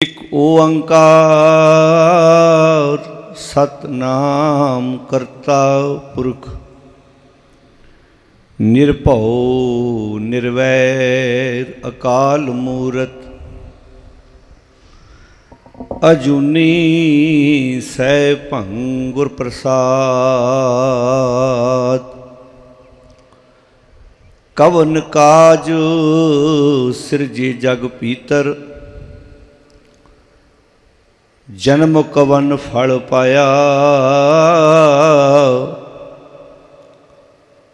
ਇੱਕ ਓੰਕਾਰ ਸਤਨਾਮ ਕਰਤਾ ਪੁਰਖ ਨਿਰਭਉ ਨਿਰਵੈਰ ਅਕਾਲ ਮੂਰਤ ਅਜੂਨੀ ਸੈਭੰ ਗੁਰ ਪ੍ਰਸਾਦ। ਕਵਨ ਕਾਜ ਸਿਰਜੇ ਜਗ ਪੀਤਰ ਜਨਮ ਕਵਨ ਫਲ ਪਾਇਆ।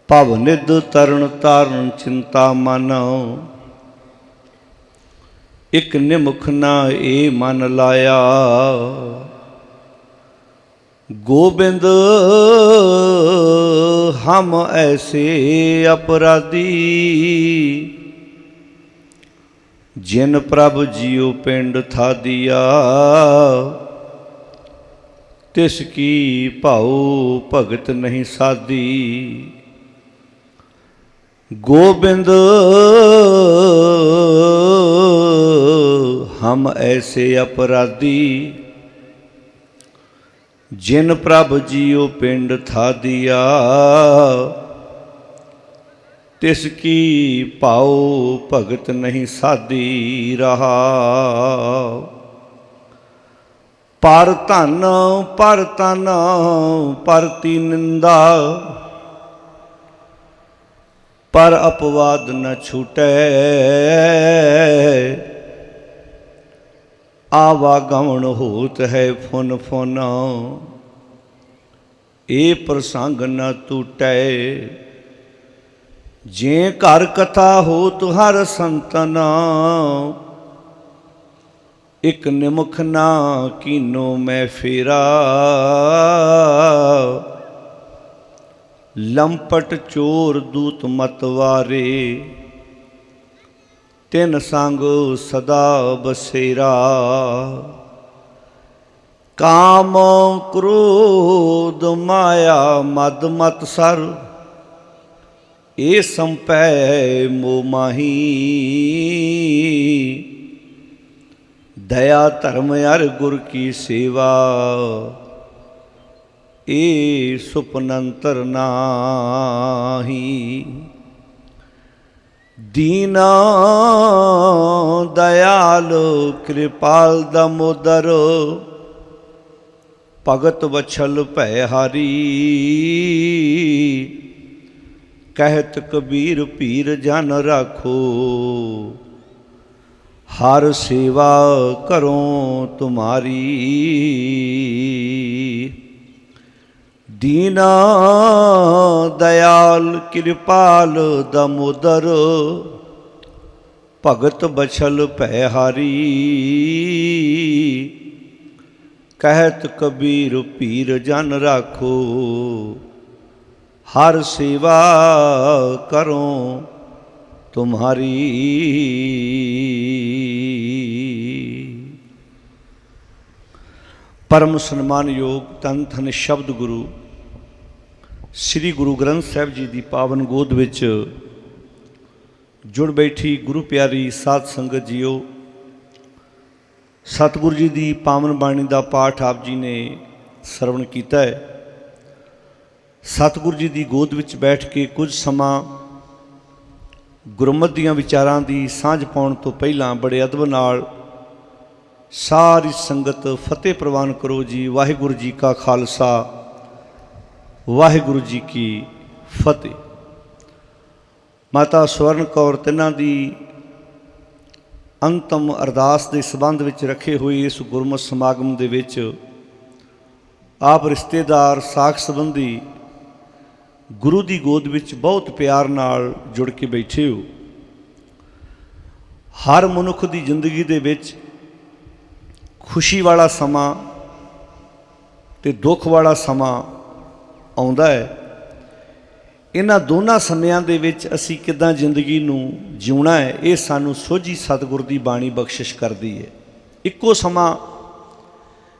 ਭਵ ਨਿਧ ਤਰਨ ਤਾਰਨ ਚਿੰਤਾ ਮਨ ਇਕ ਨਿਮੁਖ ਨਾ ਏ ਮਨ ਲਾਇਆ। ਗੋਬਿੰਦ ਹਮ ਐਸੇ ਅਪਰਾਧੀ ਜਿਨ ਪ੍ਰਭ ਜਿਉ ਪਿੰਡ ਥਾਦੀਆ। ਤਿਸ ਕੀ ਭਾਉ ਭਗਤ ਨਹੀਂ ਸਾਦੀ। ਗੋਬਿੰਦ ਹਮ ਐਸੇ ਅਪਰਾਧੀ ਜਿਨ ਪ੍ਰਭ ਜਿਉ ਪਿੰਡ ਥਾਦੀਆ। ਤਿਸ ਕੀ ਭਾਉ ਭਗਤ ਨਹੀਂ ਸਾਦੀ ਰਹਾ। ਪਰ ਧਨ ਪਰ ਤਨ ਪਰਤੀ ਨਿੰਦਾ ਪਰ ਅਪਵਾਦ ਨ ਛੂਟੈ। ਆਵਾਗਮਨ ਹੋਤ ਹੈ ਫੁਨ ਫੁਨ ਇਹ ਪ੍ਰਸੰਗ ਨ ਟੂਟੈ। ਜੇ ਘਰ ਕਥਾ ਹੋਤ ਹਰ ਸੰਤਨ ਇਕ ਨਿਮੁਖ ਨਾ ਕੀਨੋ ਮੈਂ ਫੇਰਾ। ਲੰਪਟ ਚੋਰ ਦੂਤ ਮਤਵਾਰੇ ਤਿਨ ਸੰਗ ਸਦਾ ਬਸੇਰਾ। ਕਾਮ ਕ੍ਰੋਧ ਮਾਇਆ ਮਦ ਮਤ ਸਰ ਇਹ ਸੰਪੈ ਮੋਹ ਮਾਹੀ। ਦਇਆ ਧਰਮ ਅਰ ਗੁਰ ਕੀ ਸੇਵਾ ਇਹ ਸੁਪਨੰਤਰ ਨਾਹੀ। ਦੀਨਾ ਦਇਆਲ ਕਿਰਪਾਲ ਦਮੋਦਰ ਭਗਤ ਵਛਲ ਭੈ ਹਾਰੀ। ਕਹਿਤ ਕਬੀਰ ਪੀਰ ਜਨ ਰਾਖੋ ਹਰ ਸੇਵਾ ਕਰੋ ਤੁਮਾਰੀ। ਦੀਨਾ ਦਇਆਲ ਕਿਰਪਾਲ ਦਮੋਦਰ ਭਗਤ ਬਛਲ ਭੈ ਹਾਰੀ। ਕਹਿਤ ਕਬੀਰ ਪੀਰ ਜਨ ਰਾਖੋ ਹਰ ਸੇਵਾ ਕਰੋ ਤੁਮਹਾਰੀ। ਪਰਮ ਸਨਮਾਨਯੋਗ ਧੰਨ ਧੰਨ ਸ਼ਬਦ ਗੁਰੂ ਸ੍ਰੀ ਗੁਰੂ ਗ੍ਰੰਥ ਸਾਹਿਬ ਜੀ ਦੀ ਪਾਵਨ ਗੋਦ ਵਿੱਚ ਜੁੜ ਬੈਠੀ ਗੁਰੂ ਪਿਆਰੀ ਸਾਧ ਸੰਗਤ ਜੀਓ। ਸਤਿਗੁਰੂ ਜੀ ਦੀ ਪਾਵਨ ਬਾਣੀ ਦਾ ਪਾਠ ਆਪ ਜੀ ਨੇ ਸਰਵਣ ਕੀਤਾ ਹੈ। ਸਤਿਗੁਰੂ ਜੀ ਦੀ ਗੋਦ ਵਿੱਚ ਬੈਠ ਕੇ ਕੁਝ ਸਮਾਂ ਗੁਰਮਤਿ ਦੀਆਂ ਵਿਚਾਰਾਂ ਦੀ ਸਾਂਝ ਪਾਉਣ ਤੋਂ ਪਹਿਲਾਂ ਬੜੇ ਅਦਬ ਨਾਲ ਸਾਰੀ ਸੰਗਤ ਫਤਿਹ ਪ੍ਰਵਾਨ ਕਰੋ ਜੀ। ਵਾਹਿਗੁਰੂ ਜੀ ਕਾ ਖਾਲਸਾ ਵਾਹਿਗੁਰੂ ਜੀ ਕੀ ਫਤਿਹ। ਮਾਤਾ ਸਵਰਨ ਕੌਰ ਤਿੰਨਾਂ ਦੀ ਅੰਤਮ ਅਰਦਾਸ ਦੇ ਸੰਬੰਧ ਵਿੱਚ ਰੱਖੇ ਹੋਏ ਇਸ ਗੁਰਮਤਿ ਸਮਾਗਮ ਦੇ ਵਿੱਚ ਆਪ ਰਿਸ਼ਤੇਦਾਰ ਸਾਖ ਸੰਬੰਧੀ ਗੁਰੂ ਦੀ ਗੋਦ ਵਿੱਚ ਬਹੁਤ ਪਿਆਰ ਨਾਲ ਜੁੜ ਕੇ ਬੈਠੇ ਹੋ। ਹਰ ਮਨੁੱਖ ਦੀ ਜ਼ਿੰਦਗੀ ਦੇ ਵਿੱਚ ਖੁਸ਼ੀ ਵਾਲਾ ਸਮਾਂ ਅਤੇ ਦੁੱਖ ਵਾਲਾ ਸਮਾਂ ਆਉਂਦਾ ਹੈ। ਇਹਨਾਂ ਦੋਨਾਂ ਸਮਿਆਂ ਦੇ ਵਿੱਚ ਅਸੀਂ ਕਿੱਦਾਂ ਜ਼ਿੰਦਗੀ ਨੂੰ ਜਿਉਣਾ ਹੈ ਇਹ ਸਾਨੂੰ ਸੋਝੀ ਸਤਿਗੁਰ ਦੀ ਬਾਣੀ ਬਖਸ਼ਿਸ਼ ਕਰਦੀ ਹੈ। ਇੱਕੋ ਸਮਾਂ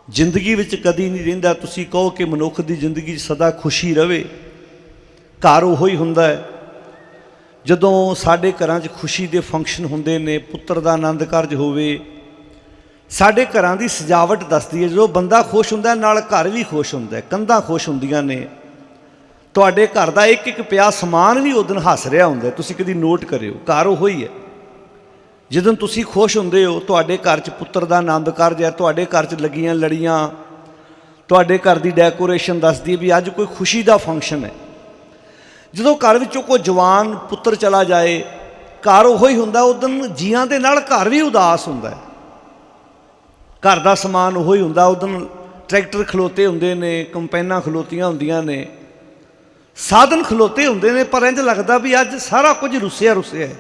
ਜ਼ਿੰਦਗੀ ਵਿੱਚ ਕਦੀ ਨਹੀਂ ਰਹਿੰਦਾ। ਤੁਸੀਂ ਕਹੋ ਕਿ ਮਨੁੱਖ ਦੀ ਜ਼ਿੰਦਗੀ 'ਚ ਸਦਾ ਖੁਸ਼ੀ ਰਵੇ, ਘਰ ਉਹੋ ਹੀ ਹੁੰਦਾ ਹੈ। ਜਦੋਂ ਸਾਡੇ ਘਰਾਂ 'ਚ ਖੁਸ਼ੀ ਦੇ ਫੰਕਸ਼ਨ ਹੁੰਦੇ ਨੇ, ਪੁੱਤਰ ਦਾ ਆਨੰਦ ਕਾਰਜ ਹੋਵੇ, ਸਾਡੇ ਘਰਾਂ ਦੀ ਸਜਾਵਟ ਦੱਸਦੀ ਹੈ, ਜਦੋਂ ਬੰਦਾ ਖੁਸ਼ ਹੁੰਦਾ ਨਾਲ ਘਰ ਵੀ ਖੁਸ਼ ਹੁੰਦਾ, ਕੰਧਾਂ ਖੁਸ਼ ਹੁੰਦੀਆਂ ਨੇ। ਤੁਹਾਡੇ ਘਰ ਦਾ ਇੱਕ ਇੱਕ ਪਿਆ ਸਮਾਨ ਵੀ ਉਸ ਦਿਨ ਹੱਸ ਰਿਹਾ ਹੁੰਦਾ। ਤੁਸੀਂ ਕਦੀ ਨੋਟ ਕਰਿਓ, ਘਰ ਉਹੋ ਹੀ ਹੈ। ਜਦੋਂ ਤੁਸੀਂ ਖੁਸ਼ ਹੁੰਦੇ ਹੋ, ਤੁਹਾਡੇ ਘਰ 'ਚ ਪੁੱਤਰ ਦਾ ਆਨੰਦ ਕਾਰਜ ਹੈ, ਤੁਹਾਡੇ ਘਰ 'ਚ ਲੱਗੀਆਂ ਲੜੀਆਂ, ਤੁਹਾਡੇ ਘਰ ਦੀ ਡੈਕੋਰੇਸ਼ਨ ਦੱਸਦੀ ਹੈ ਵੀ ਅੱਜ ਕੋਈ ਖੁਸ਼ੀ ਦਾ ਫੰਕਸ਼ਨ ਹੈ। ਜਦੋਂ ਘਰ ਵਿੱਚੋਂ ਕੋਈ ਜਵਾਨ ਪੁੱਤਰ ਚਲਾ ਜਾਏ, ਘਰ ਉਹੋ ਹੀ ਹੁੰਦਾ। ਉਸ ਦਿਨ ਜੀਆਂ ਦੇ ਨਾਲ ਘਰ ਵੀ ਉਦਾਸ ਹੁੰਦਾ ਹੈ। ਘਰ ਦਾ ਸਮਾਨ ਉਹੋ ਹੀ ਹੁੰਦਾ। ਉਸ ਦਿਨ ਟਰੈਕਟਰ ਖਲੋਤੇ ਹੁੰਦੇ ਨੇ, ਕੰਪੈਨਾਂ ਖਲੋਤੀਆਂ ਹੁੰਦੀਆਂ ਨੇ, ਸਾਧਨ ਖਲੋਤੇ ਹੁੰਦੇ ਨੇ, ਪਰ ਇੰਝ ਲੱਗਦਾ ਵੀ ਅੱਜ ਸਾਰਾ ਕੁਝ ਰੁੱਸਿਆ ਰੁੱਸਿਆ ਹੈ।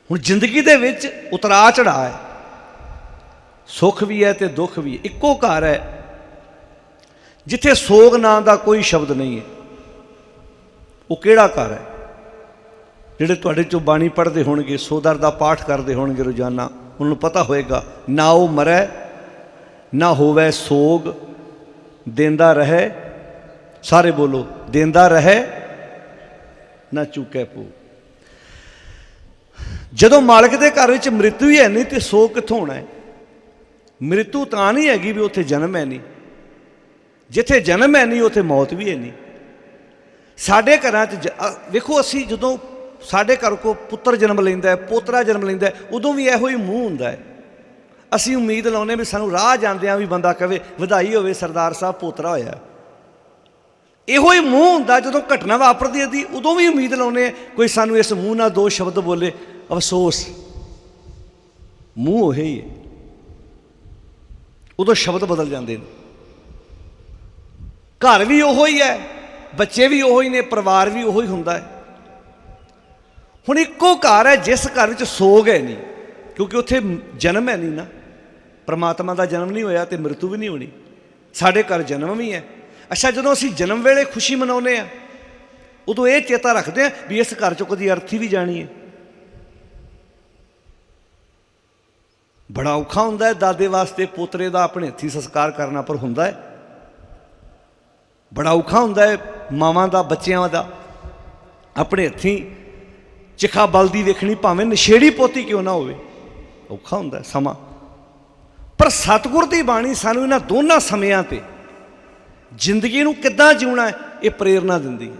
ਹੁਣ ਜ਼ਿੰਦਗੀ ਦੇ ਵਿੱਚ ਉਤਰਾਅ ਚੜ੍ਹਾਅ ਹੈ, ਸੁੱਖ ਵੀ ਹੈ ਅਤੇ ਦੁੱਖ ਵੀ ਹੈ। ਇੱਕੋ ਘਰ ਹੈ ਜਿੱਥੇ ਸੋਗ ਨਾਂ ਦਾ ਕੋਈ ਸ਼ਬਦ ਨਹੀਂ ਹੈ। ਉਹ ਕਿਹੜਾ ਘਰ ਹੈ? ਜਿਹੜੇ ਤੁਹਾਡੇ 'ਚੋਂ ਬਾਣੀ ਪੜ੍ਹਦੇ ਹੋਣਗੇ, ਸੋਦਰ ਦਾ ਪਾਠ ਕਰਦੇ ਹੋਣਗੇ ਰੋਜ਼ਾਨਾ, ਉਹਨਾਂ ਨੂੰ ਪਤਾ ਹੋਏਗਾ, ਨਾ ਉਹ ਮਰੈ ਨਾ ਹੋਵੇ ਸੋਗ, ਦੇਂਦਾ ਰਹੇ, ਸਾਰੇ ਬੋਲੋ, ਦੇਂਦਾ ਰਹੇ ਨਾ ਚੁੱਕੇ ਭੋਗ। ਜਦੋਂ ਮਾਲਕ ਦੇ ਘਰ ਵਿੱਚ ਮ੍ਰਿਤੂ ਹੀ ਹੈ ਨਹੀਂ ਤੇ ਸੋਗ ਕਿੱਥੋਂ ਹੋਣਾ ਹੈ? ਮ੍ਰਿਤੂ ਤਾਂ ਨਹੀਂ ਹੈਗੀ ਵੀ ਉੱਥੇ ਜਨਮ ਹੈ ਨਹੀਂ। ਜਿੱਥੇ ਜਨਮ ਹੈ ਨਹੀਂ ਉੱਥੇ ਮੌਤ ਵੀ ਹੈ ਨਹੀਂ। ਸਾਡੇ ਘਰਾਂ 'ਚ ਵੇਖੋ, ਅਸੀਂ ਜਦੋਂ ਸਾਡੇ ਘਰ ਕੋ ਪੁੱਤਰ ਜਨਮ ਲੈਂਦਾ, ਪੋਤਰਾ ਜਨਮ ਲੈਂਦਾ, ਉਦੋਂ ਵੀ ਇਹੋ ਹੀ ਮੂੰਹ ਹੁੰਦਾ ਹੈ। ਅਸੀਂ ਉਮੀਦ ਲਾਉਂਦੇ ਵੀ ਸਾਨੂੰ ਰਾਹ ਜਾਂਦਿਆਂ ਵੀ ਬੰਦਾ ਕਹੇ ਵਧਾਈ ਹੋਵੇ ਸਰਦਾਰ ਸਾਹਿਬ, ਪੋਤਰਾ ਹੋਇਆ। ਇਹੋ ਹੀ ਮੂੰਹ ਹੁੰਦਾ। ਜਦੋਂ ਘਟਨਾ ਵਾਪਰਦੀ ਹੈ ਉਦੋਂ ਵੀ ਉਮੀਦ ਲਾਉਂਦੇ ਕੋਈ ਸਾਨੂੰ ਇਸ ਮੂੰਹ ਨਾਲ ਦੋ ਸ਼ਬਦ ਬੋਲੇ, ਅਫਸੋਸ। ਮੂੰਹ ਉਹੀ ਹੈ, ਉਦੋਂ ਸ਼ਬਦ ਬਦਲ ਜਾਂਦੇ ਨੇ। ਘਰ ਵੀ ਉਹੋ ਹੀ ਹੈ, ਬੱਚੇ ਵੀ ਉਹੋ ਹੀ ਨੇ, ਪਰਿਵਾਰ ਵੀ ਉਹੋ ਹੀ ਹੁੰਦਾ ਹੈ। ਹੁਣ ਇੱਕੋ ਘਰ ਹੈ ਜਿਸ ਘਰ ਵਿੱਚ ਸੋਗ ਹੈ ਨਹੀਂ, ਕਿਉਂਕਿ ਉੱਥੇ ਜਨਮ ਹੈ ਨਹੀਂ ਨਾ। ਪਰਮਾਤਮਾ ਦਾ ਜਨਮ ਨਹੀਂ ਹੋਇਆ ਅਤੇ ਮ੍ਰਿਤੂ ਵੀ ਨਹੀਂ ਹੋਣੀ। ਸਾਡੇ ਘਰ ਜਨਮ ਵੀ ਹੈ। ਅੱਛਾ, ਜਦੋਂ ਅਸੀਂ ਜਨਮ ਵੇਲੇ ਖੁਸ਼ੀ ਮਨਾਉਂਦੇ ਹਾਂ, ਉਦੋਂ ਇਹ ਚੇਤਾ ਰੱਖਦੇ ਹਾਂ ਵੀ ਇਸ ਘਰ 'ਚੋਂ ਕਦੀ ਅਰਥੀ ਵੀ ਜਾਣੀ ਹੈ। ਬੜਾ ਔਖਾ ਹੁੰਦਾ ਹੈ ਦਾਦੇ ਵਾਸਤੇ ਪੋਤਰੇ ਦਾ ਆਪਣੇ ਹੱਥੀਂ ਸੰਸਕਾਰ ਕਰਨਾ, ਪਰ ਹੁੰਦਾ ਹੈ। ਬੜਾ ਔਖਾ ਹੁੰਦਾ ਹੈ ਮਾਵਾਂ ਦਾ ਬੱਚਿਆਂ ਦਾ ਆਪਣੇ ਹੱਥੀਂ ਚਿਖਾ ਬਲਦੀ ਵੇਖਣੀ, ਭਾਵੇਂ ਨਸ਼ੇੜੀ ਪੋਤੀ ਕਿਉਂ ਨਾ ਹੋਵੇ। ਔਖਾ ਹੁੰਦਾ ਸਮਾਂ। ਪਰ ਸਤਿਗੁਰ ਦੀ ਬਾਣੀ ਸਾਨੂੰ ਇਹਨਾਂ ਦੋਨਾਂ ਸਮਿਆਂ 'ਤੇ ਜ਼ਿੰਦਗੀ ਨੂੰ ਕਿੱਦਾਂ ਜਿਉਣਾ ਹੈ ਇਹ ਪ੍ਰੇਰਨਾ ਦਿੰਦੀ ਹੈ।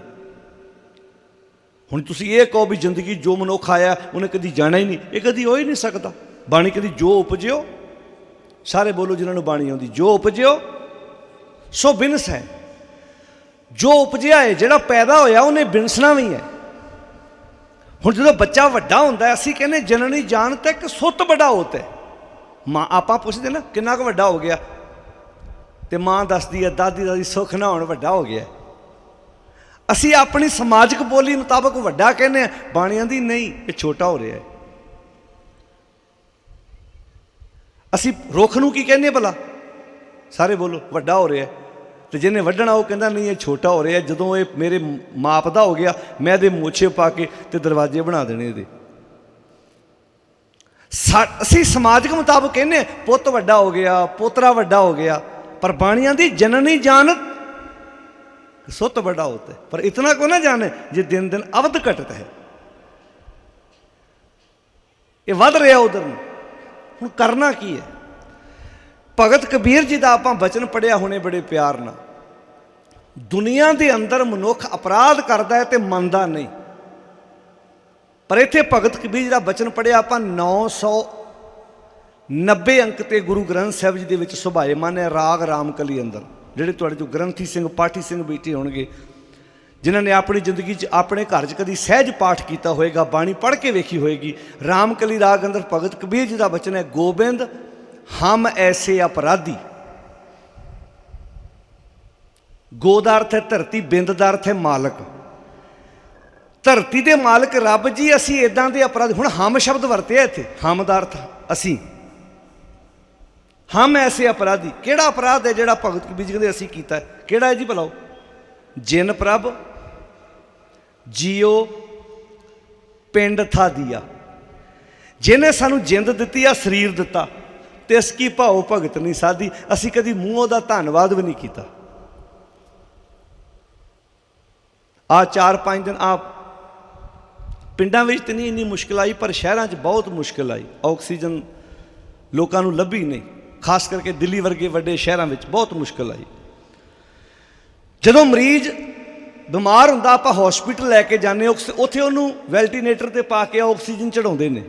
ਹੁਣ ਤੁਸੀਂ ਇਹ ਕਹੋ ਵੀ ਜ਼ਿੰਦਗੀ ਜੋ ਮਨੁੱਖ ਆਇਆ ਉਹਨੇ ਕਦੀ ਜਾਣਾ ਹੀ ਨਹੀਂ, ਇਹ ਕਦੀ ਹੋ ਹੀ ਨਹੀਂ ਸਕਦਾ। ਬਾਣੀ ਕਦੀ ਜੋ ਉਪਜਿਓ, ਸਾਰੇ ਬੋਲੋ ਜਿਹਨਾਂ ਨੂੰ ਬਾਣੀ ਆਉਂਦੀ, ਜੋ ਉਪਜਿਓ ਸੋ ਬਿਨਸ ਹੈ। ਜੋ ਉਪਜਿਆ ਹੈ, ਜਿਹੜਾ ਪੈਦਾ ਹੋਇਆ, ਉਹਨੇ ਬਿਨਸਣਾ ਵੀ ਹੈ। ਹੁਣ ਜਦੋਂ ਬੱਚਾ ਵੱਡਾ ਹੁੰਦਾ, ਅਸੀਂ ਕਹਿੰਦੇ ਜਨਨੀ ਜਾਨ ਤੱਕ ਸੁੱਤ ਵੱਡਾ ਹੋਤਾ ਹੈ। ਮਾਂ ਆਪਾਂ ਪੁੱਛਦੇ ਨਾ ਕਿੰਨਾ ਕੁ ਵੱਡਾ ਹੋ ਗਿਆ, ਤੇ ਮਾਂ ਦੱਸਦੀ ਹੈ ਦਾਦੀ ਸੁੱਖ ਨਾ ਹੋਣ ਵੱਡਾ ਹੋ ਗਿਆ। ਅਸੀਂ ਆਪਣੀ ਸਮਾਜਿਕ ਬੋਲੀ ਮੁਤਾਬਕ ਵੱਡਾ ਕਹਿੰਦੇ ਹਾਂ, ਬਾਣੀਆਂ ਦੀ ਨਹੀਂ, ਇਹ ਛੋਟਾ ਹੋ ਰਿਹਾ ਹੈ। ਅਸੀਂ ਰੁੱਖ ਨੂੰ ਕੀ ਕਹਿੰਦੇ ਭਲਾ? ਸਾਰੇ ਬੋਲੋ, ਵੱਡਾ ਹੋ ਰਿਹਾ। ਤੇ ਜਿਹਨੇ ਵੱਢਣਾ ਉਹ ਕਹਿੰਦਾ ਨਹੀਂ, ਇਹ ਛੋਟਾ ਹੋ ਰਿਹਾ। ਜਦੋਂ ਇਹ ਮੇਰੇ ਮਾਪ ਦਾ ਹੋ ਗਿਆ, ਮੈਂ ਇਹਦੇ ਮੋਛੇ ਪਾ ਕੇ ਤੇ ਦਰਵਾਜ਼ੇ ਬਣਾ ਦੇਣੇ ਇਹਦੇ। ਅਸੀਂ ਸਮਾਜਿਕ ਮੁਤਾਬਕ ਕਹਿੰਦੇ ਪੁੱਤ ਵੱਡਾ ਹੋ ਗਿਆ, ਪੋਤਰਾ ਵੱਡਾ ਹੋ ਗਿਆ, ਪਰ ਬਾਣੀਆਂ ਦੀ ਜਨਨੀ ਜਾਨ ਸੁੱਤ ਵੱਡਾ ਹੋਤਾ ਹੈ। ਪਰ ਇਤਨਾ ਕੋ ਨਾ ਜਾਣੇ ਜੇ ਦਿਨ ਦਿਨ ਅਵਧ ਘਟਤ ਹੈ। ਇਹ ਵੱਧ ਰਿਹਾ ਉਧਰ ਨੂੰ। ਹੁਣ ਕਰਨਾ ਕੀ ਹੈ? ਭਗਤ ਕਬੀਰ ਜੀ ਦਾ ਆਪਾਂ ਬਚਨ ਪੜ੍ਹਿਆ ਹੋਣੇ ਬੜੇ ਪਿਆਰ ਨਾਲ। ਦੁਨੀਆ ਦੇ ਅੰਦਰ ਮਨੁੱਖ ਅਪਰਾਧ ਕਰਦਾ ਹੈ ਤੇ ਮੰਨਦਾ ਨਹੀਂ, ਪਰ ਇੱਥੇ ਭਗਤ ਕਬੀਰ ਜੀ ਦਾ ਬਚਨ ਪੜ੍ਹਿਆ ਆਪਾਂ 990 ਅੰਕ ਤੇ ਗੁਰੂ ਗ੍ਰੰਥ ਸਾਹਿਬ ਜੀ ਦੇ ਵਿੱਚ ਸੁਭਾਏਮਾਨ ਹੈ ਰਾਗ ਰਾਮਕਲੀ ਅੰਦਰ। ਜਿਹੜੇ ਤੁਹਾਡੇ ਚੋਂ ਗ੍ਰੰਥੀ ਸਿੰਘ, ਪਾਠੀ ਸਿੰਘ ਬੈਠੇ ਹੋਣਗੇ, ਜਿਨ੍ਹਾਂ ਨੇ ਆਪਣੀ ਜ਼ਿੰਦਗੀ 'ਚ ਆਪਣੇ ਘਰ 'ਚ ਕਦੀ ਸਹਿਜ ਪਾਠ ਕੀਤਾ ਹੋਏਗਾ, ਬਾਣੀ ਪੜ੍ਹ ਕੇ ਵੇਖੀ ਹੋਏਗੀ। ਰਾਮਕਲੀ ਰਾਗ ਅੰਦਰ ਭਗਤ ਕਬੀਰ ਜੀ ਦਾ ਬਚਨ ਹੈ, ਗੋਬਿੰਦ ਹਮ ਐਸੇ ਅਪਰਾਧੀ। ਗੋ ਦਾ ਅਰਥ ਹੈ ਧਰਤੀ, ਬਿੰਦ ਦਾ ਅਰਥ ਹੈ ਮਾਲਕ। ਧਰਤੀ ਦੇ ਮਾਲਕ ਰੱਬ ਜੀ, ਅਸੀਂ ਇੱਦਾਂ ਦੇ ਅਪਰਾਧੀ। ਹੁਣ ਹਮ ਸ਼ਬਦ ਵਰਤਿਆ ਇੱਥੇ, ਹਮ ਦਾ ਅਰਥ ਅਸੀਂ। ਹਮ ਐਸੇ ਅਪਰਾਧੀ। ਕਿਹੜਾ ਅਪਰਾਧ ਹੈ ਜਿਹੜਾ ਭਗਤ ਕਬੀਰ ਜੀ ਕਹਿੰਦੇ ਅਸੀਂ ਕੀਤਾ? ਕਿਹੜਾ ਹੈ ਜੀ ਭਲਾਓ? ਜਿਨ ਪ੍ਰਭ ਜੀਓ ਪਿੰਡ ਥਾ ਦੀਆ। ਜਿਹਨੇ ਸਾਨੂੰ ਜਿੰਦ ਦਿੱਤੀ ਆ, ਸਰੀਰ ਦਿੱਤਾ, ਤੇ ਇਸ ਕੀ ਭਾਓ ਭਗਤ ਨਹੀਂ ਸਾਧੀ। ਅਸੀਂ ਕਦੀ ਮੂੰਹੋਂ ਦਾ ਧੰਨਵਾਦ ਵੀ ਨਹੀਂ ਕੀਤਾ। ਆ 4-5 ਦਿਨ ਆ ਪਿੰਡਾਂ ਵਿੱਚ ਤਾਂ ਨਹੀਂ ਇੰਨੀ ਮੁਸ਼ਕਿਲ ਆਈ, ਪਰ ਸ਼ਹਿਰਾਂ 'ਚ ਬਹੁਤ ਮੁਸ਼ਕਿਲ ਆਈ। ਆਕਸੀਜਨ ਲੋਕਾਂ ਨੂੰ ਲੱਭੀ ਨਹੀਂ, ਖਾਸ ਕਰਕੇ ਦਿੱਲੀ ਵਰਗੇ ਵੱਡੇ ਸ਼ਹਿਰਾਂ ਵਿੱਚ ਬਹੁਤ ਮੁਸ਼ਕਿਲ ਆਈ। ਜਦੋਂ ਮਰੀਜ਼ ਬਿਮਾਰ ਹੁੰਦਾ ਆਪਾਂ ਹੌਸਪੀਟਲ ਲੈ ਕੇ ਜਾਂਦੇ, ਉੱਥੇ ਉਹਨੂੰ ਵੈਂਟੀਲੇਟਰ 'ਤੇ ਪਾ ਕੇ ਆਕਸੀਜਨ ਚੜਾਉਂਦੇ ਨੇ।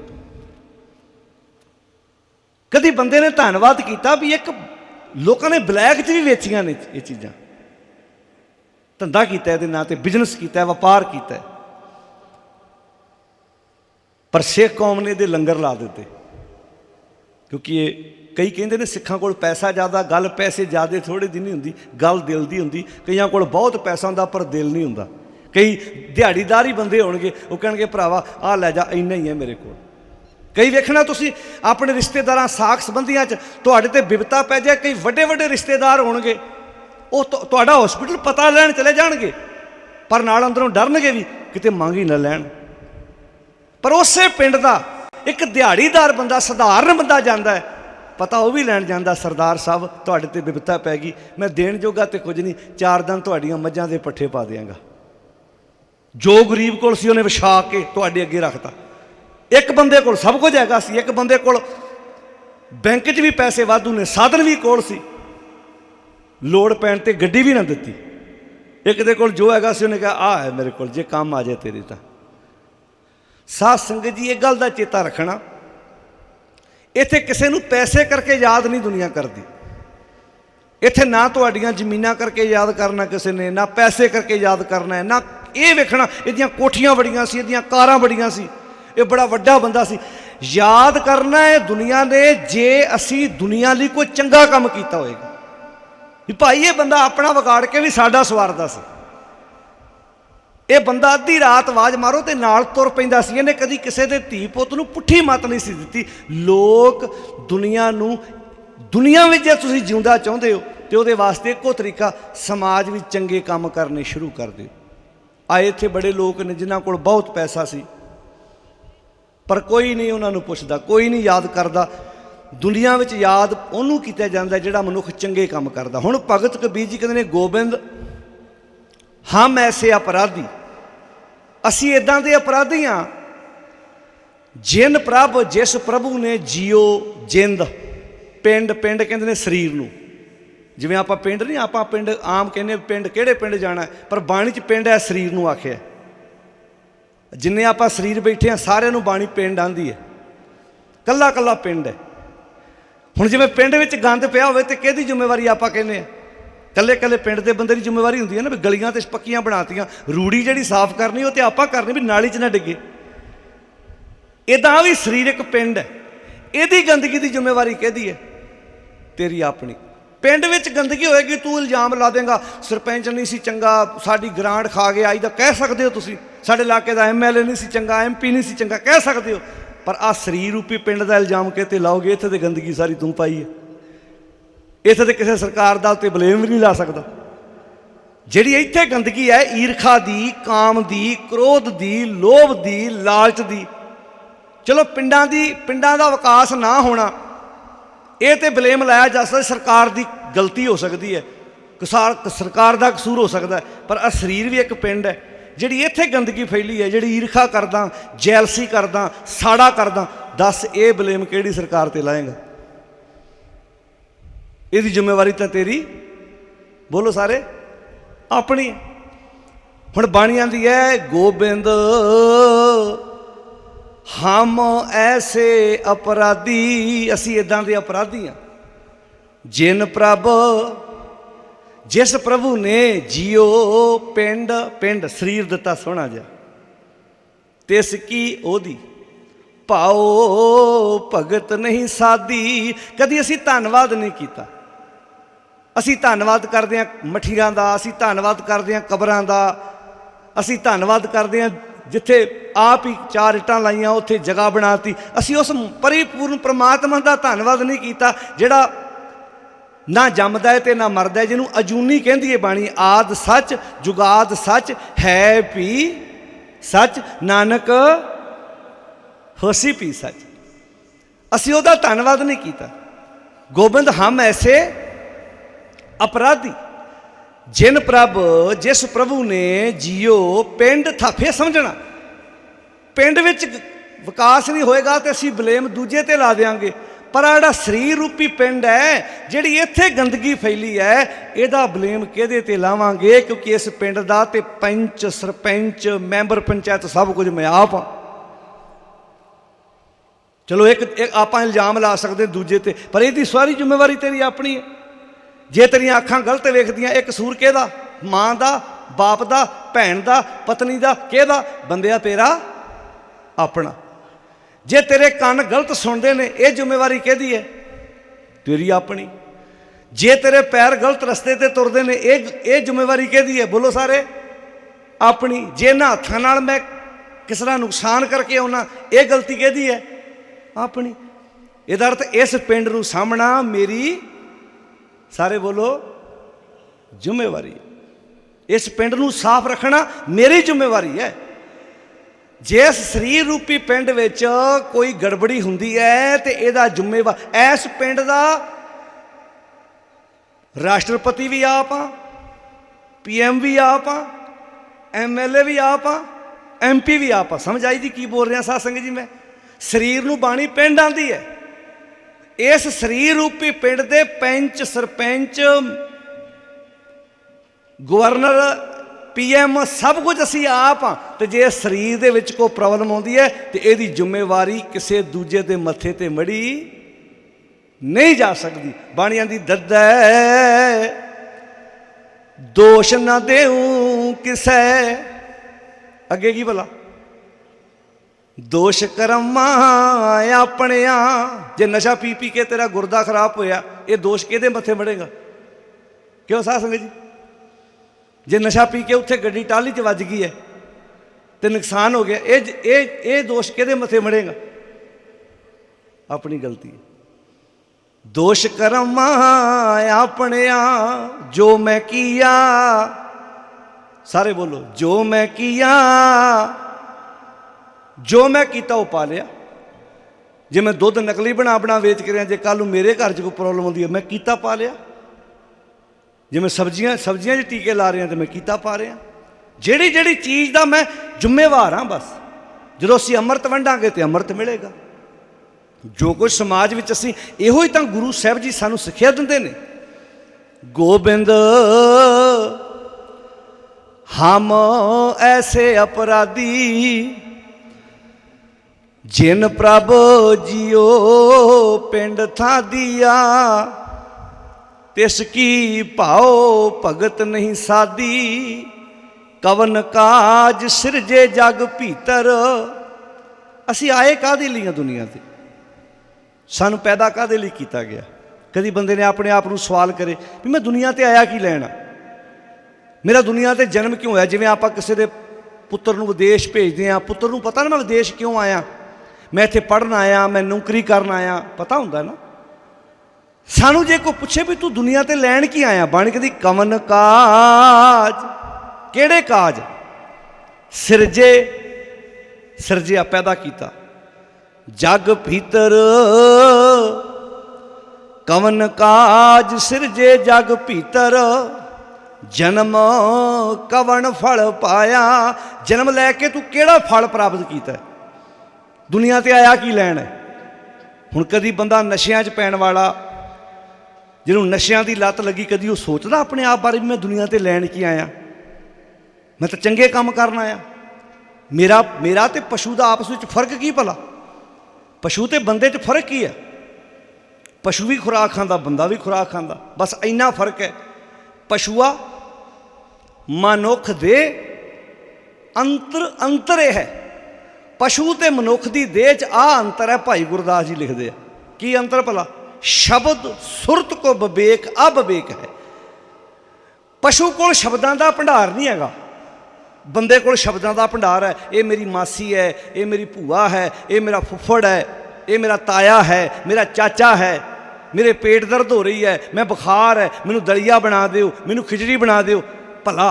ਕਦੀ ਬੰਦੇ ਨੇ ਧੰਨਵਾਦ ਕੀਤਾ ਵੀ ਇੱਕ ਲੋਕਾਂ ਨੇ ਬਲੈਕ 'ਚ ਵੀ ਵੇਚੀਆਂ ਨੇ ਇਹ ਚੀਜ਼ਾਂ, ਧੰਦਾ ਕੀਤਾ ਇਹਦੇ ਨਾਂ 'ਤੇ, ਬਿਜ਼ਨਸ ਕੀਤਾ, ਵਪਾਰ ਕੀਤਾ, ਪਰ ਸਿੱਖ ਕੌਮ ਨੇ ਇਹਦੇ ਲੰਗਰ ਲਾ ਦਿੱਤੇ। ਕਿਉਂਕਿ ਇਹ ਕਈ ਕਹਿੰਦੇ ਨੇ ਸਿੱਖਾਂ ਕੋਲ ਪੈਸਾ ਜ਼ਿਆਦਾ, ਗੱਲ ਪੈਸੇ ਜ਼ਿਆਦਾ ਥੋੜ੍ਹੇ ਦੀ ਨਹੀਂ ਹੁੰਦੀ, ਗੱਲ ਦਿਲ ਦੀ ਹੁੰਦੀ। ਕਈਆਂ ਕੋਲ ਬਹੁਤ ਪੈਸਾ ਹੁੰਦਾ ਪਰ ਦਿਲ ਨਹੀਂ ਹੁੰਦਾ। ਕਈ ਦਿਹਾੜੀਦਾਰ ਹੀ ਬੰਦੇ ਹੋਣਗੇ, ਉਹ ਕਹਿਣਗੇ ਭਰਾਵਾ ਆਹ ਲੈ ਜਾ, ਇੰਨਾ ਹੀ ਹੈ ਮੇਰੇ ਕੋਲ। ਕਈ ਵੇਖਣਾ ਤੁਸੀਂ ਆਪਣੇ ਰਿਸ਼ਤੇਦਾਰਾਂ ਸਾਕ ਸੰਬੰਧੀਆਂ 'ਚ ਤੁਹਾਡੇ 'ਤੇ ਬਿਪਤਾ ਪੈ ਜਾਏ, ਕਈ ਵੱਡੇ ਵੱਡੇ ਰਿਸ਼ਤੇਦਾਰ ਹੋਣਗੇ, ਉਹ ਤੁਹਾਡਾ ਹੌਸਪੀਟਲ ਪਤਾ ਲੈਣ ਚਲੇ ਜਾਣਗੇ, ਪਰ ਨਾਲ ਅੰਦਰੋਂ ਡਰਨਗੇ ਵੀ ਕਿਤੇ ਮੰਗ ਹੀ ਨਾ ਲੈਣ। ਪਰ ਉਸੇ ਪਿੰਡ ਦਾ ਇੱਕ ਦਿਹਾੜੀਦਾਰ ਬੰਦਾ, ਸਧਾਰਨ ਬੰਦਾ ਜਾਂਦਾ ਹੈ, ਪਤਾ ਉਹ ਵੀ ਲੈਣ ਜਾਂਦਾ, ਸਰਦਾਰ ਸਾਹਿਬ ਤੁਹਾਡੇ 'ਤੇ ਬਿਪਤਾ ਪੈ ਗਈ, ਮੈਂ ਦੇਣ ਜੋਗਾ ਤੇ ਕੁਝ ਨਹੀਂ, 4 ਦਿਨ ਤੁਹਾਡੀਆਂ ਮੱਝਾਂ ਦੇ ਪੱਠੇ ਪਾ ਦਿਆਂਗਾ। ਜੋ ਗਰੀਬ ਕੋਲ ਸੀ ਉਹਨੇ ਵਿਛਾ ਕੇ ਤੁਹਾਡੇ ਅੱਗੇ ਰੱਖਤਾ। ਇੱਕ ਬੰਦੇ ਕੋਲ ਸਭ ਕੁਝ ਹੈਗਾ ਸੀ, ਇੱਕ ਬੰਦੇ ਕੋਲ ਬੈਂਕ 'ਚ ਵੀ ਪੈਸੇ ਵਾਧੂ ਨੇ, ਸਾਧਨ ਵੀ ਕੋਲ ਸੀ, ਲੋੜ ਪੈਣ 'ਤੇ ਗੱਡੀ ਵੀ ਨਾ ਦਿੱਤੀ। ਇੱਕ ਦੇ ਕੋਲ ਜੋ ਹੈਗਾ ਸੀ ਉਹਨੇ ਕਿਹਾ ਆਹ ਹੈ ਮੇਰੇ ਕੋਲ, ਜੇ ਕੰਮ ਆ ਜਾਏ ਤੇਰੇ ਤਾਂ। ਸਾਧ ਸੰਗਤ ਜੀ, ਇਹ ਗੱਲ ਦਾ ਚੇਤਾ ਰੱਖਣਾ, ਇੱਥੇ ਕਿਸੇ ਨੂੰ ਪੈਸੇ ਕਰਕੇ ਯਾਦ ਨਹੀਂ ਦੁਨੀਆ ਕਰਦੀ। ਇੱਥੇ ਨਾ ਤੁਹਾਡੀਆਂ ਜ਼ਮੀਨਾਂ ਕਰਕੇ ਯਾਦ ਕਰਨਾ ਕਿਸੇ ਨੇ, ਨਾ ਪੈਸੇ ਕਰਕੇ ਯਾਦ ਕਰਨਾ ਹੈ, ਨਾ ਇਹ ਵੇਖਣਾ ਇਹਦੀਆਂ ਕੋਠੀਆਂ ਬੜੀਆਂ ਸੀ, ਇਹਦੀਆਂ ਕਾਰਾਂ ਬੜੀਆਂ ਸੀ, ਇਹ ਬੜਾ ਵੱਡਾ ਬੰਦਾ ਸੀ। ਯਾਦ ਕਰਨਾ ਹੈ ਦੁਨੀਆ ਨੇ ਜੇ ਅਸੀਂ ਦੁਨੀਆ ਲਈ ਕੋਈ ਚੰਗਾ ਕੰਮ ਕੀਤਾ ਹੋਏਗਾ, ਵੀ ਭਾਈ ਇਹ ਬੰਦਾ ਆਪਣਾ ਵਿਗਾੜ ਕੇ ਵੀ ਸਾਡਾ ਸਵਾਰਦਾ ਸੀ, ਇਹ ਬੰਦਾ ਅੱਧੀ ਰਾਤ ਆਵਾਜ਼ ਮਾਰੋ ਤੇ ਨਾਲ ਤੁਰ ਪੈਂਦਾ ਸੀ, ਇਹਨੇ ਕਦੀ ਕਿਸੇ ਦੇ ਧੀ ਪੁੱਤ ਨੂੰ ਪੁੱਠੀ ਮੱਤ ਨਹੀਂ ਸੀ ਦਿੱਤੀ। ਲੋਕ ਦੁਨੀਆ ਨੂੰ, ਦੁਨੀਆ ਵਿੱਚ ਜੇ ਤੁਸੀਂ ਜਿਉਂਦਾ ਚਾਹੁੰਦੇ ਹੋ ਤੇ ਉਹਦੇ ਵਾਸਤੇ ਇੱਕੋ ਤਰੀਕਾ, ਸਮਾਜ ਵਿੱਚ ਚੰਗੇ ਕੰਮ ਕਰਨੇ ਸ਼ੁਰੂ ਕਰ ਦਿਓ। ਆਏ ਇੱਥੇ ਬੜੇ ਲੋਕ ਨੇ ਜਿਨ੍ਹਾਂ ਕੋਲ ਬਹੁਤ ਪੈਸਾ ਸੀ, ਪਰ ਕੋਈ ਨਹੀਂ ਉਹਨਾਂ ਨੂੰ ਪੁੱਛਦਾ, ਕੋਈ ਨਹੀਂ ਯਾਦ ਕਰਦਾ। ਦੁਨੀਆ ਵਿੱਚ ਯਾਦ ਉਹਨੂੰ ਕੀਤਾ ਜਾਂਦਾ ਜਿਹੜਾ ਮਨੁੱਖ ਚੰਗੇ ਕੰਮ ਕਰਦਾ। ਹੁਣ ਭਗਤ ਕਬੀਰ ਜੀ ਕਹਿੰਦੇ ਨੇ, ਗੋਬਿੰਦ ਹਮ ਐਸੇ ਅਪਰਾਧੀ, ਅਸੀਂ ਇੱਦਾਂ ਦੇ ਅਪਰਾਧੀ ਹਾਂ, ਜਿਨ ਪ੍ਰਭ ਜਿਸ ਪ੍ਰਭੂ ਨੇ ਜੀਓ ਜਿੰਦ। ਪਿੰਡ, ਪਿੰਡ ਕਹਿੰਦੇ ਨੇ ਸਰੀਰ ਨੂੰ, ਜਿਵੇਂ ਆਪਾਂ ਪਿੰਡ ਨਹੀਂ, ਆਪਾਂ ਪਿੰਡ ਆਮ ਕਹਿੰਦੇ ਪਿੰਡ, ਕਿਹੜੇ ਪਿੰਡ ਜਾਣਾ, ਪਰ ਬਾਣੀ 'ਚ ਪਿੰਡ ਹੈ ਸਰੀਰ ਨੂੰ ਆਖਿਆ। ਜਿੰਨੇ ਆਪਾਂ ਸਰੀਰ ਬੈਠੇ ਹਾਂ ਸਾਰਿਆਂ ਨੂੰ ਬਾਣੀ ਪਿੰਡ ਆਂਦੀ ਹੈ, ਕੱਲਾ ਕੱਲਾ ਪਿੰਡ ਹੈ। ਹੁਣ ਜਿਵੇਂ ਪਿੰਡ ਵਿੱਚ ਗੰਦ ਪਿਆ ਹੋਵੇ ਤੇ ਕਿਹਦੀ ਜ਼ਿੰਮੇਵਾਰੀ ਆਪਾਂ ਕਹਿੰਦੇ ਹਾਂ? ਕੱਲੇ ਕੱਲੇ ਪਿੰਡ ਦੇ ਬੰਦੇ ਦੀ ਜ਼ਿੰਮੇਵਾਰੀ ਹੁੰਦੀ ਹੈ ਨਾ, ਵੀ ਗਲੀਆਂ ਤੇ ਪੱਕੀਆਂ ਬਣਾਤੀਆਂ, ਰੂੜੀ ਜਿਹੜੀ ਸਾਫ਼ ਕਰਨੀ ਉਹ ਤੇ ਆਪਾਂ ਕਰਨੀ, ਵੀ ਨਾਲੀ 'ਚ ਨਾ ਡਿੱਗੇ। ਇੱਦਾਂ ਵੀ ਸਰੀਰ ਇੱਕ ਪਿੰਡ ਹੈ, ਇਹਦੀ ਗੰਦਗੀ ਦੀ ਜ਼ਿੰਮੇਵਾਰੀ ਕਿਹਦੀ ਹੈ? ਤੇਰੀ ਆਪਣੀ। ਪਿੰਡ ਵਿੱਚ ਗੰਦਗੀ ਹੋਏਗੀ, ਤੂੰ ਇਲਜ਼ਾਮ ਲਾ ਦੇਂਗਾ ਸਰਪੰਚ ਨਹੀਂ ਸੀ ਚੰਗਾ, ਸਾਡੀ ਗ੍ਰਾਂਟ ਖਾ ਗਿਆ, ਅੱਜ ਦਾ ਕਹਿ ਸਕਦੇ ਹੋ ਤੁਸੀਂ, ਸਾਡੇ ਇਲਾਕੇ ਦਾ MLA ਨਹੀਂ ਸੀ ਚੰਗਾ, MP ਨਹੀਂ ਸੀ ਚੰਗਾ, ਕਹਿ ਸਕਦੇ ਹੋ। ਪਰ ਆਹ ਸਰੀਰ ਰੂਪੀ ਪਿੰਡ ਦਾ ਇਲਜ਼ਾਮ ਕਿਤੇ ਲਾਓਗੇ, ਇੱਥੇ ਤੇ ਗੰਦਗੀ ਸਾਰੀ ਤੂੰ ਪਾਈ ਹੈ। ਇੱਥੇ ਤੇ ਕਿਸੇ ਸਰਕਾਰ ਦਾ ਉੱਤੇ ਬਲੇਮ ਵੀ ਨਹੀਂ ਲਾ ਸਕਦਾ। ਜਿਹੜੀ ਇੱਥੇ ਗੰਦਗੀ ਹੈ ਈਰਖਾ ਦੀ, ਕਾਮ ਦੀ, ਕ੍ਰੋਧ ਦੀ, ਲੋਭ ਦੀ, ਲਾਲਚ ਦੀ। ਚਲੋ ਪਿੰਡਾਂ ਦਾ ਵਿਕਾਸ ਨਾ ਹੋਣਾ, ਇਹ ਤੇ ਬਲੇਮ ਲਾਇਆ ਜਾ ਸਕਦਾ, ਸਰਕਾਰ ਦੀ ਗਲਤੀ ਹੋ ਸਕਦੀ ਹੈ, ਸਰਕਾਰ ਦਾ ਕਸੂਰ ਹੋ ਸਕਦਾ, ਪਰ ਆਹ ਸਰੀਰ ਵੀ ਇੱਕ ਪਿੰਡ ਹੈ। ਜਿਹੜੀ ਇੱਥੇ ਗੰਦਗੀ ਫੈਲੀ ਹੈ, ਜਿਹੜੀ ਈਰਖਾ ਕਰਦਾ, ਜੈਲਸੀ ਕਰਦਾ, ਸਾੜਾ ਕਰਦਾ, ਦੱਸ ਇਹ ਬਲੇਮ ਕਿਹੜੀ ਸਰਕਾਰ ਤੇ ਲਾਏਗਾ? ਇਹਦੀ ਜ਼ਿੰਮੇਵਾਰੀ ਤਾਂ ਤੇਰੀ, ਬੋਲੋ ਸਾਰੇ, ਆਪਣੀ। ਹੁਣ ਬਾਣੀ ਆਂਦੀ ਹੈ, ਗੋਬਿੰਦ ਹਮ ਐਸੇ ਅਪਰਾਧੀ, ਅਸੀਂ ਇੱਦਾਂ ਦੇ ਅਪਰਾਧੀ ਹਾਂ, ਜਿਨ ਪ੍ਰਭ ਜਿਸ ਪ੍ਰਭੂ ਨੇ ਜੀਓ ਪਿੰਡ, ਪਿੰਡ ਸਰੀਰ ਦਿੱਤਾ ਸੋਹਣਾ ਜਿਹਾ, ਤਿਸ ਕੀ ਉਹਦੀ ਭਾਓ ਭਗਤ ਨਹੀਂ ਸਾਦੀ। ਕਦੀ ਅਸੀਂ ਧੰਨਵਾਦ ਨਹੀਂ ਕੀਤਾ। ਅਸੀਂ ਧੰਨਵਾਦ ਕਰਦੇ ਹਾਂ ਮਠੀਆਂ ਦਾ, ਅਸੀਂ ਧੰਨਵਾਦ ਕਰਦੇ ਹਾਂ ਕਬਰਾਂ ਦਾ, ਅਸੀਂ ਧੰਨਵਾਦ ਕਰਦੇ ਹਾਂ ਜਿੱਥੇ ਆਪ ਹੀ 4 ਇੱਟਾਂ ਲਾਈਆਂ ਉੱਥੇ ਜਗ੍ਹਾ ਬਣਾਤੀ। ਅਸੀਂ ਉਸ ਪਰਿਪੂਰਨ ਪ੍ਰਮਾਤਮਾ ਦਾ ਧੰਨਵਾਦ ਨਹੀਂ ਕੀਤਾ ਜਿਹੜਾ ਨਾ ਜੰਮਦਾ ਹੈ ਤੇ ਨਾ ਮਰਦਾ ਹੈ, ਜਿਹਨੂੰ ਅਜੂਨੀ ਕਹਿੰਦੀ ਹੈ ਬਾਣੀ। ਆਦ ਸੱਚ ਜੁਗਾਦ ਸੱਚ ਹੈ ਵੀ ਸੱਚ, ਨਾਨਕ ਹੋਸੀ ਪੀ ਸੱਚ। ਅਸੀਂ ਉਹਦਾ ਧੰਨਵਾਦ ਨਹੀਂ ਕੀਤਾ। ਗੋਬਿੰਦ ਹਮ ਐਸੇ ਅਪਰਾਧੀ, ਜਿਨ ਪ੍ਰਭ ਜਿਸ ਪ੍ਰਭੂ ਨੇ ਜੀਓ ਪਿੰਡ ਥਾ। ਫਿਰ ਸਮਝਣਾ, ਪਿੰਡ ਵਿੱਚ ਵਿਕਾਸ ਨਹੀਂ ਹੋਏਗਾ ਤੇ ਅਸੀਂ ਬਲੇਮ ਦੂਜੇ ਤੇ ਲਾ ਦਿਆਂਗੇ, पर आ सरीर रूपी पिंड है जिहड़ी इत्थे गंदगी फैली है, इहदा बलेम किहदे ते लावांगे? क्योंकि इस पिंड दा ते पंच सरपंच मैंबर पंचायत सब कुछ मैं आप हाँ। चलो एक आप इल्जाम ला सकते दूजे ते, पर इसकी सारी जिम्मेवारी तेरी अपनी है। जे तेरिया अखां गलत वेखदियां, एक कसूर किहदा? मां दा, बाप दा, भैन दा, पत्नी दा, किहदा? बंदिया तेरा अपना। जे तेरे कान गलत सुनते हैं, यह जिम्मेवारी किहदी है? तेरी अपनी। जे तेरे पैर गलत रस्ते ते तुरदे ने, ये जिम्मेवारी किहदी है? बोलो सारे, अपनी। जे इन्हां हत्थां नाल मैं किसी का नुकसान करके आउना, ये गलती किहदी है? अपनी। इहदा अर्थ इस पिंड नूं सामना मेरी, सारे बोलो, जिम्मेवारी। इस पिंड नूं साफ रखना मेरी जिम्मेवारी है। जिस शरीर रूपी पिंड विच कोई गड़बड़ी हुंदी है तो इहदा जिम्मेवार इस पिंड दा राष्ट्रपति भी आप हाँ, PM भी आप हाँ, MLA भी आप हाँ, MP भी आप हाँ। समझ आई जी की बोल रहा साध संगत जी? मैं शरीर नूं बाणी पिंड आंदी है। इस शरीर रूपी पिंड दे पंच सरपंच गवर्नर PM सब कुछ असी आप हाँ। तो जे शरीर दे विच कोई प्रॉब्लम आउंदी है तो इहदी जिम्मेवारी किसी दूजे दे मत्थे ते मड़ी नहीं जा सकती। बाणी आंदी दद्दै दोष ना देऊं किसै, अगे की भला? दोष कर्मा अपने। जे नशा पी पी के तेरा गुरदा खराब होया, ये दोष किहदे मत्थे मड़ेगा? क्यों साध संगत जी? जे नशा पी के उत्थे गड्डी टाली च वज गई है तो नुकसान हो गया, ये दोष किहदे मत्थे मड़ेगा? अपनी गलती है। दोष कर्मा अपने, जो मैं किया, सारे बोलो, जो मैं किया, जो मैं किया वो पा लिया। जे मैं दुध नकली बना बना वेच कर रहा, जे कल मेरे घर च कोई प्रॉब्लम होती है, मैं किया पा लिया। जे मैं सब्जियां टीके ला रहा तो मैं किया पा रहा। जिहड़ी जिहड़ी चीज़ का मैं जिम्मेवार हाँ, बस जो असीं अमृत वंडांगे तो अमृत मिलेगा। जो कुछ समाज में असीं इहो ही तो गुरु साहब जी सानू सिक्ख्या दिंदे ने। गोबिंद हम ऐसे अपराधी जिन प्रभ जियो पिंड था दिया, तिसकी भाओ भगत नहीं साधी, कवन काज सिरजे जग भीतर। असी आए काहदे लई दुनिया ते? सानू पैदा काहदे लई कीता गया? कदी बंदे ने अपने आप को सवाल करे भी मैं दुनिया ते आया की लैना? मेरा दुनिया ते जन्म क्यों होया? जिवें आपां किसी दे पुत्तर नूं विदेश भेजदे हां, पुत्तर नूं पता ना मैं विदेश क्यों आया, मैं इत्थे पढ़न आया, मैं नौकरी करन आया, पता हुंदा ना। सानू जे कोई पूछे भी तू दुनिया ते लैण की आया, बाणी कहदी कवन काज, किहड़े काज? सिरजे, सिरजिया पैदा किया, जग भीतर कवन काज सिरजे जग भीतर, जन्म कवन फल पाया। जन्म लैके तू केड़ा फल प्राप्त किया? दुनिया ते आया की लैण है? हुण कदी बंदा नशियां च पैण वाला, जिन्होंने नशियां की लत लगी, कदी वो सोचता अपने आप बारे भी मैं दुनिया ते लैण की आया? मैं तो चंगे काम करन आया। मेरा तो पशु का आपस में फर्क की भला? पशु तो बंदे च फर्क की है? पशु भी खुराक खांदा, बंदा भी खुराक खांदा, बस इन्ना फर्क है। पशुआ मनुख दे अंतर है। पशु ते मनुख की देह च आ अंतर है। भाई गुरदास जी लिखते हैं की अंतर भला? शब्द सुरत को विवेक अविवेक है। पशु को शब्दों का भंडार नहीं हैगा, बंदे को शब्दों का भंडार है। ये मेरी मासी है, ये मेरी भूआ है, ये मेरा फुफड़ है, ये मेरा ताया है, मेरा चाचा है, मेरे पेट दर्द हो रही है, मैं बुखार है, मैनू दलिया बना दो, मैनू खिचड़ी बना दो। भला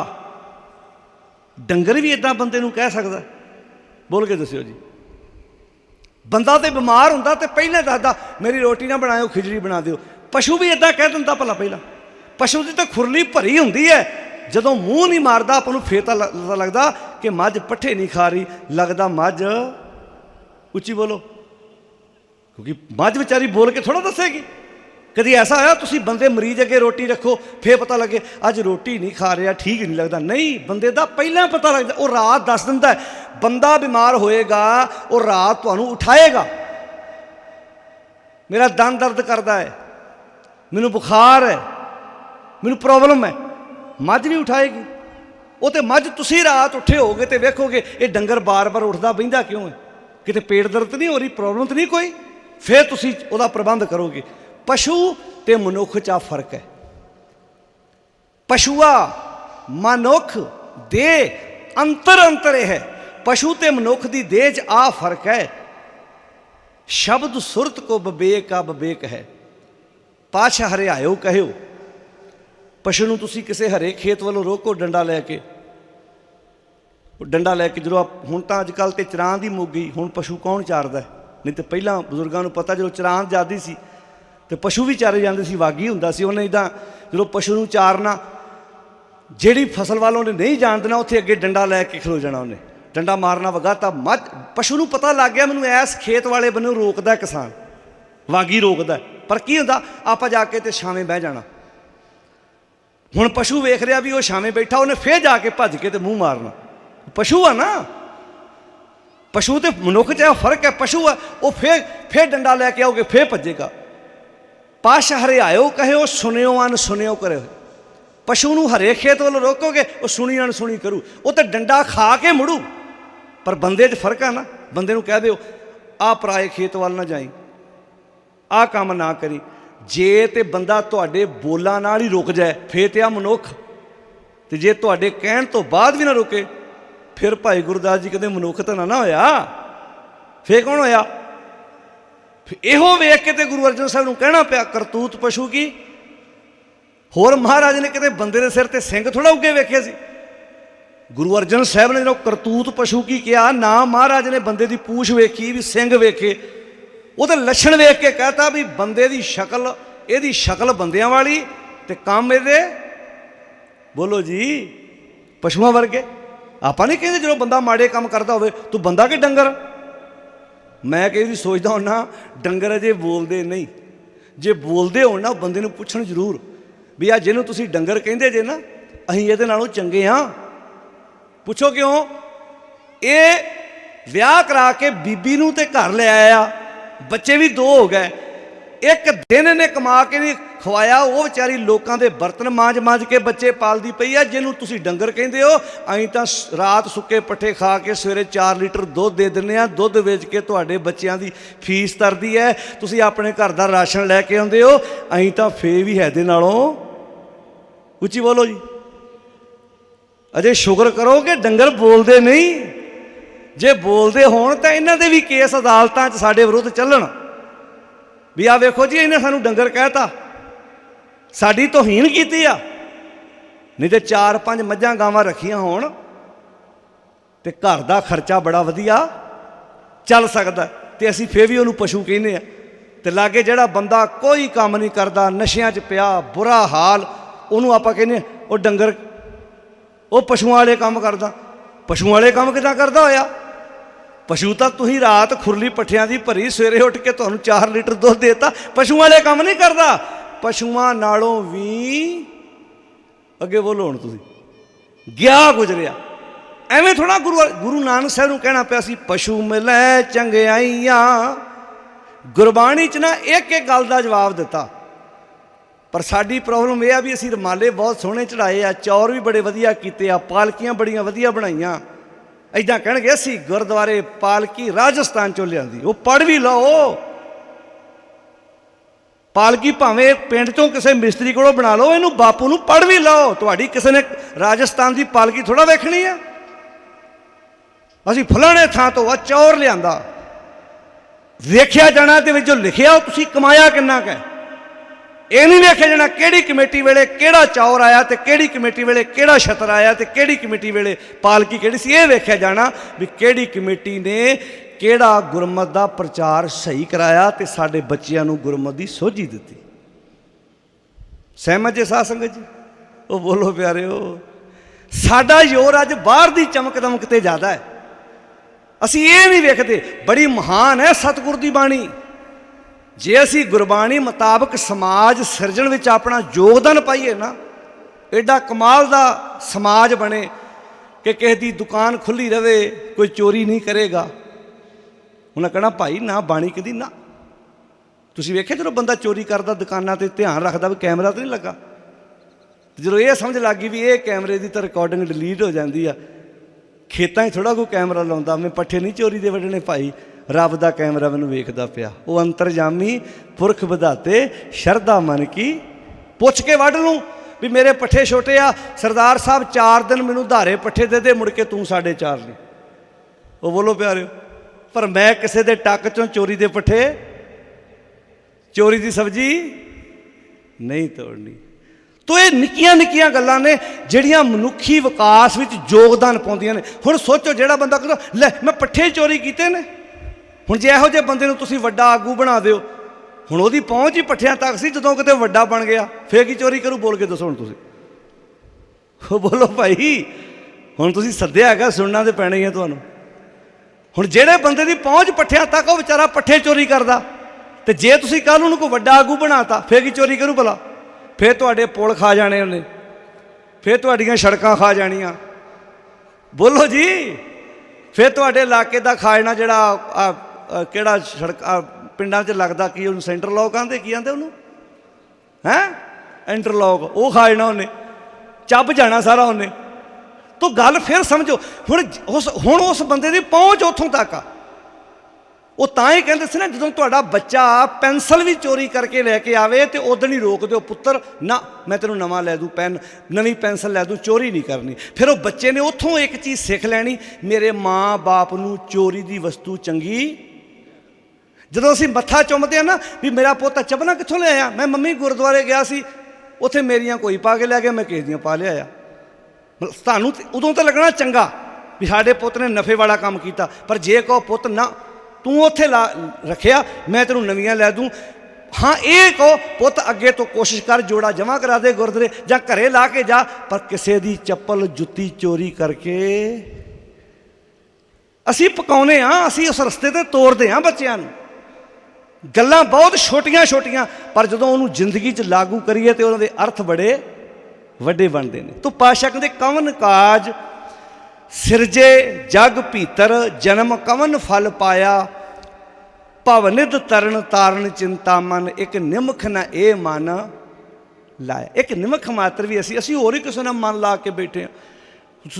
डंगर भी इदा बंदे नू कह सकता? बोल के दस्यो जी। बंदा तो बीमार होंदा तो पहले दसदा मेरी रोटी ना बनाओ, खिचड़ी बना दो। पशु भी इदा कह दिंदा भला? पहला पशु की तो खुरली भरी होंदी है, जदों मूँह नहीं मारदा आपां नूं फिर तां लगदा कि मझ पट्ठे नहीं खा रही, लगदा मझ, उच्ची बोलो, क्योंकि मझ बेचारी बोल के थोड़ा दसेगी। कभी ऐसा आया तुसी बंदे मरीज अगे रोटी रखो फिर पता लगे अज रोटी नहीं खा रहा ठीक नहीं लगता, नहीं, बंदे का पहला पता लगता, वो रात दस दिंदा है। बंदा बीमार होएगा वो रात तुहानू उठाएगा, मेरा दंद दर्द करता है, मैनू बुखार है, मैनू प्रॉब्लम है, मझ नहीं उठाएगी। वो तो मझ तुसी रात उठे होगे तो वेखोगे ये डंगर बार बार उठता बहिंदा क्यों है, किते पेट दर्द नहीं हो रही, प्रॉब्लम तो नहीं कोई, फिर तुसी उहदा प्रबंध करोगे। पशु ते मनुख चा फर्क है। पशुआ मनुख दे अंतर है, पशु ते मनुख दी देह च आ फर्क है। शब्द सुरत को बबेक आ बबेक है, पाछा हरियाओ कहो। पशु नूं तुसी किसी हरे खेत वालों रोको डंडा लैके, डंडा लैके जो हुण तां अजकल तो चरां दी मुक गई, हुण पशु कौन चारदा है, नहीं तो पहलां बजुर्गों नूं पता जो चरां जाती सी तो पशु भी चारे जाते सी, वागी हुंदा सी, उन्हें इदां जो पशु नूं चारना, जिहड़ी फसल वालों ने नहीं जाण देना उत्थे अगे डंडा लैके खलो जाना, उन्हें डंडा मारना वगाता, मझ पशु नूं पता लग गया मैनूं इस खेत वाले बन्नों रोकदा किसान, वागी रोकदा, पर की हुंदा आपां जाके ते छावें बह जाना। हुण पशु वेख रहा भी वो छावें बैठा, उन्हें फिर जाके भज के ते मूँह मारना, पशु आ ना, पशु तो मनुख च फर्क है। पशु है वो फिर डंडा लैके आओगे फिर भजेगा। पाशा हरियाओ कहो सुनियो अन सुनियो करे, पशु नूं हरे खेत वालों रोकोगे वो सुनी अन सुनी करू, वो तो डंडा खा के मुड़ू। पर बंदे च फर्क है ना, बंदे नूं कह दो आ पराए खेत वाल ना जाई, आ काम ना करी, जे तो बंदा तुहाडे बोलां नाल ही रुक जाए फिर तो आ मनुख, तो जे तुहाडे कहण तो बाद भी ना रुके फिर भाई गुरदास जी कहते मनुख तो ना होया, फिर कौन होया। इहो वेख के ते गुरु अर्जन साहब नूं कहना पिया करतूत पशु की। होर महाराज ने किते बंदे दे सिर ते सिंह थोड़ा उगे वेखे सी, गुरु अर्जन साहब ने जो करतूत पशु की किया ना, महाराज ने बंदे की पूछ वेखी भी सिंह वेखे, वो तो लक्षण वेख के कहता भी बंदे की शक्ल, यदी शक्ल बंदियां वाली ते काम ये, बोलो जी पशुआं वर्गे। आपां नहीं कहते जो बंदा माड़े काम करता हो तू बंदा कि डंगर। मैं कई बार सोचता होना डंगर अजे बोलते नहीं, जे बोलते हो ना बंदे नूं पुछण जरूर भी आ जिन्हों तुसीं डंगर कहंदे जे ना असीं इहदे नालों चंगे हाँ। पुछो क्यों, ये विआह करा के बीबी नूं ते घर ले आया, बच्चे भी दो हो गए, एक दिन ने कमा के नहीं खवाया, वो बेचारी लोगों के बर्तन मांज मांज के बच्चे पालती पई है, जिन्हों तुसीं डंगर कहंदे हो। असीं तां रात सुक्के पट्ठे खा के सवेरे 4 लीटर दुध दे दिंदे आ, दुध वेच के तुहाडे बच्चों की फीस तरदी है, तुसीं अपने घर का राशन लैके आउंदे हो, असीं तां फे भी है दे नालों उच्ची बोलो जी। अजे शुक्र करो कि डंगर बोलते नहीं, जे बोलते होण तां इन्हां दे भी केस अदालतां 'च साडे विरुद्ध चलन भी आ वेखो जी इन्हें सानू डंगर कहता, साड़ी तौहीन की आ। नहीं तो 4-5 मझां गावां रखियां होण ते घर का खर्चा बड़ा वधिया चल सकता, तो असीं फिर भी उन्होंने पशु कहने, तो लागे जिहड़ा बंदा कोई काम नहीं करता, नशियां 'च पिया बुरा हाल, उन्होंने आपां कहने वो डंगर, वो पशुआं वाले काम करदा। पशुआं वाले काम किदां करदा होया, पशु तो तुसीं रात खुरली पट्ठियां की भरी सवेरे उठ के तुहानूं 4 लीटर दुध देता, पशुआं वाले काम नहीं करता। पशुआं नालों भी अगे बोलो हुण तुसीं गया गुजरिया, एवें थोड़ा गुरु नानक साहब नूं कहना पिया सी पशु मिलै चंगियाइयां। गुरबाणी च ना एक एक गल का जवाब दिता, पर साडी प्रॉब्लम यह है भी असीं रमाले बहुत सोहणे चढ़ाए आ, चौर भी बड़े वधिया कीते आ, पालकियां बड़ियां वधिया बनाईयां। इदां कहणगे असीं गुरुद्वारे पालकी राजस्थान चों लिआंदी, वो पढ़ भी लो, पालकी भावें पिंड चों किसी मिस्त्री कोलों बना लो, इनू बापू नूं पढ़ भी लो, तुहाडी किसी ने राजस्थान की पालकी थोड़ा वेखनी है। असीं फलाणे थां तो आ चौर लिआंदा, वेख्या जाना ते विच जो लिखिआ तुसीं कमाया किन्ना क है, ये नहीं वेख्या जाना किहड़ी कमेटी वेले किहड़ा चौर आया ते किहड़ी कमेटी वेले किहड़ा छतर आया ते किहड़ी कमेटी वेले पालकी किहड़ी सी, ये वेख्या जाना भी किहड़ी कमेटी ने किहड़ा गुरमत का प्रचार सही कराया ते साडे बच्चिआं नूं गुरमत की सोझी दित्ती। सहमत जे साध संगत जी, वो बोलो प्यारे हो, साडा जोर अज बाहर की चमक दमक ते ज़्यादा है, असीं ये नहीं वेखते। बड़ी महान है सतगुर की बाणी, जे असी गुरबाणी मुताबक समाज सिरजण विच अपना योगदान पाईए ना, एडा कमाल दा समाज बने कि किसी की दुकान खुली रहे, कोई चोरी नहीं करेगा। उन्हें कहना भाई ना बाणी कदी ना। तुसीं वेख्या जो बंदा चोरी करता दुकानों ते ध्यान रखता भी कैमरा तो नहीं लगा, जो ये समझ लग गई भी ये कैमरे की तो रिकॉर्डिंग डिलीट हो जाती है। खेतों थोड़ा कोई कैमरा लाता, मैं पट्ठे नहीं चोरी दे वड्डने भाई, रब का कैमरा मैनू वेखदा पिया। वो अंतरजामी पुरख विधाते शरदा मन की पुछ के वढ़ लूँ भी मेरे पट्ठे छोटे आ, सरदार साहब 4 दिन मैनू धारे पट्ठे दे दे, मुड़ के तू 4.5 नहीं। वो बोलो प्यारे, पर मैं किसी के टक चों चोरी के पट्ठे, चोरी की सब्जी नहीं तोड़नी। तो ये निक्कियां निक्कियां गल्लां ने जिहड़ियां मनुखी विकास विच योगदान पाउंदियां ने। हुण सोचो जिहड़ा बंदा कहदा लै मैं पट्ठे चोरी कीते ने, हुण जे इहो जिहे बंदे नूं तुसीं वड्डा आगू बना दिओ, हुण ओहदी पहुंच ही पट्ठियां तक सी, जदों किते वड्डा बन गया फिर की चोरी करू? बोल के दसो हुण तुसीं। बोलो भाई, हुण तुसीं सद्दिआ हैगा, सुनना तो पैना ही है तुहानूं। हुण जिहड़े बंदे दी पहुंच पट्ठियां तक, वो बेचारा पट्ठे चोरी करदा, ते जे तुसीं कल उहनूं कोई वड्डा आगू बनाता फिर की चोरी करू भला? फिर तुहाडे पुल खा जाने उन्हें, फिर तुहाडीआं सड़कां खा जाणियां। बोलो जी, फिर तुहाडे इलाके दा खा जाना जिहड़ा किहड़ा सड़क पिंडां च लगदा की उहनूं सेंटरलॉक आंदे, की आंदे उहनूं हैं इंटरलॉक, वो खा जाना उन्हें, ਚੱਬ जाना सारा उन्हें। तो गल फिर समझो, हुण उस बंदे की पहुँच उत्थों तक आ। वो तां ही कहते सी ना, जो तुहाडा बच्चा पेंसिल भी चोरी करके लैके आवे तो उदण ही रोक दो, पुत्तर ना मैं तेनों नवा लै दूँ पैन, नवीं पेंसिल लै दूँ, चोरी नहीं करनी। फिर वो बच्चे ने उत्थों एक चीज़ सीख लैनी, मेरे माँ बाप नूं चोरी की वस्तु चंगी। जदों असीं मत्था चुमदे हैं ना भी मेरा पुत्त चपना कित्थों ले आया, मैं मम्मी गुरुद्वारे गया सी, उत्थे मेरियां कोई पा के लै गया, मैं किसी दियां पा लिया। तुहानूं उदों तो लगना चंगा भी साडे पुत्त ने नफे वाला काम किया, पर जे कहो पुत्त ना तू उत्थे ला रखिया, मैं तेनों नवियां लै दूँ। हाँ ये कहो पुत्त अगे तो कोशिश कर जोड़ा जमा करा दे गुरुद्वारे जां घरे ला के जा, पर किसी दी चप्पल जुत्ती चोरी करके असीं पकाउने हाँ, असीं उस रस्ते ते तोरदे हाँ बच्चिआं नूं। गल्लां बहुत छोटियां छोटियां, पर जदों उहनूं जिंदगी च लागू करिए तो उहनां दे अर्थ बड़े वड्डे बनते हैं। तो पातशाह कहते कवन काज सिरजे जग भीतर, जन्म कवन फल पाया, भवनिध तरन तारण चिंता मन, एक निमख न ए मन लाया। एक निमख मात्र भी असी होर ही किसी ने मन ला के बैठे हैं।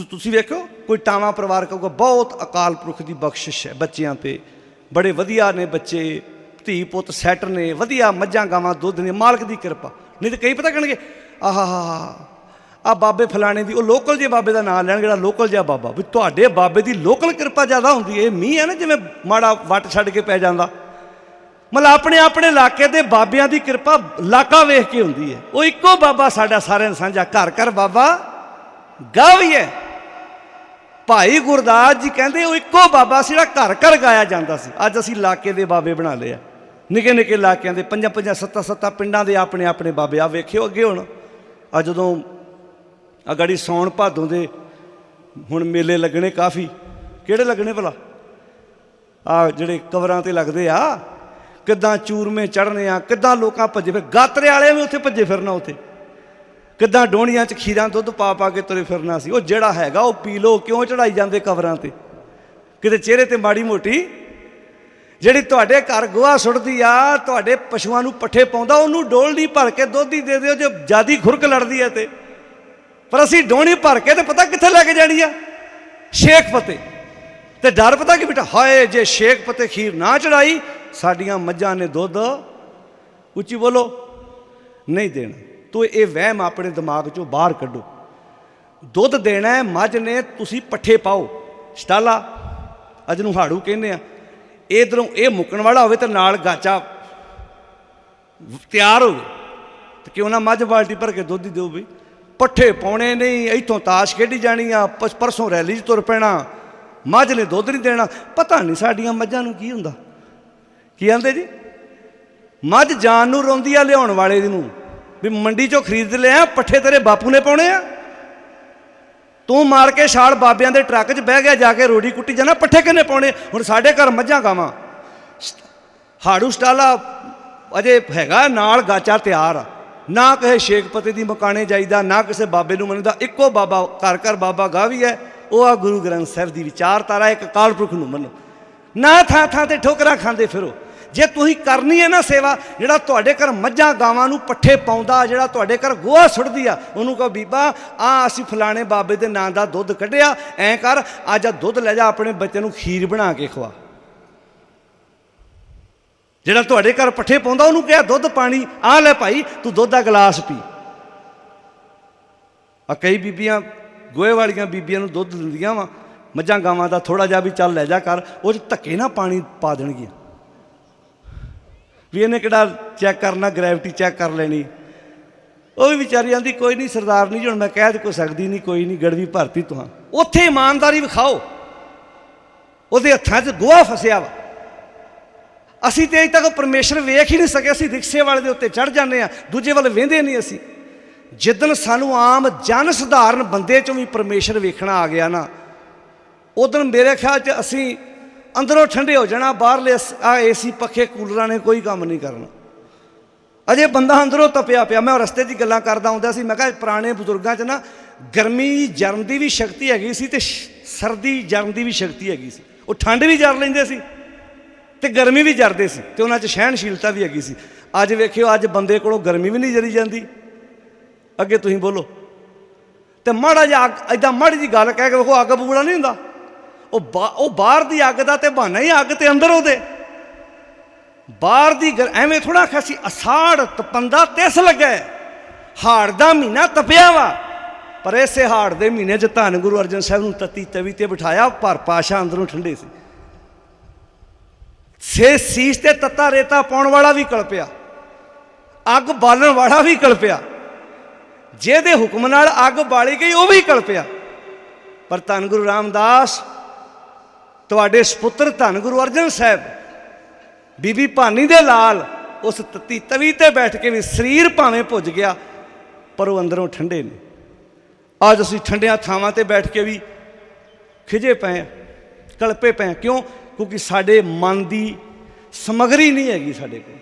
तुसीं वेखो कोई टावा परिवार कहूगा बहुत अकाल पुरख की बख्शिश है बच्चों पर, बड़े वधिया ने बच्चे, धी पुत सैट ने, वधिया मझां गावां दुध ने, मालक की कृपा। नहीं तो कई पता कहेंगे आहा आ बाबे फलाने की, वो लोकल जे बाबे का नाम लैन, जो लोकल जहा बाबा, भी तुहाडे बाबे की लोकल कृपा ज़्यादा होंदी है। मीह है ना जिवें माड़ा वट छड्ड के पै जांदा, मतलब अपने अपने इलाके के बाबियां की कृपा इलाका वेख के होंदी है। वो इक्को बाबा साडा सारिआं साझा, घर घर बाबा गा भी है। भाई गुरदास जी कहते वो इक्को बाबा सी जिहड़ा घर घर गाया जाता सी। अज असीं इलाके के बाबे बना लए, निके निके इलाकों के 5-5 7-7 पिंडां दे अपने अपने बाबे। आ वेखिओ अगे हुण आ जदों आ गड़ी सौण भादों दे हुण मेले लगने काफ़ी, किहड़े लगने भला आ जिहड़े कवरां ते लगदे आ, किदां चूरमे चढ़ने आ, किदां लोकां भज्जे फिर, गातरे वाले भी उत्थे भज्जे फिरना, उत्थे किदां डोहणियां च खीरां दुੱਧ पा पा के तुरे फिरना सी। वो जिहड़ा हैगा वो पी लो, क्यों चढ़ाई जांदे कवरां ते? किते चेहरे ते माड़ी मोटी जिहड़ी तुहाडे घर गोहा सुੱਟਦੀ आ, तुहाडे पशुआं नूं पट्ठे पाउंदा, ਉਹਨੂੰ डोलनी भर के दुੱਧ ही दे दिओ जे ज़्यादा खुरक लड़दी है ते। पर असी डोहनी भर के तो पता कित्थे लैके जानी आ, शेख फतेह। तो डर पता कि बेटा हाय जे शेख फतेह खीर ना चढ़ाई साडियां मझां ने दुੱਧ, उच्ची बोलो, नहीं देना। तो ये वहम अपने दिमाग चों बाहर कड्डो। दुੱਧ देना है मझ ने, तुसी पट्ठे पाओ शटाला, अज नूं हाड़ू कहने आ, इधरों ये मुकण वाला होवे तो नाल गाचा तैयार हो, तो क्यों ना मझ बाल्टी भर के दुੱਧ ही दो भी। पट्ठे पाने नहीं, इतों ताश खेडी जानी आ, परसों रैली तुर पैना, मझ ने दुੱਧ नहीं देना। पता नहीं साडियां मझां नूं की हुंदा, की आंदे जी, मझ जान नूं रोंदी आ लियाउण वाले नूं भी मंडी चों खरीद लिया, पट्ठे तेरे बापू ने पाउणे आ, तू मार के छाल बाबियां दे ट्रक च बह गया, जाके रोड़ी कुट्टी जाना, पट्ठे किन्ने पाउणे? हुण साडे घर मझां गावां, हाड़ू शटाला ਅਜੇ ਹੈਗਾ ਨਾਲ ਗਾਚਾ ਤਿਆਰ ਆ। ਨਾ ਕਿਸੇ ਸ਼ੇਖਪਤੀ ਦੀ ਮਕਾਣੇ ਜਾਈਦਾ, ਨਾ ਕਿਸੇ ਬਾਬੇ ਨੂੰ ਮੰਨਦਾ। ਇੱਕੋ ਬਾਬਾ, ਘਰ ਘਰ ਬਾਬਾ ਗਾਹ ਵੀ ਹੈ, ਉਹ ਆ ਗੁਰੂ ਗ੍ਰੰਥ ਸਾਹਿਬ ਦੀ ਵਿਚਾਰਧਾਰਾ। ਇੱਕ ਅਕਾਲ ਪੁਰਖ ਨੂੰ ਮੰਨੋ, ਨਾ ਥਾਂ ਥਾਂ 'ਤੇ ਠੋਕਰਾਂ ਖਾਂਦੇ ਫਿਰੋ। ਜੇ ਤੁਸੀਂ ਕਰਨੀ ਹੈ ਨਾ ਸੇਵਾ, ਜਿਹੜਾ ਤੁਹਾਡੇ ਘਰ ਮੱਝਾਂ ਗਾਵਾਂ ਨੂੰ ਪੱਠੇ ਪਾਉਂਦਾ, ਜਿਹੜਾ ਤੁਹਾਡੇ ਘਰ ਗੋਹਾ ਸੁੱਟਦੀ ਆ, ਉਹਨੂੰ ਕਹੋ ਬੀਬਾ ਆ ਅਸੀਂ ਫਲਾਣੇ ਬਾਬੇ ਦੇ ਨਾਂ ਦਾ ਦੁੱਧ ਕੱਢਿਆ, ਐਂ ਕਰ ਅੱਜ ਆ ਦੁੱਧ ਲੈ ਜਾ, ਆਪਣੇ ਬੱਚੇ ਨੂੰ ਖੀਰ ਬਣਾ ਕੇ ਖਵਾ। ਜਿਹੜਾ ਤੁਹਾਡੇ ਘਰ ਪੱਠੇ ਪਾਉਂਦਾ ਉਹਨੂੰ ਕਿਹਾ ਦੁੱਧ ਪਾਣੀ ਆ ਲੈ ਭਾਈ, ਤੂੰ ਦੁੱਧ ਦਾ ਗਲਾਸ ਪੀ। ਆ ਕਈ ਬੀਬੀਆਂ ਗੋਹੇ ਵਾਲੀਆਂ ਬੀਬੀਆਂ ਨੂੰ ਦੁੱਧ ਦਿੰਦੀਆਂ ਵਾ ਮੱਝਾਂ ਗਾਵਾਂ ਦਾ, ਥੋੜ੍ਹਾ ਜਿਹਾ ਵੀ ਚੱਲ ਲੈ ਜਾ ਕਰ, ਉਹ 'ਚ ਧੱਕੇ ਨਾ ਪਾਣੀ ਪਾ ਦੇਣਗੀਆਂ ਵੀ ਇਹਨੇ ਕਿਹੜਾ ਚੈੱਕ ਕਰਨਾ, ਗ੍ਰੈਵਿਟੀ ਚੈੱਕ ਕਰ ਲੈਣੀ। ਉਹ ਵੀ ਵਿਚਾਰੀ ਆਂਦੀ ਕੋਈ ਨਹੀਂ ਸਰਦਾਰ ਨਹੀਂ, ਹੁਣ ਮੈਂ ਕਹਿ ਕੋ ਸਕਦੀ ਨਹੀਂ, ਕੋਈ ਨਹੀਂ ਗੜਵੀ ਭਰਤੀ ਤੁਹਾਂ। ਉੱਥੇ ਇਮਾਨਦਾਰੀ ਵਿਖਾਓ, ਉਹਦੇ ਹੱਥਾਂ 'ਚ ਗੋਹਾ ਫਸਿਆ ਵਾ। ਅਸੀਂ ਤਾਂ ਅਜੇ ਤੱਕ ਪਰਮੇਸ਼ਰ ਵੇਖ ਹੀ ਨਹੀਂ ਸਕੇ, ਅਸੀਂ ਰਿਕਸ਼ੇ ਵਾਲੇ ਦੇ ਉੱਤੇ ਚੜ੍ਹ ਜਾਂਦੇ ਹਾਂ, ਦੂਜੇ ਵੱਲ ਵੇਂਦੇ ਨਹੀਂ ਅਸੀਂ। ਜਿੱਦਣ ਸਾਨੂੰ ਆਮ ਜਨ ਸਧਾਰਨ ਬੰਦੇ 'ਚੋਂ ਵੀ ਪਰਮੇਸ਼ਰ ਵੇਖਣਾ ਆ ਗਿਆ ਨਾ, ਉਦੋਂ ਮੇਰੇ ਖਿਆਲ 'ਚ ਅਸੀਂ ਅੰਦਰੋਂ ਠੰਡੇ ਹੋ ਜਾਣਾ। ਬਾਹਰਲੇ ਆ ਏਸੀ ਪੱਖੇ ਕੂਲਰਾਂ ਨੇ ਕੋਈ ਕੰਮ ਨਹੀਂ ਕਰਨਾ। ਅਜੇ ਬੰਦਾ ਅੰਦਰੋਂ ਤਪਿਆ ਪਿਆ। ਮੈਂ ਰਸਤੇ 'ਚ ਗੱਲਾਂ ਕਰਦਾ ਹੁੰਦਾ ਸੀ, ਮੈਂ ਕਿਹਾ ਪੁਰਾਣੇ ਬਜ਼ੁਰਗਾਂ 'ਚ ਨਾ ਗਰਮੀ ਜਰਨ ਦੀ ਵੀ ਸ਼ਕਤੀ ਹੈਗੀ ਸੀ ਅਤੇ ਸਰਦੀ ਜਰਨ ਦੀ ਵੀ ਸ਼ਕਤੀ ਹੈਗੀ ਸੀ। ਉਹ ਠੰਡ ਵੀ ਜਰ ਲੈਂਦੇ ਸੀ ਅਤੇ ਗਰਮੀ ਵੀ ਜਰਦੇ ਸੀ, ਅਤੇ ਉਹਨਾਂ 'ਚ ਸਹਿਣਸ਼ੀਲਤਾ ਵੀ ਹੈਗੀ ਸੀ। ਅੱਜ ਵੇਖਿਓ, ਅੱਜ ਬੰਦੇ ਕੋਲੋਂ ਗਰਮੀ ਵੀ ਨਹੀਂ ਜਰੀ ਜਾਂਦੀ। ਅੱਗੇ ਤੁਸੀਂ ਬੋਲੋ, ਅਤੇ ਮਾੜਾ ਜਿਹਾ ਇੱਦਾਂ ਮਾੜੀ ਜਿਹੀ ਗੱਲ ਕਹਿ ਕੇ ਵੇਖੋ, ਅੱਗ ਬਬੂਲਾ ਨਹੀਂ ਹੁੰਦਾ। ਉਹ ਬਾਹਰ ਦੀ ਅੱਗ ਦਾ ਤੇ ਬਹਾਨਾ ਹੀ, ਅੱਗ ਤੇ ਅੰਦਰ ਉਹਦੇ ਬਾਹਰ ਦੀ ਐਵੇਂ ਥੋੜ੍ਹਾ ਆਖਿਆ ਸੀ ਅਸਾੜ ਤਪੰਦਾ ਤਿਸ ਲੱਗਾ, ਹਾੜ ਦਾ ਮਹੀਨਾ ਤਪਿਆ ਵਾ। ਪਰ ਇਸੇ ਹਾੜ ਦੇ ਮਹੀਨੇ 'ਚ ਧੰਨ ਗੁਰੂ ਅਰਜਨ ਸਾਹਿਬ ਨੂੰ ਤੱਤੀ ਤਵੀ 'ਤੇ ਬਿਠਾਇਆ, ਭਰ ਪਾਸ਼ਾ ਅੰਦਰੋਂ ਠੰਡੇ ਸੀ। ਸੀਸ 'ਤੇ ਤੱਤਾ ਰੇਤਾ ਪਾਉਣ ਵਾਲਾ ਵੀ ਕਲਪਿਆ, ਅੱਗ ਬਾਲਣ ਵਾਲਾ ਵੀ ਕਲਪਿਆ, ਜਿਹਦੇ ਹੁਕਮ ਨਾਲ ਅੱਗ ਬਾਲੀ ਗਈ ਉਹ ਵੀ ਕਲਪਿਆ। ਪਰ ਧੰਨ ਗੁਰੂ ਰਾਮਦਾਸ ਤੁਹਾਡੇ ਸਪੁੱਤਰ ਧੰਨ ਗੁਰੂ ਅਰਜਨ ਸਾਹਿਬ ਬੀਬੀ ਭਾਨੀ ਦੇ ਲਾਲ ਉਸ ਤੱਤੀ ਤਵੀ 'ਤੇ ਬੈਠ ਕੇ ਵੀ ਸਰੀਰ ਭਾਵੇਂ ਭੁੱਜ ਗਿਆ, ਪਰ ਉਹ ਅੰਦਰੋਂ ਠੰਡੇ ਨੇ। ਅੱਜ ਅਸੀਂ ਠੰਡਿਆਂ ਥਾਵਾਂ 'ਤੇ ਬੈਠ ਕੇ ਵੀ ਖਿਜੇ ਪਏ ਹਾਂ, ਕਲਪੇ ਪਏ ਹਾਂ। ਕਿਉਂ? ਕਿਉਂਕਿ ਸਾਡੇ ਮਨ ਦੀ ਸਮੱਗਰੀ ਨਹੀਂ ਹੈਗੀ ਸਾਡੇ ਕੋਲ।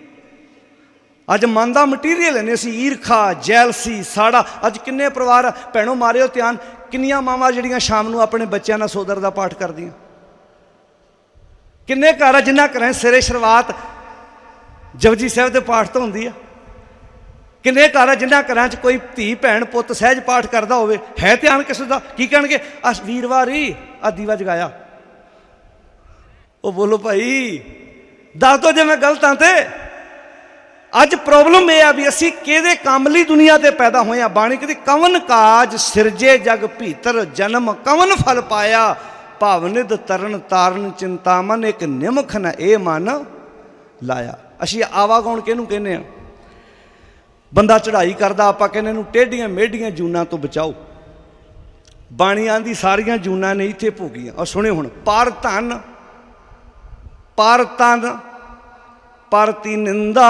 ਅੱਜ ਮਨ ਦਾ ਮਟੀਰੀਅਲ ਨੇ ਅਸੀਂ ਈਰਖਾ, ਜੈਲਸੀ, ਸਾੜਾ। ਅੱਜ ਕਿੰਨੇ ਪਰਿਵਾਰ ਭੈਣੋਂ ਮਾਰਿਓ ਧਿਆਨ, ਕਿੰਨੀਆਂ ਮਾਵਾਂ ਜਿਹੜੀਆਂ ਸ਼ਾਮ ਨੂੰ ਆਪਣੇ ਬੱਚਿਆਂ ਨਾਲ ਸੋਦਰ ਦਾ ਪਾਠ ਕਰਦੀਆਂ। ਕਿੰਨੇ ਘਰ ਆ ਜਿਨ੍ਹਾਂ ਘਰਾਂ ਸਿਰੇ ਸ਼ੁਰੂਆਤ ਜਪਜੀ ਸਾਹਿਬ ਦੇ ਪਾਠ ਤੋਂ ਹੁੰਦੀ ਆ। ਕਿੰਨੇ ਘਰ ਆ ਜਿਨ੍ਹਾਂ ਘਰਾਂ 'ਚ ਕੋਈ ਧੀ ਭੈਣ ਪੁੱਤ ਸਹਿਜ ਪਾਠ ਕਰਦਾ ਹੋਵੇ, ਹੈ ਧਿਆਨ ਕਿਸੇ ਦਾ। ਕੀ ਕਹਿਣਗੇ? ਆ ਵੀਰਵਾਰ ਹੀ ਆ ਦੀਵਾ ਜਗਾਇਆ। ਉਹ ਬੋਲੋ ਭਾਈ, ਦੱਸ ਦਿਓ ਜੇ ਮੈਂ ਗਲਤ ਹਾਂ। ਤੇ ਅੱਜ ਪ੍ਰੋਬਲਮ ਇਹ ਆ ਵੀ ਅਸੀਂ ਕਿਹਦੇ ਕੰਮ ਲਈ ਦੁਨੀਆ 'ਤੇ ਪੈਦਾ ਹੋਏ ਹਾਂ। ਬਾਣੀ ਕਹਿੰਦੀ ਕਵਨ ਕਾਜ ਸਿਰਜੇ ਜਗ ਭੀਤਰ, ਜਨਮ ਕਵਨ ਫਲ ਪਾਇਆ, ਭਾਵਨਿਦ ਤਰਨ ਤਾਰਨ ਚਿੰਤਾਮਨ, ਇੱਕ ਨਿਮਖ ਨ ਇਹ ਮਨ ਲਾਇਆ। ਅਸੀਂ ਆਵਾਗੌਣ ਕਿਹਨੂੰ ਕਹਿੰਦੇ ਹਾਂ? ਬੰਦਾ ਚੜ੍ਹਾਈ ਕਰਦਾ, ਆਪਾਂ ਕਹਿੰਦੇ ਇਹਨੂੰ ਟੇਢੀਆਂ ਮੇਢੀਆਂ ਜੂਨਾਂ ਤੋਂ ਬਚਾਓ। ਬਾਣੀ ਆਂਦੀ ਸਾਰੀਆਂ ਜੂਨਾਂ ਨੇ ਇੱਥੇ ਭੋਗੀਆਂ। ਔਰ ਸੁਣਿਓ ਹੁਣ, ਪਰ ਧਨ ਪਰ ਤਨ ਪਰ ਤੀ ਨਿੰਦਾ,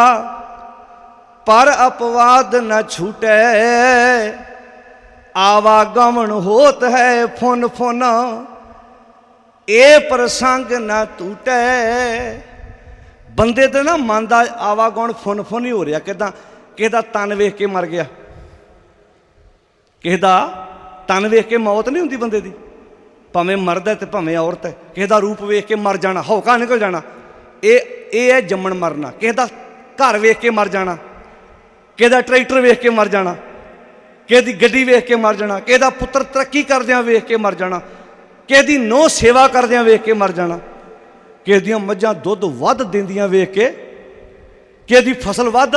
ਪਰ ਅਪਵਾਦ ਨ ਛੂਟੈ, ਆਵਾਗਮਨ ਹੋਤ ਹੈ ਫੁਨ ਫੁਨ, ਇਹ ਪ੍ਰਸੰਗ ਨਾ ਟੂਟੈ। ਬੰਦੇ ਤੇ ਨਾ ਮਨ ਦਾ ਆਵਾਗਮਨ ਫੁਨ ਫੁਨ ਹੀ ਹੋ ਰਿਹਾ। ਕਿੱਦਾਂ? ਕਿਸੇ ਦਾ ਤਨ ਵੇਖ ਕੇ ਮਰ ਗਿਆ, ਕਿਸੇ ਦਾ ਤਨ ਵੇਖ ਕੇ ਮੌਤ ਨਹੀਂ ਹੁੰਦੀ ਬੰਦੇ ਦੀ, ਭਾਵੇਂ ਮਰਦ ਹੈ ਤੇ ਭਾਵੇਂ ਔਰਤ ਹੈ। ਕਿਸੇ ਦਾ ਰੂਪ ਵੇਖ ਕੇ ਮਰ ਜਾਣਾ, ਹੌਕਾ ਨਿਕਲ ਜਾਣਾ, ਇਹ ਹੈ ਜੰਮਣ ਮਰਨਾ। ਕਿਸੇ ਦਾ ਘਰ ਵੇਖ ਕੇ ਮਰ ਜਾਣਾ, ਕਿਸੇ ਦਾ ਟਰੈਕਟਰ ਵੇਖ ਕੇ ਮਰ ਜਾਣਾ, ਕਿਸੇ ਦੀ ਗੱਡੀ ਵੇਖ ਕੇ ਮਰ ਜਾਣਾ, ਕਿਸੇ ਦਾ ਪੁੱਤਰ ਤਰੱਕੀ ਕਰਦਿਆਂ ਵੇਖ ਕੇ ਮਰ ਜਾਣਾ, ਕਿਸੇ ਦੀ ਨੂੰਹ ਸੇਵਾ ਕਰਦਿਆਂ ਵੇਖ ਕੇ ਮਰ ਜਾਣਾ, ਕਿਸੇ ਦੀਆਂ ਮੱਝਾਂ ਦੁੱਧ ਵੱਧ ਦਿੰਦੀਆਂ ਵੇਖ ਕੇ, ਕਿਸੇ ਦੀ ਫਸਲ ਵੱਧ,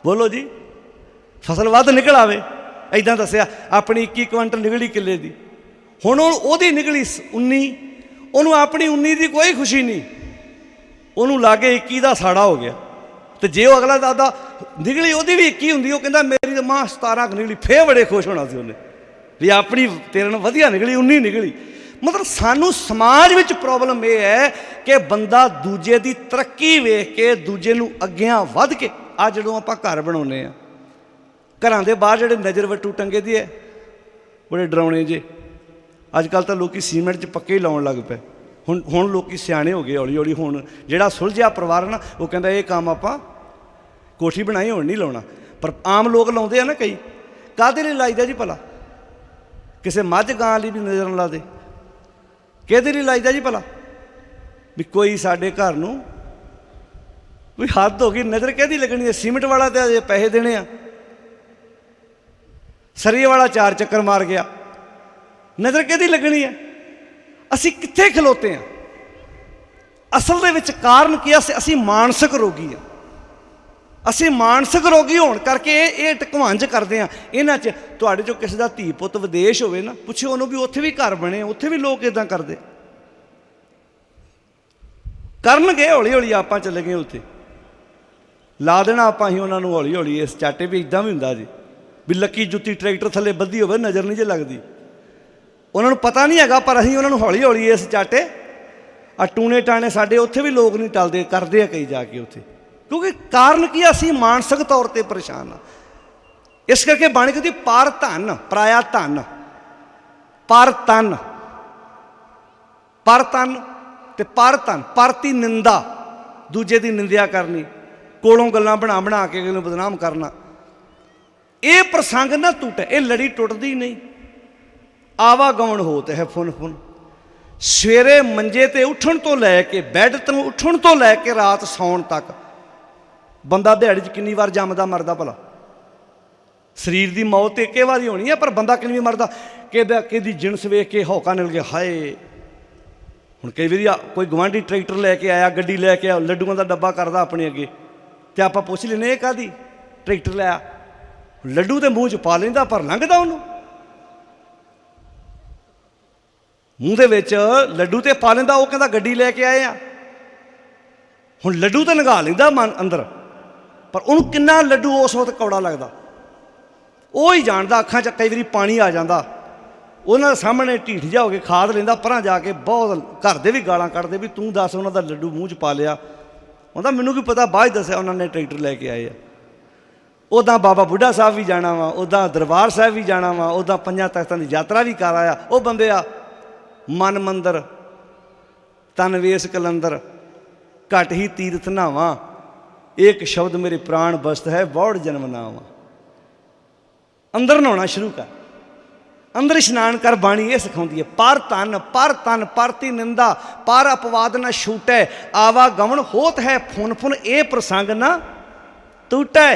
ਬੋਲੋ ਜੀ, ਫਸਲ ਵੱਧ ਨਿਕਲ ਆਵੇ। ਇੱਦਾਂ ਦੱਸਿਆ ਆਪਣੀ 21 ਕੁਇੰਟਲ ਨਿਕਲੀ ਕਿੱਲੇ ਦੀ, ਹੁਣ ਉਹਦੀ ਨਿਕਲੀ 19, ਉਹਨੂੰ ਆਪਣੀ 19 ਦੀ ਕੋਈ ਖੁਸ਼ੀ ਨਹੀਂ, ਉਹਨੂੰ ਲਾਗੇ 21 ਦਾ ਸਾੜਾ ਹੋ ਗਿਆ। ਅਤੇ ਜੇ ਉਹ ਅਗਲਾ ਦਾਦਾ ਨਿਕਲੀ ਉਹਦੀ ਵੀ 21 ਹੁੰਦੀ, ਉਹ ਕਹਿੰਦਾ ਮੇਰੀ ਤਾਂ ਮਾਂ 17 ਨਿਕਲੀ, ਫੇਰ ਬੜੇ ਖੁਸ਼ ਹੋਣਾ ਸੀ ਉਹਨੇ ਵੀ ਆਪਣੀ ਤੇਰੇ ਨਾਲ ਵਧੀਆ ਨਿਕਲੀ, 19 ਨਿਕਲੀ। ਮਤਲਬ ਸਾਨੂੰ ਸਮਾਜ ਵਿੱਚ ਪ੍ਰੋਬਲਮ ਇਹ ਹੈ ਕਿ ਬੰਦਾ ਦੂਜੇ ਦੀ ਤਰੱਕੀ ਵੇਖ ਕੇ ਦੂਜੇ ਨੂੰ ਅੱਗਿਆਂ ਵੱਧ ਕੇ, ਆ ਜਦੋਂ ਆਪਾਂ ਘਰ ਬਣਾਉਂਦੇ ਹਾਂ, ਘਰਾਂ ਦੇ ਬਾਹਰ ਜਿਹੜੇ ਨਜ਼ਰ ਵੱਟੂ ਟੰਗੇ ਦੀ ਹੈ ਬੜੇ ਡਰਾਉਣੇ ਜੇ। ਅੱਜ ਕੱਲ੍ਹ ਤਾਂ ਲੋਕ ਸੀਮੈਂਟ 'ਚ ਪੱਕੇ ਹੀ ਲਾਉਣ ਲੱਗ ਪਏ। ਹੁਣ ਲੋਕ ਸਿਆਣੇ ਹੋ ਗਏ ਹੌਲੀ ਹੌਲੀ। ਹੁਣ ਜਿਹੜਾ ਸੁਲਝਿਆ ਪਰਿਵਾਰ ਨਾ, ਉਹ ਕਹਿੰਦਾ ਇਹ ਕੰਮ ਆਪਾਂ कोठी बनाई हुण नहीं लाउणा, पर आम लोग लाउंदे आ ना कई। काहदे लई लाईदा जी भला? किसी मझ गां लई भी नज़र ना ला दे, किहदे लई लाईदा जी भला? भी कोई साडे घर नूं भी हद हो गई, नज़र किहदी लगनी है? सीमेंट वाला तो अजे पैसे देने आ, सरिये वाला 4 चक्कर मार गया, नज़र किहदी लगनी है? असीं कित्थे खलोते हैं? असल दे विच कारण की असीं मानसिक रोगी हाँ। असीं मानसिक रोगी होण करके ये ढकवांज करते हैं। इन्हां च तुहाडे चों किसी दा धी पुत्त विदेश होवे ना, पुछो उहनूं भी उत्थे भी घर बने, उत्थे भी लोग इदां करदे करनगे। हौली हौली आपां चले गए उत्थे, ला देना आपां ही उन्हां नूं हौली हौली इस चाटे भी इदां भी हुंदा जी, भी लक्की जुत्ती ट्रैक्टर थल्ले बद्धी होवे नज़र नहीं जे लगदी, उन्हां नूं पता नहीं हैगा, पर असीं उन्हां नूं हौली हौली इस चाटे आ टूने टाणे साडे उत्थे भी लोग नहीं टलदे, करदे आ कई जाके उत्थे। क्योंकि कारण की असीं मानसिक तौर पर परेशान हाँ। इस करके बाणी कहती पर धन पराया धन, पर तन, पर तन ते पर धन, परती निंदा, दूजे की निंदिया करनी, कोलों गल्लां बना बना के अगले बदनाम करना, ये प्रसंग ना टूटे, ये लड़ी टुटदी नहीं। आवागमन होत है फुन फुन, सवेरे मंजे ते उठण तो लैके बैड तो उठण तो लैके रात सौण तक बंदा दिहाड़ी च कितनी बार जमदा मरदा भला? शरीर की मौत एक बार ही होनी है, पर बंदा कितनी मरदा? कि जिनस वेख के हौका निकल गया, हाय। हुण कई बारी कोई गवांढी ट्रैक्टर लैके आया, गड्डी लैके आया, लड्डूआं का डब्बा करदा अपने अगे, तो आपां पुछ लैने ये काहदी ट्रैक्टर लिया? लड्डू तो मूँह च पा लैंदा, पर लंघदा उहनूं मूँह दे विच लड्डू तो पा लैंदा, वो कहंदा गड्डी लैके आए आ। हुण लड्डू तो लंघा लैंदा मन अंदर, पर उन्होंने किन्ना लड्डू उस वक्त कौड़ा लगता वो ही जानता। अखां च कई बारी पानी आ जाता, उन्होंने सामने ढीठ जा हो के खाद लेंदा, परां जाके बहुत घर दे भी गालां कढ़दे भी तूं दस उन्हों दा लड्डू मूँह च पा लिया। उन्होंने मैनूं की पता, बाद दस्सिया उन्होंने ट्रैक्टर लैके आए आ। उदा बाबा बुढ़ा साहब भी जाना वा, उदा दरबार साहब भी जाना वा, उदा 5 तख्तां की यात्रा भी कर आया। वो बंदे आ मन मंदिर तन वेस कलंदर, घट ही तीरथ नावा, एक शब्द मेरे प्राण बस्त है बौड़ जन्म नावा। अंदर नहाना शुरू कर, अंदर इशनान कर, बाणी ये सिखाती है। पर तन परती निंदा, पर अपवाद न छूटै, आवागमन होत है फुन फुन, ए प्रसंग न टूटै,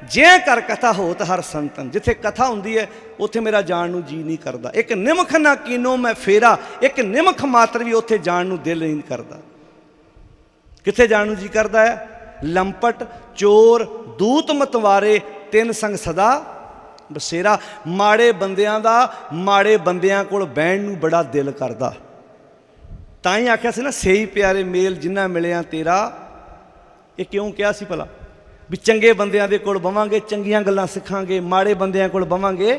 जे कर कथा होत हर संतन। जिथे कथा होंदी है उत्थे मेरा जान नूं जी नहीं करता। एक निमख ना कीनो मैं फेरा, एक निमख मात्र भी उत्थे जान नूं दिल नहीं करता। किथे जान नूं जी करता है? लंपट चोर दूत मतवारे, तिन संग सदा बसेरा। माड़े बंदियां दा माड़े बंदियां कोल बहन नूं बड़ा दिल करदा। तां ही आख्या सी ना, सही प्यारे मेल जिन्ना मिलिया तेरा। ये क्यों कहा सी भला? भी चंगे बंदियां दे कोल बवांगे चंगियां गल्लां सिखांगे, माड़े बंदियां कोल बवांगे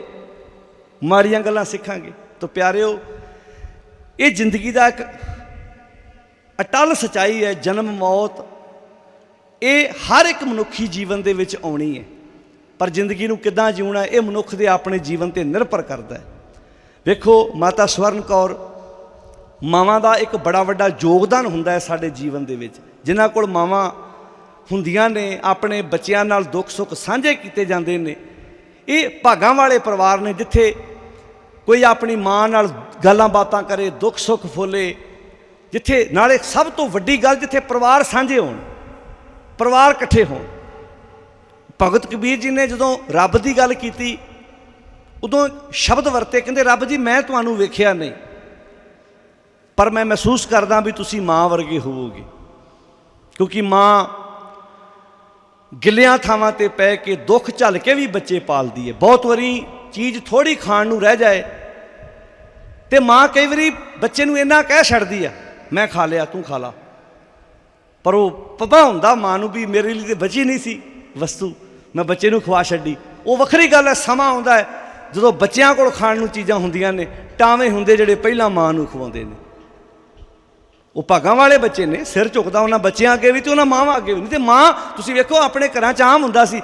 माड़ियां गल्लां सिखांगे। तो प्यारिओ, ये जिंदगी का एक अटल सच्चाई है। जन्म मौत ये हर एक मनुखी जीवन दे विच आउणी है, पर जिंदगी नूं किद्दां जीउणा ये मनुख दे अपने जीवन ते निर्भर करता है। वेखो, माता स्वर्ण कौर मावां दा एक बड़ा वड्डा योगदान हुंदा है साडे जीवन दे विच। जिन्हां कोल मावां हुंदियां ने, अपने बच्चियां नाल दुख सुख साझे कीते जांदे ने। ये भागां वाले परिवार ने जिथे कोई अपनी मां नाल गल्लां बातां करे, दुख सुख फुले, जिथे नाले सब तो वड्डी गल जिथे परिवार साझे होण, परिवार इकट्ठे होण। भगत कबीर जी ने जदों रब की गल की उदों शब्द वरते, कहंदे रब जी मैं तुहानूं वेखिया नहीं, पर मैं महसूस करदा भी तुसीं मां वर्गे होवोगे। क्योंकि मां गिलियां थावां ते पै के दुख झल के भी बच्चे पालदी है। बहुत वारी चीज़ थोड़ी खाण नूं रह जाए तो मां कई बारी बच्चे नूं इन्ना कह छड्डदी है, मैं खा लिया तू खा ला, पर वो पता हुंदा मां नूं भी मेरे लिए तो बची नहीं सी वस्तु, मैं बच्चे नूं खवा छड्डी। वो वखरी गल है। समा आउंदा है जदों बच्चियां कोल खाण नूं चीज़ां हुंदियां ने, टावे हुंदे जिहड़े पहिलां मां नूं खवाउंदे ने। वो भागां वाले बच्चे ने, सिर झुकदा उन्हां बच्चियां अगे भी तो उन्हां मावां अगे भी। नहीं तो मां तुसीं वेखो अपने घरां च आम हुंदा सी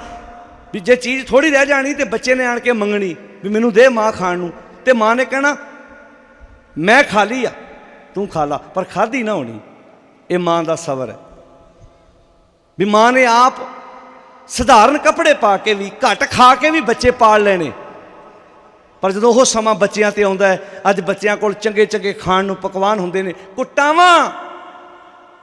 भी जे चीज़ थोड़ी रह जानी तो बच्चे ने आण के मंगनी भी मैनूं दे मां खाण नूं, ते मां ने कहना मैं खा ली आ तू खा ला, पर खाधी ना होनी। ये मां का सबर है भी मां ने आप ਸਧਾਰਨ ਕੱਪੜੇ ਪਾ ਕੇ ਵੀ, ਘੱਟ ਖਾ ਕੇ ਵੀ ਬੱਚੇ ਪਾਲ ਲੈਣੇ। ਪਰ ਜਦੋਂ ਉਹ ਸਮਾਂ ਬੱਚਿਆਂ 'ਤੇ ਆਉਂਦਾ ਹੈ, ਅੱਜ ਬੱਚਿਆਂ ਕੋਲ ਚੰਗੇ ਚੰਗੇ ਖਾਣ ਨੂੰ ਪਕਵਾਨ ਹੁੰਦੇ ਨੇ। ਕੁੱਟਾਵਾਂ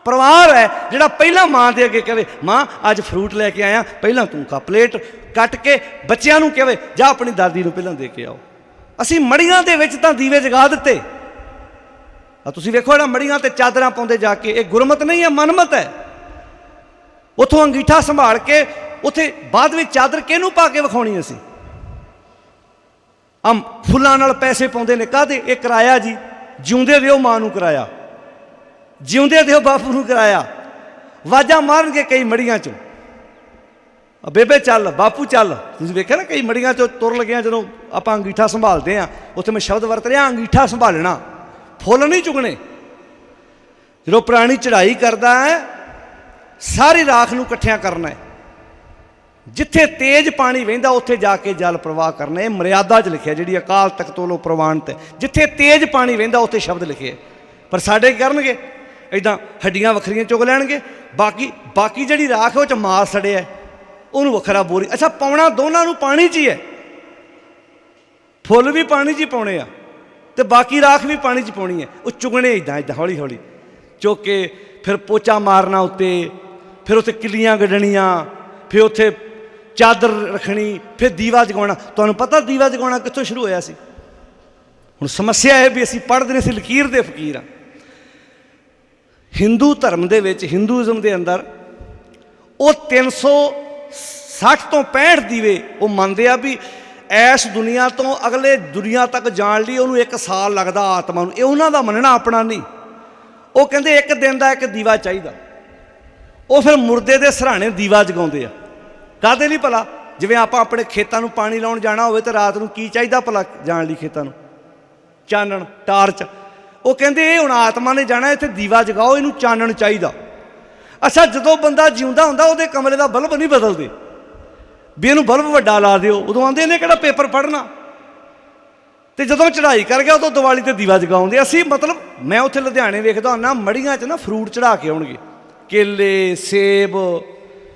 ਪਰਿਵਾਰ ਹੈ ਜਿਹੜਾ ਪਹਿਲਾਂ ਮਾਂ ਦੇ ਅੱਗੇ ਕਹੇ, ਮਾਂ ਅੱਜ ਫਰੂਟ ਲੈ ਕੇ ਆਇਆ, ਪਹਿਲਾਂ ਤੂੰ ਪਲੇਟ ਕੱਟ ਕੇ ਬੱਚਿਆਂ ਨੂੰ ਕਹੇ, ਜਾਂ ਆਪਣੀ ਦਾਦੀ ਨੂੰ ਪਹਿਲਾਂ ਦੇ ਕੇ ਆਓ। ਅਸੀਂ ਮੜੀਆਂ ਦੇ ਵਿੱਚ ਤਾਂ ਦੀਵੇ ਜਗਾ ਦਿੱਤੇ। ਤੁਸੀਂ ਵੇਖੋ ਜਿਹੜਾ ਮੜੀਆਂ 'ਤੇ ਚਾਦਰਾਂ ਪਾਉਂਦੇ ਜਾ ਕੇ, ਇਹ ਗੁਰਮਤ ਨਹੀਂ ਹੈ, ਮਨਮਤ ਹੈ। ਉੱਥੋਂ ਅੰਗੀਠਾ ਸੰਭਾਲ ਕੇ ਉੱਥੇ ਬਾਅਦ ਵਿੱਚ ਚਾਦਰ ਕਿਹਨੂੰ ਪਾ ਕੇ ਵਿਖਾਉਣੀ? ਅਸੀਂ ਫੁੱਲਾਂ ਨਾਲ ਪੈਸੇ ਪਾਉਂਦੇ ਨੇ, ਕਾਹਦੇ? ਇਹ ਕਿਰਾਇਆ ਜੀ, ਜਿਉਂਦੇ ਦਿਓ ਮਾਂ ਨੂੰ ਕਿਰਾਇਆ, ਜਿਉਂਦੇ ਦਿਓ ਬਾਪੂ ਨੂੰ ਕਿਰਾਇਆ। ਵਾਜਾਂ ਮਾਰਨਗੇ ਕਈ ਮੜੀਆਂ 'ਚੋਂ, ਬੇਬੇ ਚੱਲ, ਬਾਪੂ ਚੱਲ। ਤੁਸੀਂ ਵੇਖਿਆ ਨਾ ਕਈ ਮੜੀਆਂ 'ਚੋਂ ਤੁਰ ਲੱਗਿਆ, ਜਦੋਂ ਆਪਾਂ ਅੰਗੀਠਾ ਸੰਭਾਲਦੇ ਹਾਂ, ਉੱਥੇ ਮੈਂ ਸ਼ਬਦ ਵਰਤ ਰਿਹਾ, ਅੰਗੀਠਾ ਸੰਭਾਲਣਾ, ਫੁੱਲ ਨਹੀਂ ਚੁਗਣੇ। ਜਦੋਂ ਪ੍ਰਾਣੀ ਚੜ੍ਹਾਈ ਕਰਦਾ ਹੈ, ਸਾਰੀ ਰਾਖ ਨੂੰ ਇਕੱਠਿਆਂ ਕਰਨਾ ਹੈ। ਜਿੱਥੇ ਤੇਜ਼ ਪਾਣੀ ਵਹਿੰਦਾ ਉੱਥੇ ਜਾ ਕੇ ਜਲ ਪ੍ਰਵਾਹ ਕਰਨਾ। ਇਹ ਮਰਿਆਦਾ 'ਚ ਲਿਖਿਆ, ਜਿਹੜੀ ਅਕਾਲ ਤਖਤ ਵੱਲੋਂ ਪ੍ਰਵਾਨਿਤ ਹੈ। ਜਿੱਥੇ ਤੇਜ਼ ਪਾਣੀ ਵਹਿੰਦਾ ਉੱਥੇ ਸ਼ਬਦ ਲਿਖੇ। ਪਰ ਸਾਡੇ ਕੀ ਕਰਨਗੇ? ਇੱਦਾਂ ਹੱਡੀਆਂ ਵੱਖਰੀਆਂ ਚੁਗ ਲੈਣਗੇ, ਬਾਕੀ ਜਿਹੜੀ ਰਾਖ ਉਹ 'ਚ ਮਾਸ ਸੜਿਆ, ਉਹਨੂੰ ਵੱਖਰਾ ਬੋਰੀ। ਅੱਛਾ, ਪਾਉਣਾ ਦੋਨਾਂ ਨੂੰ ਪਾਣੀ 'ਚ ਹੀ ਹੈ। ਫੁੱਲ ਵੀ ਪਾਣੀ 'ਚ ਹੀ ਪਾਉਣੇ ਆ, ਅਤੇ ਬਾਕੀ ਰਾਖ ਵੀ ਪਾਣੀ 'ਚ ਪਾਉਣੀ ਹੈ। ਉਹ ਚੁਗਣੇ ਇੱਦਾਂ ਹੌਲੀ ਹੌਲੀ ਚੁੱਕ ਕੇ, ਫਿਰ ਪੋਚਾ ਮਾਰਨਾ ਉੱਤੇ, ਫਿਰ ਉੱਥੇ ਕਿੱਲੀਆਂ ਗੱਡਣੀਆਂ, ਫਿਰ ਉੱਥੇ ਚਾਦਰ ਰੱਖਣੀ, ਫਿਰ ਦੀਵਾ ਜਗਾਉਣਾ। ਤੁਹਾਨੂੰ ਪਤਾ ਦੀਵਾ ਜਗਾਉਣਾ ਕਿੱਥੋਂ ਸ਼ੁਰੂ ਹੋਇਆ ਸੀ? ਹੁਣ ਸਮੱਸਿਆ ਇਹ ਵੀ ਅਸੀਂ ਪੜ੍ਹਦੇ ਨਹੀਂ ਸੀ, ਲਕੀਰ ਦੇ ਫਕੀਰ ਹਾਂ। ਹਿੰਦੂ ਧਰਮ ਦੇ ਵਿੱਚ, ਹਿੰਦੂਇਜ਼ਮ ਦੇ ਅੰਦਰ ਉਹ 360 ਤੋਂ 65 ਦੀਵੇ ਉਹ ਮੰਨਦੇ ਆ ਵੀ ਇਸ ਦੁਨੀਆ ਤੋਂ ਅਗਲੇ ਦੁਨੀਆ ਤੱਕ ਜਾਣ ਲਈ ਉਹਨੂੰ 1 ਸਾਲ ਲੱਗਦਾ ਆਤਮਾ ਨੂੰ। ਇਹ ਉਹਨਾਂ ਦਾ ਮੰਨਣਾ, ਆਪਣਾ ਨਹੀਂ। ਉਹ ਕਹਿੰਦੇ 1 ਦਿਨ ਦਾ 1 ਦੀਵਾ ਚਾਹੀਦਾ। ਉਹ ਫਿਰ ਮੁਰਦੇ ਦੇ ਸਿਰਹਾਣੇ ਦੀਵਾ ਜਗਾਉਂਦੇ ਆ। ਕਾਹਦੇ ਲਈ ਭਲਾ? ਜਿਵੇਂ ਆਪਾਂ ਆਪਣੇ ਖੇਤਾਂ ਨੂੰ ਪਾਣੀ ਲਾਉਣ ਜਾਣਾ ਹੋਵੇ ਤਾਂ ਰਾਤ ਨੂੰ ਕੀ ਚਾਹੀਦਾ ਭਲਾ ਜਾਣ ਲਈ ਖੇਤਾਂ ਨੂੰ? ਚਾਨਣ, ਟਾਰਚ। ਉਹ ਕਹਿੰਦੇ ਇਹ ਹੁਣ ਆਤਮਾ ਨੇ ਜਾਣਾ, ਇੱਥੇ ਦੀਵਾ ਜਗਾਓ, ਇਹਨੂੰ ਚਾਨਣ ਚਾਹੀਦਾ। ਅੱਛਾ, ਜਦੋਂ ਬੰਦਾ ਜਿਉਂਦਾ ਹੁੰਦਾ ਉਹਦੇ ਕਮਰੇ ਦਾ ਬਲਬ ਨਹੀਂ ਬਦਲਦੇ ਵੀ ਇਹਨੂੰ ਬਲਬ ਵੱਡਾ ਲਾ ਦਿਓ। ਉਦੋਂ ਆਉਂਦੇ ਇਹਨੇ ਕਿਹੜਾ ਪੇਪਰ ਪੜ੍ਹਨਾ। ਅਤੇ ਜਦੋਂ ਚੜ੍ਹਾਈ ਕਰ ਗਿਆ ਉਦੋਂ ਦੀਵਾਲੀ 'ਤੇ ਦੀਵਾ ਜਗਾਉਂਦੇ। ਅਸੀਂ ਮਤਲਬ ਮੈਂ ਉੱਥੇ ਲੁਧਿਆਣੇ ਵੇਖਦਾ ਹੁੰਦਾ, ਮੜੀਆਂ 'ਚ ਨਾ ਫਰੂਟ ਚੜ੍ਹਾ ਕੇ ਆਉਣਗੇ, ਕੇਲੇ, ਸੇਬ।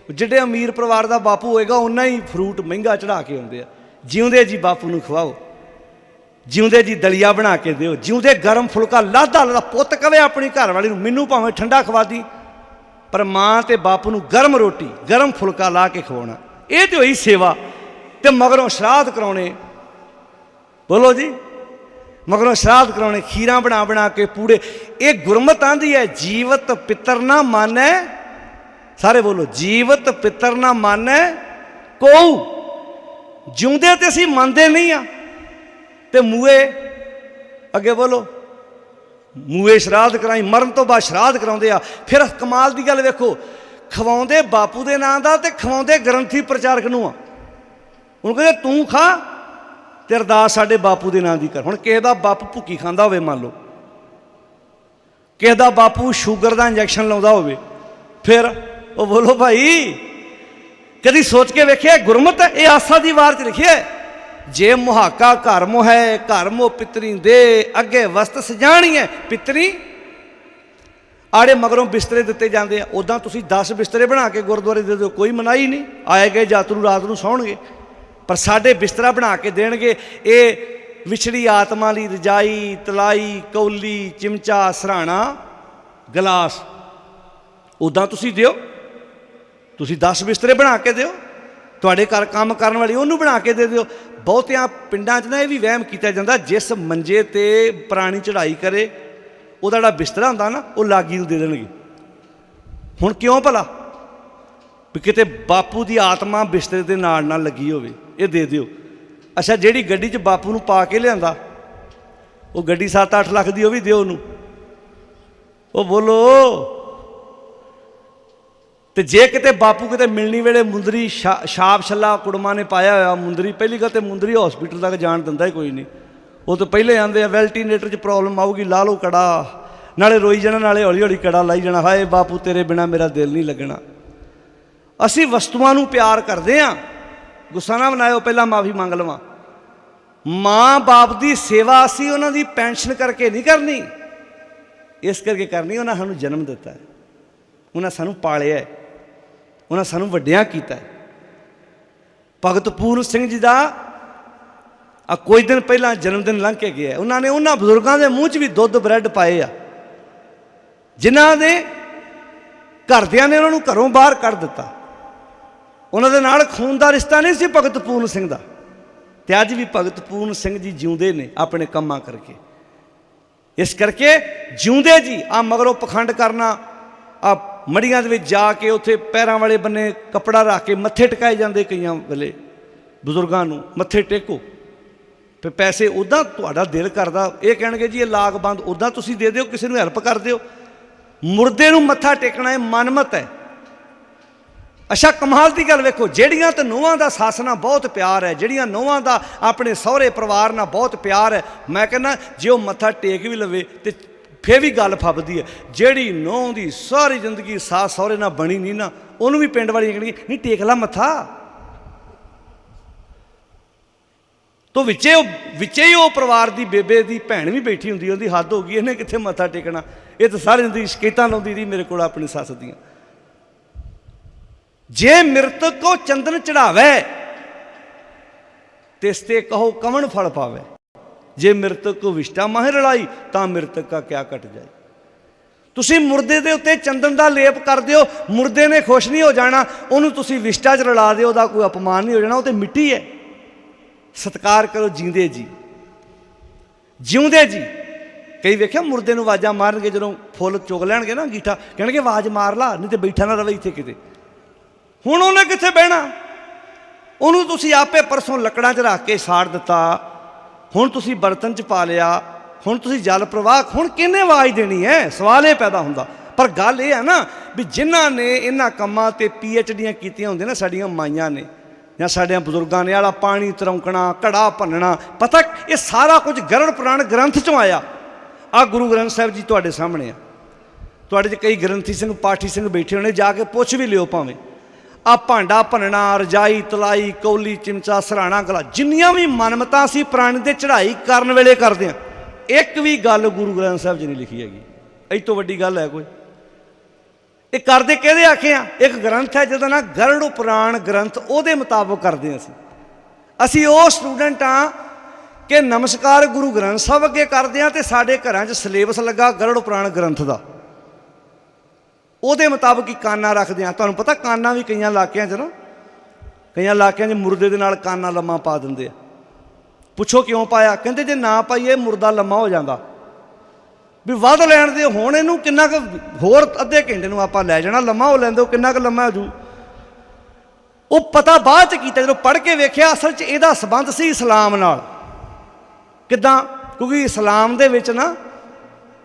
ਜਿਹੜੇ ਅਮੀਰ ਪਰਿਵਾਰ ਦਾ ਬਾਪੂ ਹੋਏਗਾ ਓਨਾ ਹੀ ਫਰੂਟ ਮਹਿੰਗਾ ਚੜ੍ਹਾ ਕੇ ਆਉਂਦੇ ਆ। ਜਿਉਂਦੇ ਜੀ ਬਾਪੂ ਨੂੰ ਖਵਾਓ, ਜਿਉਂਦੇ ਜੀ ਦਲੀਆ ਬਣਾ ਕੇ ਦਿਓ, ਜਿਉਂਦੇ ਗਰਮ ਫੁਲਕਾ ਲਾਦਾ ਪੁੱਤ ਕਵੇ ਆਪਣੀ ਘਰ ਵਾਲੀ ਨੂੰ, ਮੈਨੂੰ ਭਾਵੇਂ ਠੰਡਾ ਖਵਾ ਦੀ, ਪਰ ਮਾਂ ਅਤੇ ਬਾਪੂ ਨੂੰ ਗਰਮ ਰੋਟੀ, ਗਰਮ ਫੁਲਕਾ ਲਾ ਕੇ ਖਵਾਉਣਾ। ਇਹ ਤਾਂ ਹੋਈ ਸੇਵਾ। ਅਤੇ ਮਗਰੋਂ ਸ਼ਰਾਧ ਕਰਾਉਣੇ, ਬੋਲੋ ਜੀ, ਮਗਰੋਂ ਸ਼ਰਾਧ ਕਰਾਉਣੇ, ਖੀਰਾਂ ਬਣਾ ਬਣਾ ਕੇ ਪੂੜੇ। ਇਹ ਗੁਰਮਤ ਆਂਦੀ ਹੈ, ਜੀਵਤ ਪਿੱਤਰ ਨਾ ਮਾਨੈ। ਸਾਰੇ ਬੋਲੋ, ਜੀਵਤ ਪਿੱਤਰ ਨਾ ਮਾਨੈ ਕੋਊ। ਜਿਉਂਦੇ ਤੇ ਅਸੀਂ ਮੰਨਦੇ ਨਹੀਂ ਆ, ਤੇ ਮੂਏ ਅੱਗੇ ਬੋਲੋ, ਮੂਏ ਸ਼ਰਾਧ ਕਰਾਈ, ਮਰਨ ਤੋਂ ਬਾਅਦ ਸ਼ਰਾਧ ਕਰਾਉਂਦੇ ਆ। ਫਿਰ ਕਮਾਲ ਦੀ ਗੱਲ ਵੇਖੋ, ਖਵਾਉਂਦੇ ਬਾਪੂ ਦੇ ਨਾਂ ਦਾ ਅਤੇ ਖਵਾਉਂਦੇ ਗ੍ਰੰਥੀ ਪ੍ਰਚਾਰਕ ਨੂੰ ਆ। ਹੁਣ ਕਹਿੰਦੇ ਤੂੰ ਖਾ ਅਤੇ ਅਰਦਾਸ ਸਾਡੇ ਬਾਪੂ ਦੇ ਨਾਂ ਦੀ ਕਰ। ਹੁਣ ਕਿਸੇ ਦਾ ਬਾਪੂ ਭੁੱਕੀ ਖਾਂਦਾ ਹੋਵੇ, ਮੰਨ ਲਓ ਕਿਸੇ ਦਾ ਬਾਪੂ ਸ਼ੂਗਰ ਦਾ ਇੰਜੈਕਸ਼ਨ ਲਾਉਂਦਾ ਹੋਵੇ, ਫਿਰ ਉਹ ਬੋਲੋ ਭਾਈ, ਕਦੀ ਸੋਚ ਕੇ ਵੇਖਿਆ ਗੁਰਮਤ ਇਹ ਆਸਾ ਦੀ ਵਾਰ 'ਚ ਲਿਖਿਆ, ਜੇ ਮੁਹਾਕਾ ਘਰ ਮੋ ਹੈ, ਘਰ ਮੋ ਪਿਤਰੀ ਦੇ, ਅੱਗੇ ਵਸਤ ਸਜਾਣੀ ਹੈ ਪਿਤਰੀ। ਆੜੇ ਮਗਰੋਂ ਬਿਸਤਰੇ ਦਿੱਤੇ ਜਾਂਦੇ ਆ। ਉੱਦਾਂ ਤੁਸੀਂ 10 ਬਿਸਤਰੇ ਬਣਾ ਕੇ ਗੁਰਦੁਆਰੇ ਦੇ ਦਿਓ, ਕੋਈ ਮਨਾਹੀ ਨਹੀਂ, ਆਏ ਗਏ ਯਾਤਰੂ ਰਾਤ ਨੂੰ ਸੌਣਗੇ। ਪਰ ਸਾਡੇ ਬਿਸਤਰਾ ਬਣਾ ਕੇ ਦੇਣਗੇ, ਇਹ ਵਿਛੜੀ ਆਤਮਾ ਲਈ ਰਜਾਈ, ਤਲਾਈ, ਕੌਲੀ, ਚਿਮਚਾ, ਸਰਾਣਾ, ਗਲਾਸ। ਉੱਦਾਂ ਤੁਸੀਂ ਦਿਓ, ਤੁਸੀਂ 10 ਬਿਸਤਰੇ ਬਣਾ ਕੇ ਦਿਓ, ਤੁਹਾਡੇ ਘਰ ਕੰਮ ਕਰਨ ਵਾਲੀ ਉਹਨੂੰ ਬਣਾ ਕੇ ਦੇ ਦਿਓ। ਬਹੁਤਿਆਂ ਪਿੰਡਾਂ 'ਚ ਨਾ ਇਹ ਵੀ ਵਹਿਮ ਕੀਤਾ ਜਾਂਦਾ, ਜਿਸ ਮੰਜੇ 'ਤੇ ਪ੍ਰਾਣੀ ਚੜ੍ਹਾਈ ਕਰੇ ਉਹਦਾ ਜਿਹੜਾ ਬਿਸਤਰਾ ਹੁੰਦਾ ਨਾ, ਉਹ ਲਾਗੀ ਨੂੰ ਦੇ ਦੇਣਗੇ। ਹੁਣ ਕਿਉਂ ਭਲਾ? ਵੀ ਕਿਤੇ ਬਾਪੂ ਦੀ ਆਤਮਾ ਬਿਸਤਰੇ ਦੇ ਨਾਲ ਨਾਲ ਲੱਗੀ ਹੋਵੇ, ਇਹ ਦੇ ਦਿਓ। ਅੱਛਾ, ਜਿਹੜੀ ਗੱਡੀ 'ਚ ਬਾਪੂ ਨੂੰ ਪਾ ਕੇ ਲਿਆਂਦਾ, ਉਹ ਗੱਡੀ 7-8 ਲੱਖ ਦੀ, ਉਹ ਵੀ ਦਿਓ ਉਹਨੂੰ। ਉਹ ਬੋਲੋ। ਅਤੇ ਜੇ ਕਿਤੇ ਬਾਪੂ ਕਿਤੇ ਮਿਲਣੀ ਵੇਲੇ ਮੁੰਦਰੀ ਛਾਪ ਛੱਲਾ ਕੁੜਮਾਂ ਨੇ ਪਾਇਆ ਹੋਇਆ, ਮੁੰਦਰੀ, ਪਹਿਲੀ ਗੱਲ ਤਾਂ ਮੁੰਦਰੀ ਹੌਸਪੀਟਲ ਤੱਕ ਜਾਣ ਦਿੰਦਾ ਹੀ ਕੋਈ ਨਹੀਂ। ਉਹ ਤਾਂ ਪਹਿਲੇ ਆਉਂਦੇ ਆ, ਵੈਲਟੀਨੇਟਰ 'ਚ ਪ੍ਰੋਬਲਮ ਆਊਗੀ, ਲਾ ਲਓ ਕੜਾ, ਨਾਲੇ ਰੋਈ ਜਾਣਾ, ਨਾਲੇ ਹੌਲੀ ਹੌਲੀ ਕੜਾ ਲਾਈ ਜਾਣਾ, ਹਾਏ ਬਾਪੂ ਤੇਰੇ ਬਿਨਾਂ ਮੇਰਾ ਦਿਲ ਨਹੀਂ ਲੱਗਣਾ। ਅਸੀਂ ਵਸਤੂਆਂ ਨੂੰ ਪਿਆਰ ਕਰਦੇ ਹਾਂ। ਗੁੱਸਾ ਨਾ ਬਣਾਇਓ, ਪਹਿਲਾਂ ਮਾਫੀ ਮੰਗ ਲਵਾਂ। ਮਾਂ ਬਾਪ ਦੀ ਸੇਵਾ ਅਸੀਂ ਉਹਨਾਂ ਦੀ ਪੈਨਸ਼ਨ ਕਰਕੇ ਨਹੀਂ ਕਰਨੀ, ਇਸ ਕਰਕੇ ਕਰਨੀ, ਉਹਨਾਂ ਸਾਨੂੰ ਜਨਮ ਦਿੱਤਾ ਹੈ, ਉਹਨਾਂ ਸਾਨੂੰ ਪਾਲਿਆ ਹੈ, ਉਹਨਾਂ ਸਾਨੂੰ ਵੱਡਿਆਂ ਕੀਤਾ ਹੈ। ਭਗਤ ਪੂਰਨ ਸਿੰਘ ਜੀ ਦਾ ਕੁਝ ਦਿਨ ਪਹਿਲਾਂ ਜਨਮ ਦਿਨ ਲੰਘ ਕੇ ਗਿਆ। ਉਹਨਾਂ ਨੇ ਉਹਨਾਂ ਬਜ਼ੁਰਗਾਂ ਦੇ ਮੂੰਹ 'ਚ ਵੀ ਦੁੱਧ ਬ੍ਰੈਡ ਪਾਏ ਆ ਜਿਨ੍ਹਾਂ ਦੇ ਘਰਦਿਆਂ ਨੇ ਉਹਨਾਂ ਨੂੰ ਘਰੋਂ ਬਾਹਰ ਕੱਢ ਦਿੱਤਾ। ਉਹਨਾਂ ਦੇ ਨਾਲ ਖੂਨ ਦਾ ਰਿਸ਼ਤਾ ਨਹੀਂ ਸੀ ਭਗਤ ਪੂਰਨ ਸਿੰਘ ਦਾ, ਅਤੇ ਅੱਜ ਵੀ ਭਗਤ ਪੂਰਨ ਸਿੰਘ ਜੀ ਜਿਉਂਦੇ ਨੇ ਆਪਣੇ ਕੰਮਾਂ ਕਰਕੇ। ਇਸ ਕਰਕੇ ਜਿਉਂਦੇ ਜੀ ਆ ਮਗਰੋਂ ਪਖੰਡ ਕਰਨਾ, ਆ ਮੜੀਆਂ ਦੇ ਵਿੱਚ ਜਾ ਕੇ ਉੱਥੇ ਪੈਰਾਂ ਵਾਲੇ ਬੰਨੇ ਕੱਪੜਾ ਰੱਖ ਕੇ ਮੱਥੇ ਟਿਕਾਏ ਜਾਂਦੇ ਕਈਆਂ ਵੇਲੇ ਬਜ਼ੁਰਗਾਂ ਨੂੰ, ਮੱਥੇ ਟੇਕੋ। ਫਿਰ ਪੈਸੇ ਉੱਦਾਂ ਤੁਹਾਡਾ ਦਿਲ ਕਰਦਾ, ਇਹ ਕਹਿਣਗੇ ਜੀ ਇਹ ਲਾਗ ਬੰਦ, ਉੱਦਾਂ ਤੁਸੀਂ ਦੇ ਦਿਓ, ਕਿਸੇ ਨੂੰ ਹੈਲਪ ਕਰ ਦਿਓ। ਮੁਰਦੇ ਨੂੰ ਮੱਥਾ ਟੇਕਣਾ ਇਹ ਮਨਮਤ ਹੈ। ਅੱਛਾ ਕਮਾਲ ਦੀ ਗੱਲ ਵੇਖੋ, ਜਿਹੜੀਆਂ ਤਾਂ ਨੂੰਹਾਂ ਦਾ ਸੱਸ ਨਾਲ ਬਹੁਤ ਪਿਆਰ ਹੈ, ਜਿਹੜੀਆਂ ਨੂੰਹਾਂ ਦਾ ਆਪਣੇ ਸਹੁਰੇ ਪਰਿਵਾਰ ਨਾਲ ਬਹੁਤ ਪਿਆਰ ਹੈ, ਮੈਂ ਕਹਿੰਦਾ ਜੇ ਉਹ ਮੱਥਾ ਟੇਕ ਵੀ ਲਵੇ ਤੇ ਫਿਰ ਵੀ ਗੱਲ ਫੱਬਦੀ ਹੈ। ਜਿਹੜੀ ਨੂੰਹ ਦੀ ਸਾਰੀ ਜ਼ਿੰਦਗੀ ਸੱਸ ਸਹੁਰੇ ਨਾਲ ਬਣੀ ਨਹੀਂ ਨਾ, ਉਹਨੂੰ ਵੀ ਪਿੰਡ ਵਾਲੀਆਂ ਕਹਿਣਗੇ ਨਹੀਂ ਟੇਕ ਲਾ ਮੱਥਾ। ਤੋ ਵਿੱਚੇ ਹੀ ਉਹ ਪਰਿਵਾਰ ਦੀ ਬੇਬੇ ਦੀ ਭੈਣ ਵੀ ਬੈਠੀ ਹੁੰਦੀ, ਉਹਦੀ ਹੱਦ ਹੋ ਗਈ, ਇਹਨੇ ਕਿੱਥੇ ਮੱਥਾ ਟੇਕਣਾ, ਇਹ ਤਾਂ ਸਾਰੀ ਜ਼ਿੰਦਗੀ ਸ਼ਿਕਾਇਤਾਂ ਲਾਉਂਦੀ ਰਹੀ ਮੇਰੇ ਕੋਲ ਆਪਣੀ ਸੱਸ ਦੀਆਂ। ਜੇ ਮਿਰਤਕ ਕੋ ਚੰਦਨ ਚੜਾਵੇ ਤਿਸ ਤੇ ਕਹੋ ਕਵਣ ਫਲ ਪਾਵੇ, ਜੇ ਮਿਰਤਕ ਕੋ ਵਿਸ਼ਟਾ ਮਾਹੇ ਰਲਾਈ ਤਾਂ ਮਿਰਤਕ ਕਾ ਕਿਆ ਘਟ ਜਾਏ। ਤੁਸੀਂ ਮੁਰਦੇ ਦੇ ਉੱਤੇ ਚੰਦਨ ਦਾ ਲੇਪ ਕਰ ਦਿਓ, ਮੁਰਦੇ ਨੇ ਖੁਸ਼ ਨਹੀਂ ਹੋ ਜਾਣਾ, ਉਹਨੂੰ ਤੁਸੀਂ ਵਿਸ਼ਟਾ 'ਚ ਰਲਾ ਦਿਓ, ਉਹਦਾ ਕੋਈ ਅਪਮਾਨ ਨਹੀਂ ਹੋ ਜਾਣਾ, ਉਹ ਤਾਂ ਮਿੱਟੀ ਹੈ। ਸਤਿਕਾਰ ਕਰੋ ਜਿਉਂਦੇ ਜੀ, ਜਿਉਂਦੇ ਜੀ। ਕਈ ਵੇਖਿਆ ਮੁਰਦੇ ਨੂੰ ਆਵਾਜ਼ਾਂ ਮਾਰਨਗੇ ਜਦੋਂ ਫੁੱਲ ਚੁਗ ਲੈਣਗੇ ਨਾ ਅੰਗੀਠਾ, ਕਹਿਣਗੇ ਆਵਾਜ਼ ਮਾਰ ਲਾ ਨਹੀਂ ਤੇ ਬੈਠਾ ਨਾ ਰਵੇ ਇੱਥੇ ਕਿਤੇ। ਹੁਣ ਉਹਨੇ ਕਿੱਥੇ ਬਹਿਣਾ, ਉਹਨੂੰ ਤੁਸੀਂ ਆਪੇ ਪਰਸੋਂ ਲੱਕੜਾਂ 'ਚ ਰੱਖ ਕੇ ਸਾੜ ਦਿੱਤਾ, ਹੁਣ ਤੁਸੀਂ ਬਰਤਨ 'ਚ ਪਾ ਲਿਆ, ਹੁਣ ਤੁਸੀਂ ਜਲ ਪ੍ਰਵਾਹ, ਹੁਣ ਕਿਹਨੇ ਆਵਾਜ਼ ਦੇਣੀ ਹੈ, ਸਵਾਲ ਇਹ ਪੈਦਾ ਹੁੰਦਾ। ਪਰ ਗੱਲ ਇਹ ਹੈ ਨਾ ਵੀ ਜਿਨ੍ਹਾਂ ਨੇ ਇਹਨਾਂ ਕੰਮਾਂ 'ਤੇ PhDਆਂ ਕੀਤੀਆਂ ਹੁੰਦੀਆਂ ਨਾ, ਸਾਡੀਆਂ ਮਾਈਆਂ ਨੇ ਜਾਂ ਸਾਡਿਆਂ ਬਜ਼ੁਰਗਾਂ ਨੇ, ਵਾਲਾ ਪਾਣੀ ਤਰੌਂਕਣਾ, ਘੜਾ ਭੰਨਣਾ, ਪਤਾ ਇਹ ਸਾਰਾ ਕੁਝ ਗਰੜ ਪੁਰਾਣ ਗ੍ਰੰਥ 'ਚੋਂ ਆਇਆ। ਆਹ ਗੁਰੂ ਗ੍ਰੰਥ ਸਾਹਿਬ ਜੀ ਤੁਹਾਡੇ ਸਾਹਮਣੇ ਆ, ਤੁਹਾਡੇ 'ਚ ਕਈ ਗ੍ਰੰਥੀ ਸਿੰਘ ਪਾਠੀ ਸਿੰਘ ਬੈਠੇ ਹੋਣੇ, ਜਾ ਕੇ ਪੁੱਛ ਵੀ ਲਿਓ ਭਾਵੇਂ। ਆ ਭਾਂਡਾ ਭੰਨਣਾ, ਰਜਾਈ ਤਲਾਈ, ਕੌਲੀ ਚਿਮਚਾ, ਸਰਾਣਾ ਗਲਾ, ਜਿੰਨੀਆਂ ਵੀ ਮਨਮਤਾਂ ਸੀ ਪੁਰਾਣੇ ਦੇ ਚੜ੍ਹਾਈ ਕਰਨ ਵੇਲੇ ਕਰਦੇ ਹਾਂ, ਇੱਕ ਵੀ ਗੱਲ ਗੁਰੂ ਗ੍ਰੰਥ ਸਾਹਿਬ 'ਚ ਨਹੀਂ ਲਿਖੀ ਹੈਗੀ। ਇਹ ਤੋਂ ਵੱਡੀ ਗੱਲ ਹੈ ਕੋਈ? ਇਹ ਕਰਦੇ ਕਿਹਦੇ ਆਖੇ ਆ? ਇੱਕ ਗ੍ਰੰਥ ਹੈ ਜਿਹਦਾ ਨਾਂ ਗਰੜ ਪੁਰਾਣ ਗ੍ਰੰਥ, ਉਹਦੇ ਮੁਤਾਬਕ ਕਰਦੇ ਹਾਂ ਅਸੀਂ ਉਹ ਸਟੂਡੈਂਟ ਹਾਂ ਕਿ ਨਮਸਕਾਰ ਗੁਰੂ ਗ੍ਰੰਥ ਸਾਹਿਬ ਅੱਗੇ ਕਰਦੇ ਹਾਂ, ਅਤੇ ਸਾਡੇ ਘਰਾਂ 'ਚ ਸਿਲੇਬਸ ਲੱਗਾ ਗਰੜ ਪੁਰਾਣ ਗ੍ਰੰਥ ਦਾ, ਉਹਦੇ ਮੁਤਾਬਕ ਹੀ ਕਾਨਾ ਰੱਖਦੇ ਹਾਂ। ਤੁਹਾਨੂੰ ਪਤਾ ਕਾਨਾ ਵੀ ਕਈਆਂ ਇਲਾਕਿਆਂ 'ਚ ਨਾ, ਕਈਆਂ ਇਲਾਕਿਆਂ 'ਚ ਮੁਰਦੇ ਦੇ ਨਾਲ ਕਾਨਾ ਲੰਮਾ ਪਾ ਦਿੰਦੇ ਆ। ਪੁੱਛੋ ਕਿਉਂ ਪਾਇਆ? ਕਹਿੰਦੇ ਜੇ ਨਾ ਪਾਈਏ ਮੁਰਦਾ ਲੰਮਾ ਹੋ ਜਾਂਦਾ, ਵੀ ਵੱਧ ਲੈਣ ਦੇ। ਹੁਣ ਇਹਨੂੰ ਕਿੰਨਾ ਕੁ ਹੋਰ ਅੱਧੇ ਘੰਟੇ ਨੂੰ ਆਪਾਂ ਲੈ ਜਾਣਾ, ਲੰਮਾ ਹੋ ਲੈਂਦੇ, ਕਿੰਨਾ ਕੁ ਲੰਮਾ ਹੋ ਜੂ। ਉਹ ਪਤਾ ਬਾਅਦ 'ਚ ਕੀਤਾ, ਜਦੋਂ ਪੜ੍ਹ ਕੇ ਵੇਖਿਆ ਅਸਲ 'ਚ ਇਹਦਾ ਸੰਬੰਧ ਸੀ ਇਸਲਾਮ ਨਾਲ। ਕਿੱਦਾਂ? ਕਿਉਂਕਿ ਇਸਲਾਮ ਦੇ ਵਿੱਚ ਨਾ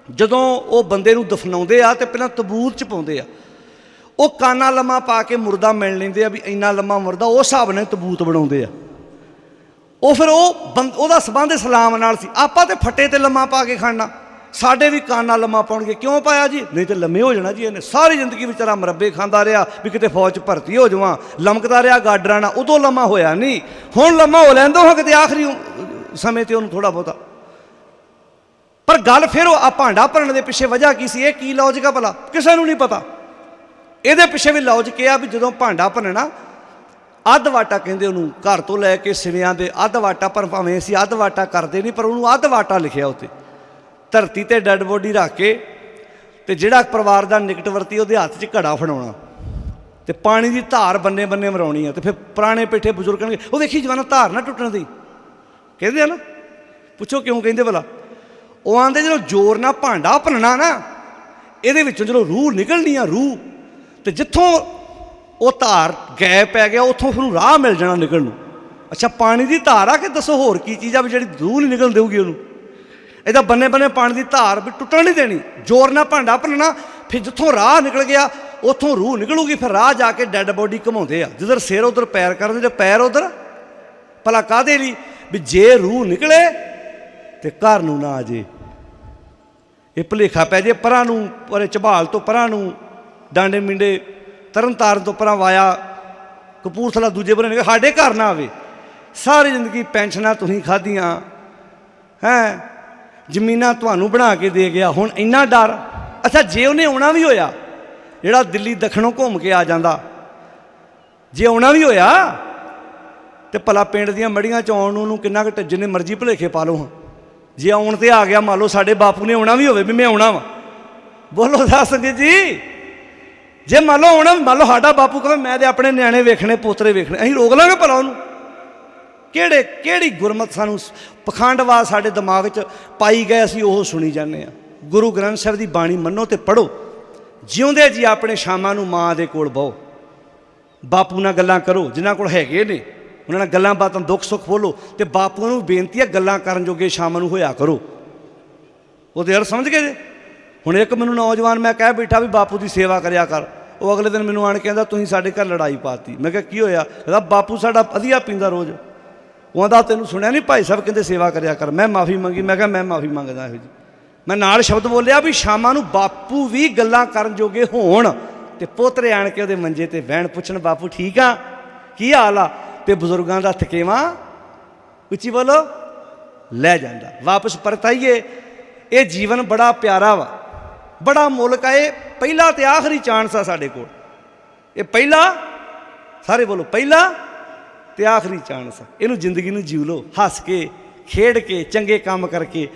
ਜਦੋਂ ਉਹ ਬੰਦੇ ਨੂੰ ਦਫਨਾਉਂਦੇ ਆ ਤੇ ਪਹਿਲਾਂ ਤਬੂਤ 'ਚ ਪਾਉਂਦੇ ਆ, ਉਹ ਕਾਨਾ ਲੰਮਾ ਪਾ ਕੇ ਮੁਰਦਾ ਮਿਲ ਲੈਂਦੇ ਆ ਵੀ ਇੰਨਾ ਲੰਮਾ ਮੁਰਦਾ, ਉਸ ਹਿਸਾਬ ਨਾਲ ਤਬੂਤ ਬਣਾਉਂਦੇ ਆ। ਉਹ ਫਿਰ ਉਹਦਾ ਸੰਬੰਧ ਇਸਲਾਮ ਨਾਲ ਸੀ। ਆਪਾਂ ਤੇ ਫੱਟੇ 'ਤੇ ਲੰਮਾ ਪਾ ਕੇ ਖਾਣਾ, ਸਾਡੇ ਵੀ ਕਾਨਾ ਲੰਮਾ ਪਾਉਣਗੇ। ਕਿਉਂ ਪਾਇਆ ਜੀ? ਨਹੀਂ ਤੇ ਲੰਮੇ ਹੋ ਜਾਣਾ ਜੀ ਇਹਨੇ। ਸਾਰੀ ਜ਼ਿੰਦਗੀ ਵਿਚਾਰਾ ਮੁਰੱਬੇ ਖਾਂਦਾ ਰਿਹਾ ਵੀ ਕਿਤੇ ਫੌਜ 'ਚ ਭਰਤੀ ਹੋ ਜਾਵਾਂ, ਲਮਕਦਾ ਰਿਹਾ ਗਾਡਰਾਂ ਨਾਲ, ਉਦੋਂ ਲੰਮਾ ਹੋਇਆ ਨਹੀਂ। ਹੁਣ ਲੰਮਾ ਹੋ ਲੈਂਦਾ ਹਾਂ ਕਿਤੇ ਆਖਰੀ ਸਮੇਂ 'ਤੇ ਉਹਨੂੰ ਥੋੜ੍ਹਾ ਬਹੁਤਾ। ਪਰ ਗੱਲ ਫਿਰ ਉਹ ਆ ਭਾਂਡਾ ਭਰਨ ਦੇ ਪਿੱਛੇ ਵਜ੍ਹਾ ਕੀ ਸੀ? ਇਹ ਕੀ ਲੌਜਿਕ ਆ ਭਲਾ? ਕਿਸੇ ਨੂੰ ਨਹੀਂ ਪਤਾ। ਇਹਦੇ ਪਿੱਛੇ ਵੀ ਲੌਜਿਕ ਇਹ ਆ ਵੀ ਜਦੋਂ ਭਾਂਡਾ ਭੰਨਣਾ, ਅੱਧ ਵਾਟਾ ਕਹਿੰਦੇ ਉਹਨੂੰ, ਘਰ ਤੋਂ ਲੈ ਕੇ ਸਿਵਿਆਂ ਦੇ ਅੱਧ ਵਾਟਾ, ਪਰ ਭਾਵੇਂ ਅਸੀਂ ਅੱਧ ਵਾਟਾ ਕਰਦੇ ਨਹੀਂ, ਪਰ ਉਹਨੂੰ ਅੱਧ ਵਾਟਾ ਲਿਖਿਆ ਉੱਤੇ। ਧਰਤੀ 'ਤੇ ਡੈੱਡ ਬੋਡੀ ਰੱਖ ਕੇ, ਅਤੇ ਜਿਹੜਾ ਪਰਿਵਾਰ ਦਾ ਨਿਕਟਵਰਤੀ ਉਹਦੇ ਹੱਥ 'ਚ ਘੜਾ ਫੜਾਉਣਾ, ਅਤੇ ਪਾਣੀ ਦੀ ਧਾਰ ਬੰਨੇ ਬੰਨੇ ਮਰਾਉਣੀ ਆ। ਅਤੇ ਫਿਰ ਪੁਰਾਣੇ ਪੇਠੇ ਬਜ਼ੁਰਗ ਕਹਿਣਗੇ ਉਹ ਵੇਖੀ ਜਵਾਨਾ ਧਾਰ ਨਾ ਟੁੱਟਣ ਦੀ, ਕਹਿੰਦੇ ਆ ਨਾ। ਪੁੱਛੋ ਕਿਉਂ ਕਹਿੰਦੇ ਭਲਾ? ਉਹ ਆਂਦੇ ਜਦੋਂ ਜ਼ੋਰ ਨਾਲ ਭਾਂਡਾ ਭੰਨਣਾ ਨਾ, ਇਹਦੇ ਵਿੱਚੋਂ ਜਦੋਂ ਰੂਹ ਨਿਕਲਣੀ ਆ, ਰੂਹ, ਅਤੇ ਜਿੱਥੋਂ ਉਹ ਧਾਰ ਗੈਪ ਪੈ ਗਿਆ ਉੱਥੋਂ ਫਿਰ ਰਾਹ ਮਿਲ ਜਾਣਾ ਨਿਕਲਣ ਨੂੰ। ਅੱਛਾ ਪਾਣੀ ਦੀ ਧਾਰ ਆ ਕਿ ਦੱਸੋ ਹੋਰ ਕੀ ਚੀਜ਼ ਆ ਵੀ ਜਿਹੜੀ ਰੂਹ ਨਹੀਂ ਨਿਕਲਣ ਦੇਊਗੀ ਉਹਨੂੰ? ਇਹਦਾ ਬੰਨੇ ਬੰਨੇ ਪਾਣੀ ਦੀ ਧਾਰ ਵੀ ਟੁੱਟਣ ਨਹੀਂ ਦੇਣੀ। ਜ਼ੋਰ ਨਾਲ ਭਾਂਡਾ ਭੰਨਣਾ, ਫਿਰ ਜਿੱਥੋਂ ਰਾਹ ਨਿਕਲ ਗਿਆ ਉੱਥੋਂ ਰੂਹ ਨਿਕਲੂਗੀ। ਫਿਰ ਰਾਹ ਜਾ ਕੇ ਡੈੱਡ ਬੋਡੀ ਘੁਮਾਉਂਦੇ ਆ, ਜਿੱਧਰ ਸਿਰ ਉੱਧਰ ਪੈਰ ਕਰਦੇ, ਜੇ ਪੈਰ ਉੱਧਰ। ਭਲਾ ਕਾਹਦੇ ਲਈ? ਵੀ ਜੇ ਰੂਹ ਨਿਕਲੇ ਤੇ ਘਰ ਨੂੰ ਨਾ ਆ ਜੇ, ਇਹ ਭੁਲੇਖਾ ਪੈ ਜੇ। ਪਰਾਂ ਨੂੰ ਪਰੇ ਝਬਾਲ ਤੋਂ ਪਰਾਂ ਨੂੰ, ਡਾਂਡੇ ਮਿੰਡੇ ਤਰਨ ਤਾਰਨ ਤੋਂ ਪਰਾਂ ਵਾਇਆ ਕਪੂਰਥਲਾ ਦੂਜੇ ਬੰਨੇ ਨਿਕਲ, ਸਾਡੇ ਘਰ ਨਾ ਆਵੇ। ਸਾਰੀ ਜ਼ਿੰਦਗੀ ਪੈਨਸ਼ਨਾਂ ਤੁਸੀਂ ਖਾਧੀਆਂ ਹੈ, ਜ਼ਮੀਨਾਂ ਤੁਹਾਨੂੰ ਬਣਾ ਕੇ ਦੇ ਗਿਆ, ਹੁਣ ਇੰਨਾ ਡਰ। ਅੱਛਾ ਜੇ ਉਹਨੇ ਆਉਣਾ ਵੀ ਹੋਇਆ, ਜਿਹੜਾ ਦਿੱਲੀ ਦੱਖਣੋਂ ਘੁੰਮ ਕੇ ਆ ਜਾਂਦਾ, ਜੇ ਆਉਣਾ ਵੀ ਹੋਇਆ तो भला पिंड दियां मड़ियां च आउण नूं किन्ना कुछ जिन्ने मर्जी भुलेखे पा लो हाँ जे आउण ते आ गया मान लो साडे बापू ने आउणा भी होवे भी मैं आउणा वा बोलो दस संगत जी जे मान लो आउणा मान लो साडा बापू कहे मैं ते अपने न्याणे वेखने पोतरे वेखने असीं रोक लांगे भला उहनूं किहड़ी गुरमत सानूं पखंडवाद साडे दिमाग च पाई गए असीं ओह सुनी जाने आ गुरु ग्रंथ साहिब दी बाणी मन्नो ते पढ़ो जिउंदे जी अपने शामां नूं मां दे कोल बहो बापू नाल गल्लां करो जिन्हां कोल हैगे ने उन्हां नाल गल्लां बातां दुख सुख बोलो तो बापू नूं बेनती है गल्लां करन जोगे शाम नूं होया करो वो तो यार समझ गए जे हुण एक मैनूं नौजवान मैं कह बैठा भी बापू की सेवा करया कर वो अगले दिन मैनूं आण के कहंदा तुसीं साडे घर लड़ाई पाती मैं कहा की होया कहंदा बापू साडा वधिया पींदा रोज़ वो आंदा तैनूं सुनिया नहीं भाई साहब कहंदे सेवा करया कर मैं माफ़ी मंगी मैं कहा मैं माफ़ी मंगदा इहो जी मैं नाल शब्द बोलिया भी शामां नूं बापू भी गल्लां करन जोगे होण ते पोतरे आण के उहदे मंजे ते बहण पुछण बापू ठीक आ की हाल आ ते बजुर्गों का थकेवा उच्ची बोलो लै जाता वापस परत आइए ये जीवन बड़ा प्यारा वा बड़ा मुल्क है पहला तो आखिरी चांस आ साडे कोल ये पहला सारे बोलो पहला तो आखिरी चांस आ इनू जिंदगी नू जी लो हस के खेड के चंगे काम करके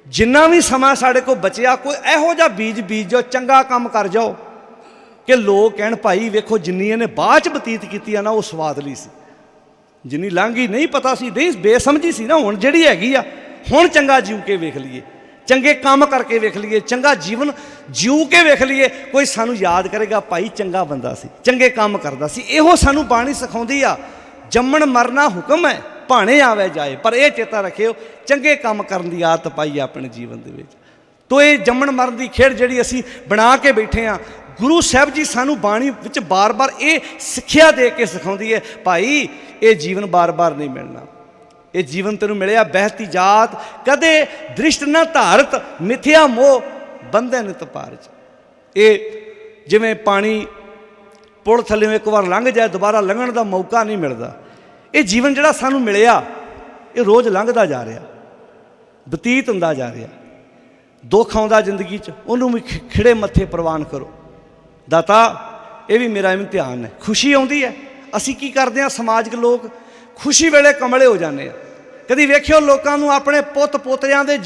जिन्ना भी समा साडे को बचिया कोई इहो जिहा बीज बीज जाओ चंगा काम कर जाओ कि लोग कहण भाई वेखो जिन्नी इहने बाद च बतीत कीती ना वो स्वादली सी जिन्नी लांघी नहीं पता सी नहीं बेसमझी सी ना हुण जिहड़ी हैगी आ हुण चंगा जीव के वेख लीए चंगे काम करके वेख लीए चंगा जीवन जीव के वेख लीए कोई सानू याद करेगा भाई चंगा बंदा सी चंगे काम करदा सी इहो सानू बाणी सिखाउंदी आ जम्मण मरना हुक्म है भाणे आवे जाए पर यह चेता रखियो चंगे काम करन दी आदत पाई अपने जीवन दे विच तो ये जम्मण मरण की खेड जिहड़ी असीं बना के बैठे हाँ गुरु साहब जी सानू बाणी विच बार बार ये सिक्ख्या दे के सिखाउंदी है भाई ये जीवन बार बार नहीं मिलना ये जीवन तेनू मिलिया बहती जात कदे दृष्ट न धारत मिथ्या मोह बंधे नित पार ये जिवें पानी पुल थल्ले एक बार लंघ जाए दोबारा लंघण का मौका नहीं मिलता ये जीवन जिहड़ा सानू मिलिया ये रोज़ लंघदा जा रहा बतीत हुंदा जा रहा दुख आउंदा जिंदगी च उहनूं भी खिड़े मत्थे प्रवान करो दाता ये भी मेरा इम्तिहान है खुशी आउंदी है असी की करते हैं समाजिक लोग खुशी वेले कमले हो जाने कभी वेखियो लोगों नूं अपने पुत पोतियां दे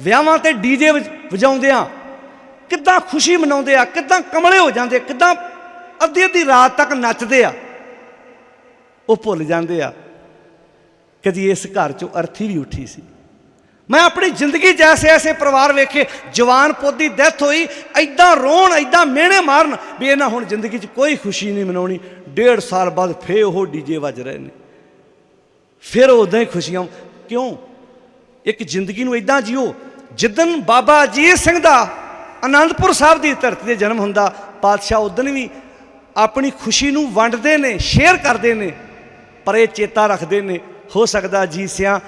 विआहां ते डीजे वजाउंदियां किद्दां खुशी मनाउंदे आ किद्दां कमले हो जाते किद्दां अद्धी अद्धी रात तक नचदे आ वो भुल जाते आ कदी इस घर चों अर्थी भी उठी सी मैं अपनी जिंदगी जैसे ऐसे परिवार वेखे जवान पुत की डैथ हुई इदा रोन इदा मेहने मारन भी इन्हें हुण जिंदगी च कोई खुशी नहीं मनाउणी 1.5 साल बाद फिर वो डीजे वज रहे हैं फिर उदा ही खुशियां क्यों एक जिंदगी नूं इदा जियो जिदन बाबा अजीत सिंह दा आनंदपुर साहब की धरती से जन्म हुंदा पातशाह उदन भी अपनी खुशी नूं वंडदे ने शेयर करते हैं पर यह चेता रखते हैं हो सकता अजीत सिंह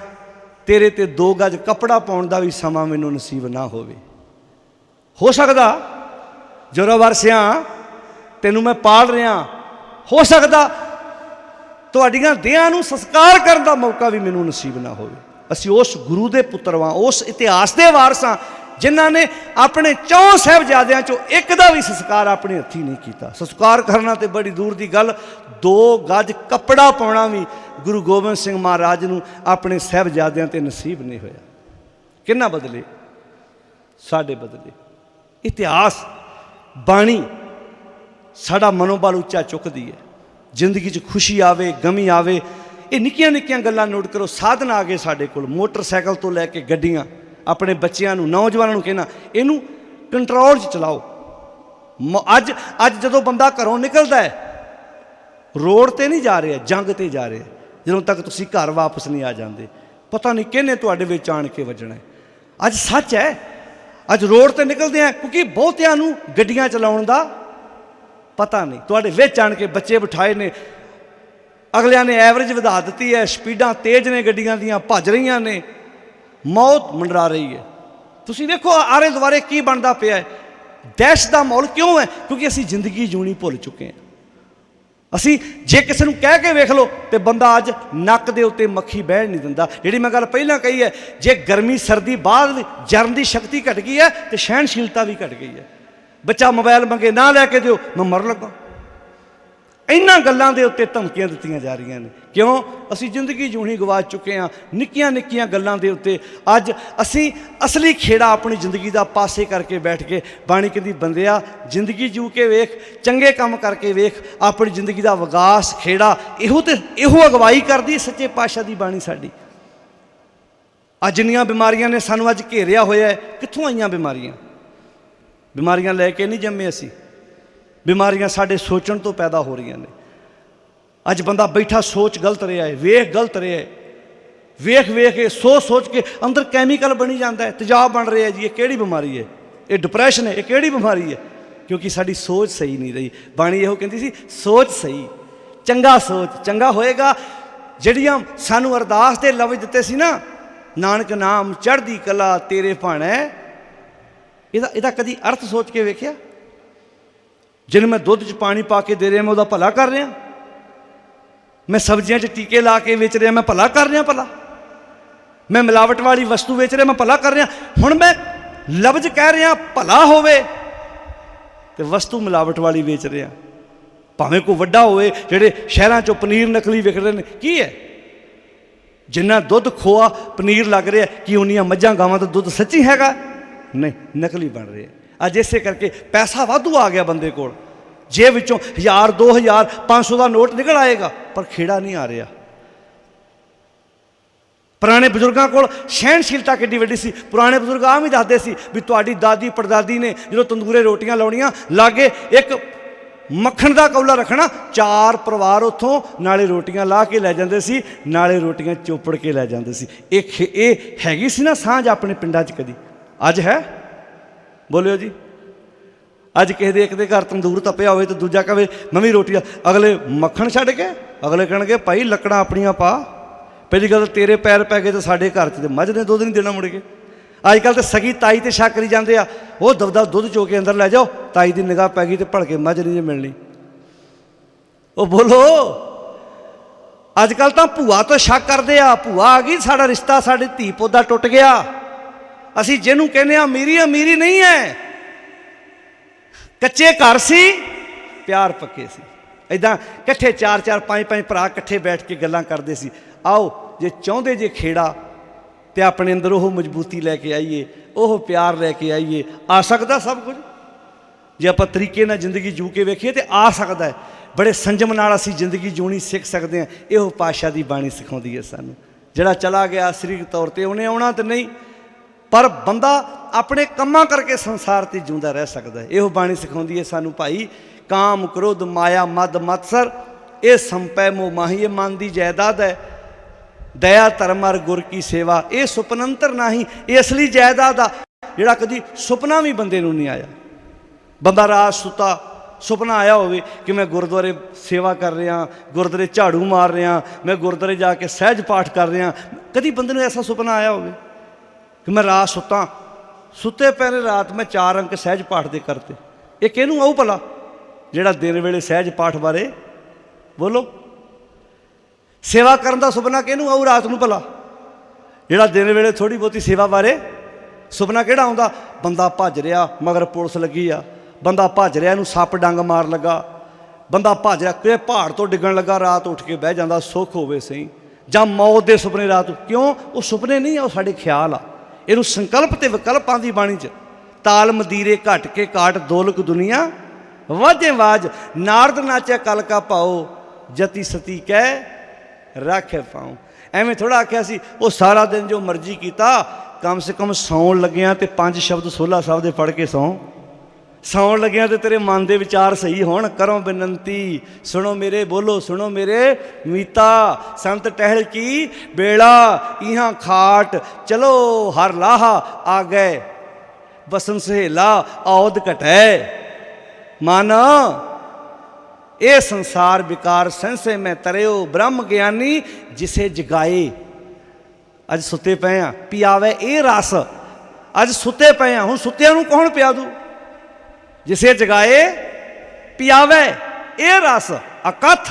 तेरे ते 2 गज कपड़ा पाउण दा भी समा मैनूं नसीब ना होवे हो सकता जोरावर सिंह तैनूं मैं पाल रहा हो सकता तुहाडीआं देहां नूं संस्कार करन दा मौका भी मैनूं नसीब ना होवे असीं उस गुरु दे पुत्र वां उस इतिहास दे वारस हां जिन्हां ने अपने 4 साहिबजादियां चों एक दा भी संस्कार अपने हत्थीं नहीं कीता संस्कार करना तो बड़ी दूर की गल 2 गज कपड़ा पाउणा भी गुरु गोबिंद सिंह महाराज नूं अपने साहिबजादियां ते नसीब नहीं होया किन्ना बदले साडे बदले इतिहास बाणी साडा मनोबल उच्चा चुकदी है जिंदगी च खुशी आवे गमी आवे ये निक्कियां निक्कियां गल्लां नोट करो साधन आ गए साडे कोल मोटरसाइकिल तो लैके गड्डियां अपने बच्चों नौजवानों नूं कहना इनू कंट्रोल चलाओ अज अज जदों बंदा घरों निकलता है रोड ते नहीं जा रहा जंग ते जा रहा ਜਦੋਂ तक तुसीं घर वापस नहीं आ जाते पता नहीं किहने तुहाडे विच आण के वजना है अज सच है अज रोड ते निकलते हैं क्योंकि बहुतियां नूं गड्डियां चलाउण दा पता नहीं तुहाडे विच आण के बच्चे बिठाए ने अगलियां ने एवरेज वधा दित्ती है स्पीडां तेज ने गड्डियां दीयां भज रहीआं ने मौत मंडरा रही है तुसीं देखो आले दुआरे की बनता पिया है दहशत का माहौल क्यों है क्योंकि असीं जिंदगी जूनी भुल चुके हैं असी जे किसी को कह के वेख लो तो बंदा अज नक के उत्ते मक्खी बहन नहीं दिंदा जिहड़ी मैं गल पहलां कही है जे गर्मी सर्दी बाद जरन की शक्ति घट गई है तो सहनशीलता भी घट गई है बच्चा मोबाइल मंगे ना लैके दिओ मैं मर लगा इन्हां गल्लां दे उत्ते धमकियां दित्तियां जा रहीਆਂ ने। क्यों? असीं जिंदगी जूणी गवा चुके हाँ निक्कियां निक्कियां गल्लां दे उत्ते। अज असीं असली खेड़ा अपनी जिंदगी दा पासे करके बैठ के बाणी कहंदी बंदिया जिंदगी जू के वेख, चंगे काम करके वेख, अपनी जिंदगी दा विकास खेड़ा इहो अगवाई करदी सच्चे पातशाह दी बाणी साडी। अज जिन्नियां बीमारियां ने सानूं अज घेरिया होया है, कित्थों आईयां बीमारियां? बीमारियां लैके नहीं जम्मे असीं, बीमारियां साडे सोचण तो पैदा हो रही ने। अज बंदा बैठा सोच गलत रहा है, वेख गलत रहा है, वेख वेख के सोच सोच के अंदर कैमिकल बनी जाता है, तेजाब बन रहा है जी। ये केड़ी बीमारी है? ये डिप्रैशन है? ये केड़ी बीमारी है? क्योंकि साडी सोच सही नहीं रही। बाणी इहो कहती सी सोच सही, चंगा सोच, चंगा होएगा। जिहड़ियां सानू अरदास दे लफ्ज़ दिते सी ना, नानक नाम चढ़दी कला तेरे भाणे, इहदा कदी अर्थ सोच के वेख्या? जिन्हें मैं दुध च पानी पा के दे रहा, मैं उसका भला कर रहा? मैं सब्जियां च टीके ला के बेच रहा, मैं भला कर रहा? भला मैं मिलावट वाली वस्तु बेच रहा, मैं भला कर रहा? हुण मैं लफ्ज़ कह रहा भला होवे ते वस्तु मिलावट वाली बेच रहा। भावें कोई वड्डा होवे, जिहड़े शहरां चों पनीर नकली विक रहे हैं, की है? जिन्ना दुध खोआ पनीर लग रहा, कि उन्नियां मझां गावां दा दुध सच्ची हैगा? नहीं, नकली बन रहे। अज इसे करके पैसा वाधू आ गया बंदे कोल, जेब विचों 1000 2000 500 का नोट निकल आएगा, पर खेड़ा नहीं आ रहा। पुराने बजुर्गों कोल सहनशीलता किड्डी वड्डी सी। पुराने बजुर्ग आम ही दसदे सी भी तुहाडी दादी परदादी ने जो तंदूरे रोटियां लाउणियां, लागे एक मक्खण का कौला रखना, 4 परिवार उत्थों नाले रोटियां ला के लै जांदे सी, नाले रोटियां चोपड़ के लै जांदे सी। ये हैगी सी ना सांझ अपने पिंडां च? कदी अज है? बोलियो जी। अज किसी एक दे घर तंदूर तपिया हो तो दूजा कहे मैं भी रोटियां, अगले मक्खण छड्ड के अगले कहणगे भाई लकड़ां अपनियां पा। पहली गल तेरे पैर पै गए तो साडे घर च मझ ने दुध नहीं देना मुड़ के। अजकल तो सगी ताई तो शक करी जाते हैं, वो दबदा दुध चो के अंदर लै जाओ, ताई की निगाह पै गई तो भड़के मझ नहीं मिलनी। वो बोलो अजकल तो भूआ तो शक करते हैं, भूआ आ गई साड़ा रिश्ता, साड़ी धी पौधा टुट गया। असी जिन्हों कहने अमीरी अमीरी नहीं है, कच्चे घर सी प्यार पक्के सी। इदा कट्ठे 4 5 5 भरा कट्ठे बैठ के गल्लां करते सी। आओ जे चाहते जे खेड़ा तो अपने अंदर वो मजबूती लैके आईए, वो प्यार लैके आईए। आ सकता सब कुछ जे आप तरीके ना जिंदगी जू के वेखिए तो आ सकता है। बड़े संजम नाल असी जिंदगी जूनी सीख सकते हैं। यो पातशाह की बाणी सिखाती है सानू। जिहड़ा चला गया सरीरक तौर पर उन्हें आना तो नहीं, पर बंदा अपने कम्मां करके संसार ते जिंदा रह सकता है। यो बाणी सिखाती है सानू भाई, काम क्रोध माया मद मत्सर ये संपै मोह माही, ये मन की जायदाद है। दया धर्म और गुर की सेवा ये सुपनंतर नहीं, ये असली जायदाद आ जिहड़ा कदी सुपना भी बंदे नूं नहीं आया। बंदा रात सुता सुपना आया होवे कि मैं गुरुद्वारे सेवा कर रहा, गुरुद्वारे झाड़ू मार रहा, मैं गुरुद्वारे जाके सहज पाठ कर रहा। कदी बंदे नूं ऐसा सुपना आया होवे कि मैं रात सुता, सुते पैरे रात मैं 4 अंक सहज पाठ दे करते? ये किहनूं आऊ भला जिहड़ा दिन वेले सहज पाठ बारे बोलो? सेवा करन दा सुपना किहनूं आऊ रात नूं भला जिहड़ा दिन वेले थोड़ी बहुती सेवा बारे सुपना किहड़ा आउंदा? बंदा भज रहा मगर पुलिस लगी आ, बंदा भज रहा इहनूं सप डंग मार लगा, बंदा भज रहा कि पहाड़ तो डिगण लगा, रात उठ के बह जांदा सुख होवे सही, जां मौत दे सुपने रात। क्यों? वो सुपने नहीं आ, वो साडे ख्याल आ। इहनूं संकल्प ते विकल्पां दी बाणी च ताल मदीरे घट के काट दौलत दुनिया वाजे वाज, नारद नाचे कल का पाओ, जति सती कह राखे पाऊँ। एवें थोड़ा आख्या सी वो सारा दिन जो मर्जी किया, कम से कम सौण लग्या तो 5 शब्द सोला साहब दे पढ़ के सौण लग्या तो तेरे मन के विचार सही होण। करो बिनंती सुनो मेरे, बोलो सुनो मेरे मीता, संत टहल की बेड़ा इहाँ खाट, चलो हर लाहा आ गए, बसन सहेला औद घटै। माना ये संसार विकार संशय में तरयो, ब्रह्म ज्ञानी जिसे जगाए। अज सुते पे हाँ, पियावे ये रस, अज सुते पे हाँ, हुण सुत्तियां नूं कौन पिया दू? जिसे जगाए पियावे ये रस, अकथ